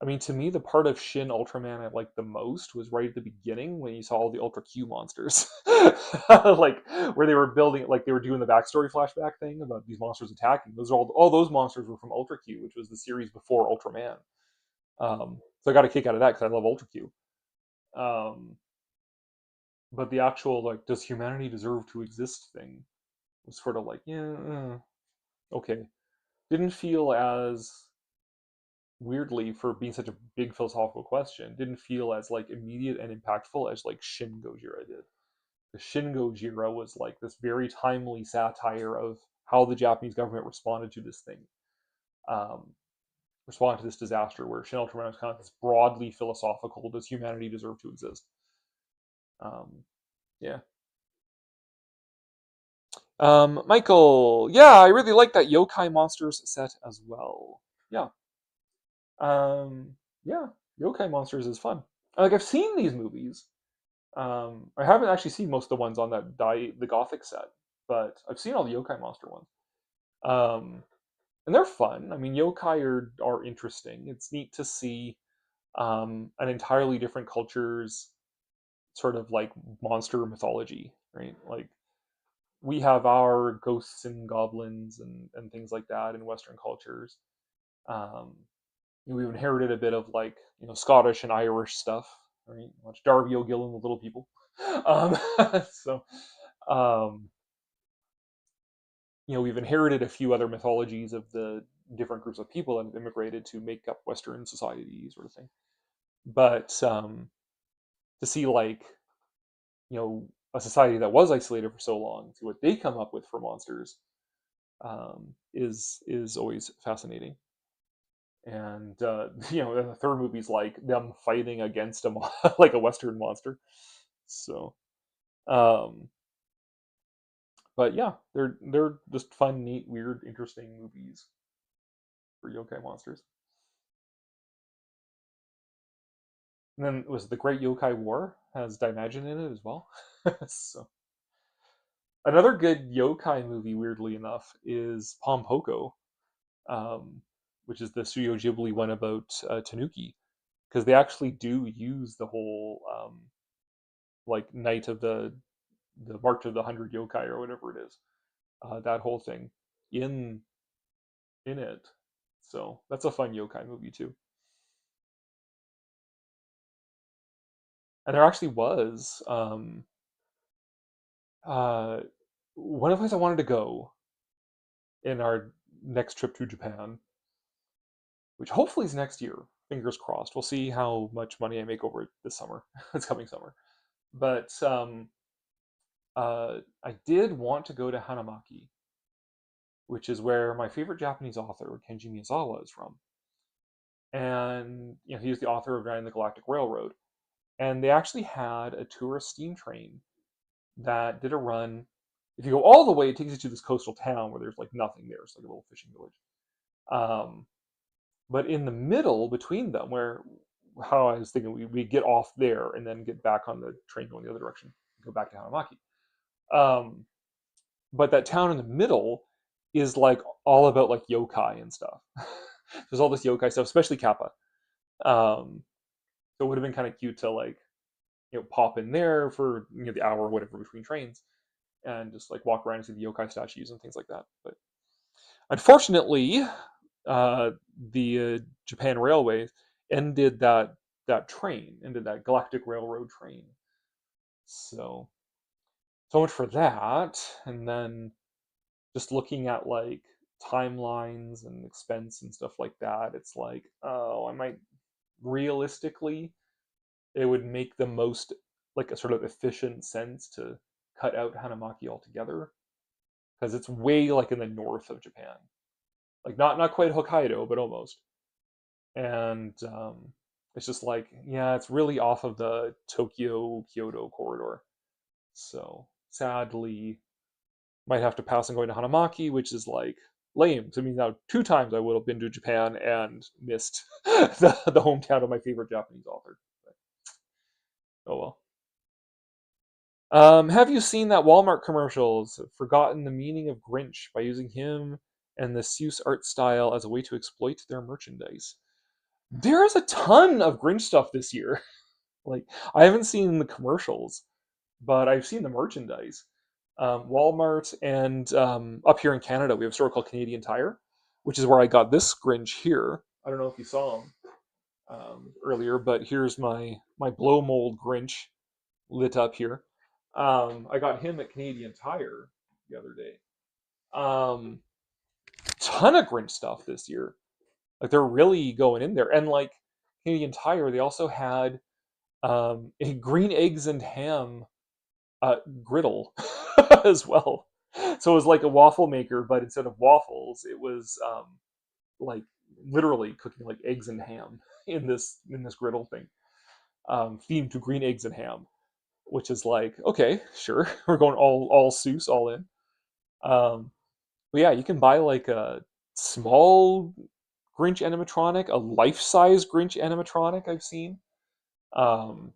I mean, to me, the part of Shin Ultraman I liked the most was right at the beginning when you saw all the Ultra Q monsters, like where they were building, like they were doing the backstory flashback thing about these monsters attacking. Those are all those monsters were from Ultra Q, which was the series before Ultraman. So I got a kick out of that because I love Ultra Q. But the actual like, does humanity deserve to exist thing was sort of like, yeah, okay. Didn't feel as weirdly for being such a big philosophical question, didn't feel as like immediate and impactful as like Shin Gojira did. The Shin Gojira was like this very timely satire of how the Japanese government responded to this thing, responded to this disaster. Where Shin Ultraman was kind of this broadly philosophical: does humanity deserve to exist? Yeah. Michael, yeah, I really like that Yokai Monsters set as well. Yeah. Yeah, Yokai Monsters is fun. Like I've seen these movies. I haven't actually seen most of the ones on the Gothic set, but I've seen all the Yokai Monster ones. Um, and they're fun. I mean, yokai are interesting. It's neat to see an entirely different culture's sort of like monster mythology, right? Like we have our ghosts and goblins and things like that in Western cultures. Um, we've inherited a bit of like Scottish and Irish stuff, right? Much Darby O'Gill and the Little People. Um, so um, we've inherited a few other mythologies of the different groups of people that have immigrated to make up Western society, sort of thing. But to see like a society that was isolated for so long, see what they come up with for monsters, is always fascinating. And and the third movie's like them fighting against like a Western monster. So, um, but yeah, they're just fun, neat, weird, interesting movies for yokai monsters. And then was the Great Yokai War has Daimajin in it as well. So another good yokai movie, weirdly enough, is Pompoko, um, which is the Studio Ghibli one about Tanuki, because they actually do use the whole like Night of the March of the Hundred Yokai or whatever it is, that whole thing in it. So that's a fun yokai movie too. And there actually was uh, one of the places I wanted to go in our next trip to Japan, which hopefully is next year. Fingers crossed. We'll see how much money I make over it this summer, this coming summer. But I did want to go to Hanamaki, which is where my favorite Japanese author, Kenji Miyazawa, is from. And he's the author of Riding the Galactic Railroad. And they actually had a tourist steam train that did a run. If you go all the way, it takes you to this coastal town where there's like nothing there. It's like a little fishing village. Um, but in the middle between them, where how I was thinking we get off there and then get back on the train going the other direction, go back to Hanamaki. Um, but that town in the middle is like all about like yokai and stuff. There's all this yokai stuff, especially Kappa. Um, so it would have been kind of cute to like pop in there for the hour or whatever between trains and just like walk around and see the yokai statues and things like that. But unfortunately, the Japan Railways ended that train, ended that Galactic Railroad train. So much for that. And then just looking at like timelines and expense and stuff like that, it's like, oh, I might realistically, it would make the most like a sort of efficient sense to cut out Hanamaki altogether because it's way like in the north of Japan, like not quite Hokkaido, but almost. And it's just like, yeah, it's really off of the Tokyo Kyoto corridor. So sadly, might have to pass on going to Hanamaki, which is like lame. So it means now 2 times I would have been to Japan and missed the hometown of my favorite Japanese author. But, oh well. Have you seen that Walmart commercials? Forgotten the meaning of Grinch by using him and the Seuss art style as a way to exploit their merchandise. There's a ton of Grinch stuff this year. Like I haven't seen the commercials, but I've seen the merchandise. Walmart and up here in Canada, we have a store called Canadian Tire, which is where I got this Grinch here. I don't know if you saw him earlier, but here's my blow mold Grinch lit up here. I got him at Canadian Tire the other day. Um, Ton of Grinch stuff this year. Like they're really going in there, and like Canadian Tire, they also had a green eggs and ham griddle as well. So it was like a waffle maker, but instead of waffles, it was like literally cooking like eggs and ham in this griddle thing, themed to green eggs and ham, which is like okay, sure, we're going all Seuss all in. But yeah, you can buy like a small Grinch animatronic, a life-size Grinch animatronic I've seen. Um,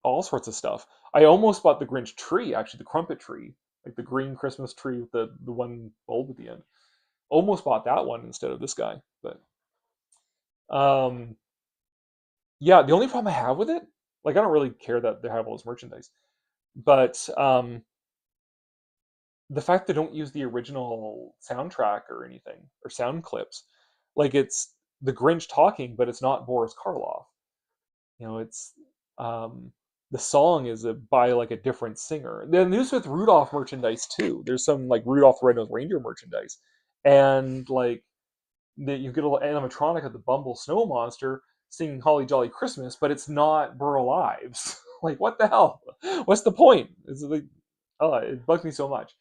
all sorts of stuff. I almost bought the Grinch tree, actually, the crumpet tree, like the green Christmas tree with the one bulb at the end. Almost bought that one instead of this guy, but um, yeah, the only problem I have with it, like I don't really care that they have all this merchandise, but the fact they don't use the original soundtrack or anything or sound clips, like it's the Grinch talking, but it's not Boris Karloff. You know, it's um, the song is by like a different singer. Then there's with Rudolph merchandise too. There's some like Rudolph the Red-Nosed Reindeer merchandise, and like you get a little animatronic of the Bumble Snow Monster singing "Holly Jolly Christmas," but it's not Burl Ives. Like, what the hell? What's the point? It's like, oh, it bugs me so much.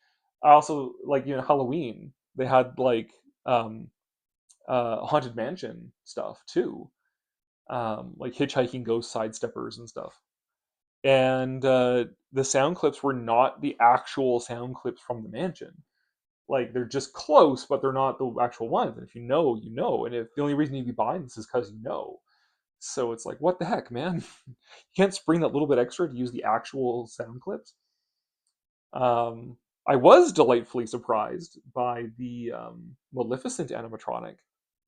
I also like Halloween. They had like um, haunted mansion stuff too, like hitchhiking ghost sidesteppers and stuff. And the sound clips were not the actual sound clips from the mansion. Like they're just close, but they're not the actual ones. And if you know, you know. And if the only reason you'd be buying this is because you know, so it's like, what the heck, man? You can't spring that little bit extra to use the actual sound clips. Um, I was delightfully surprised by the Maleficent animatronic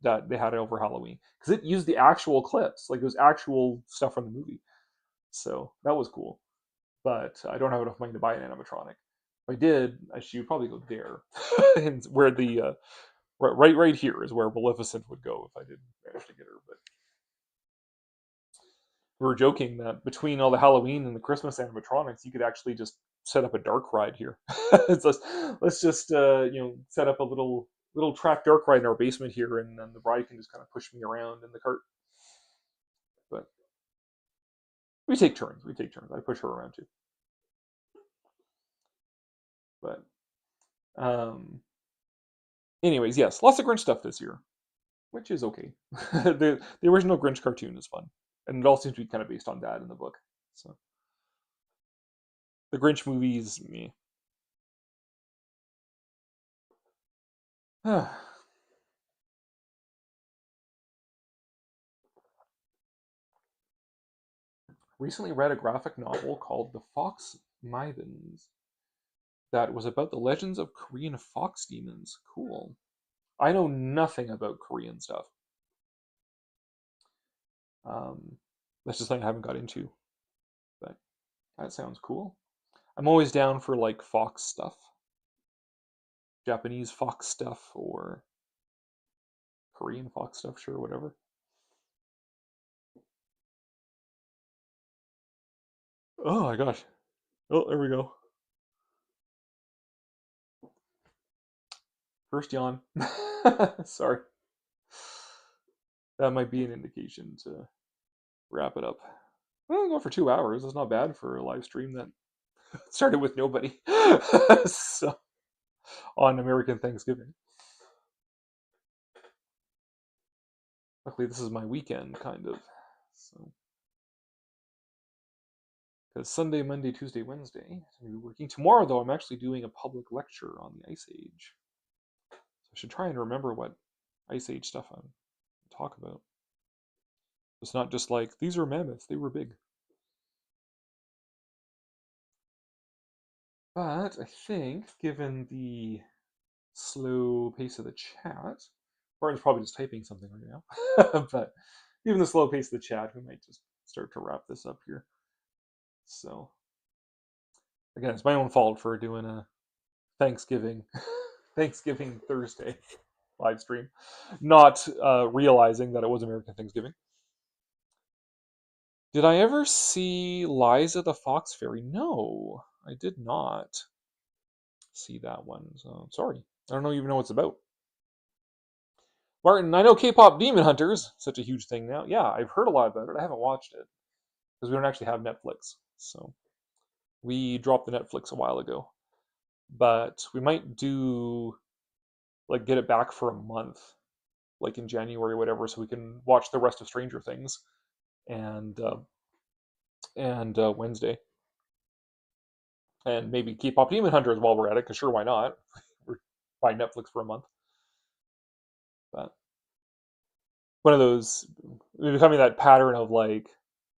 that they had over Halloween because it used the actual clips, like it was actual stuff from the movie. So that was cool. But I don't have enough money to buy an animatronic. If I did, I should probably go there, and where the right here is where Maleficent would go if I didn't manage to get her. But we were joking that between all the Halloween and the Christmas animatronics, you could actually just set up a dark ride here. Let's just set up a little track dark ride in our basement here, and then the bride can just kind of push me around in the cart. But we take turns. We take turns. I push her around too. But anyways, yes, lots of Grinch stuff this year, which is okay. The original Grinch cartoon is fun, and it all seems to be kind of based on that in the book. So the Grinch movies, me. Recently read a graphic novel called The Fox Mivens that was about the legends of Korean fox demons. Cool. I know nothing about Korean stuff. Um, that's just something I haven't got into, but that sounds cool. I'm always down for like fox stuff, Japanese fox stuff, or Korean fox stuff, sure, whatever. Oh my gosh. Oh, there we go. First yawn. Sorry. That might be an indication to wrap it up. Well, go for 2 hours. That's not bad for a live stream that started with nobody. So, on American Thanksgiving. Luckily, this is my weekend, kind of. So, because Sunday, Monday, Tuesday, Wednesday, I'm going to be working. Tomorrow, though, I'm actually doing a public lecture on the Ice Age. So I should try and remember what Ice Age stuff I'm talk about. It's not just like, these are mammoths, they were big. But I think, given the slow pace of the chat, Barton's probably just typing something right now, but given the slow pace of the chat, we might just start to wrap this up here. So, again, it's my own fault for doing a Thanksgiving Thursday live stream, not realizing that it was American Thanksgiving. Did I ever see Liza the Fox Fairy? No, I did not see that one. So I'm sorry. I don't even know what it's about. Martin, I know K-pop Demon Hunters, such a huge thing now. Yeah, I've heard a lot about it. I haven't watched it because we don't actually have Netflix. So we dropped the Netflix a while ago, but we might do like get it back for a month, like in January or whatever, so we can watch the rest of Stranger Things and Wednesday. And maybe K-pop Demon Hunters while we're at it, because sure, why not? We're buying Netflix for a month. But one of those, becoming that pattern of like,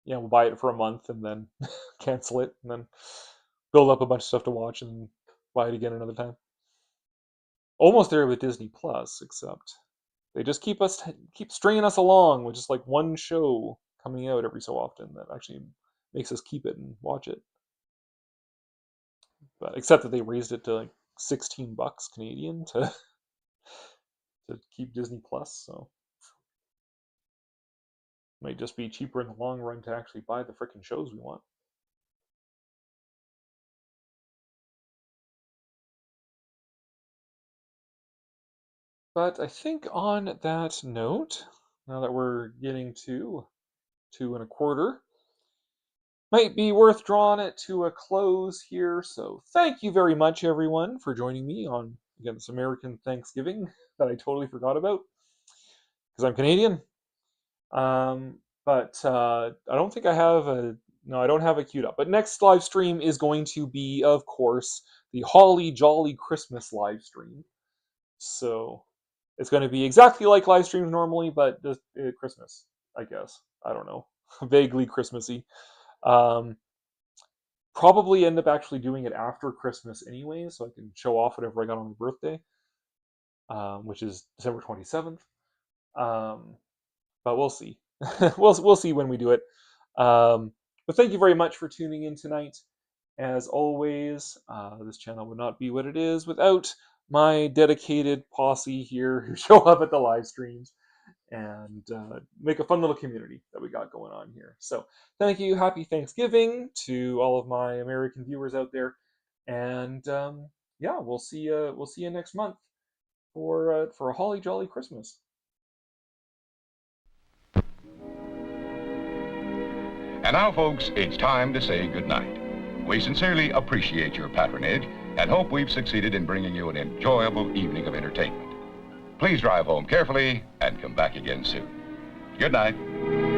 we'll buy it for a month and then cancel it and then build up a bunch of stuff to watch and buy it again another time. Almost there with Disney Plus, except they just keep stringing us along with just like one show coming out every so often that actually makes us keep it and watch it. But except that they raised it to like $16 Canadian to keep Disney Plus, so might just be cheaper in the long run to actually buy the frickin' shows we want. But I think on that note, now that we're getting to 2:15, might be worth drawing it to a close here. So thank you very much, everyone, for joining me on, again, this American Thanksgiving that I totally forgot about because I'm Canadian. But I don't think I have I don't have it queued up. But next live stream is going to be, of course, the Holly Jolly Christmas live stream. So it's going to be exactly like live streams normally, but just Christmas, I guess. I don't know. Vaguely Christmassy. Probably end up actually doing it after Christmas anyway, so I can show off whatever I got on my birthday, which is December 27th. But we'll see. we'll see when we do it. But thank you very much for tuning in tonight. As always, this channel would not be what it is without my dedicated posse here who show up at the live streams and make a fun little community that we got going on here. So thank you. Happy Thanksgiving to all of my American viewers out there. And we'll see you next month for a holly jolly Christmas. And now, folks, it's time to say goodnight. We sincerely appreciate your patronage and hope we've succeeded in bringing you an enjoyable evening of entertainment. Please drive home carefully and come back again soon. Good night.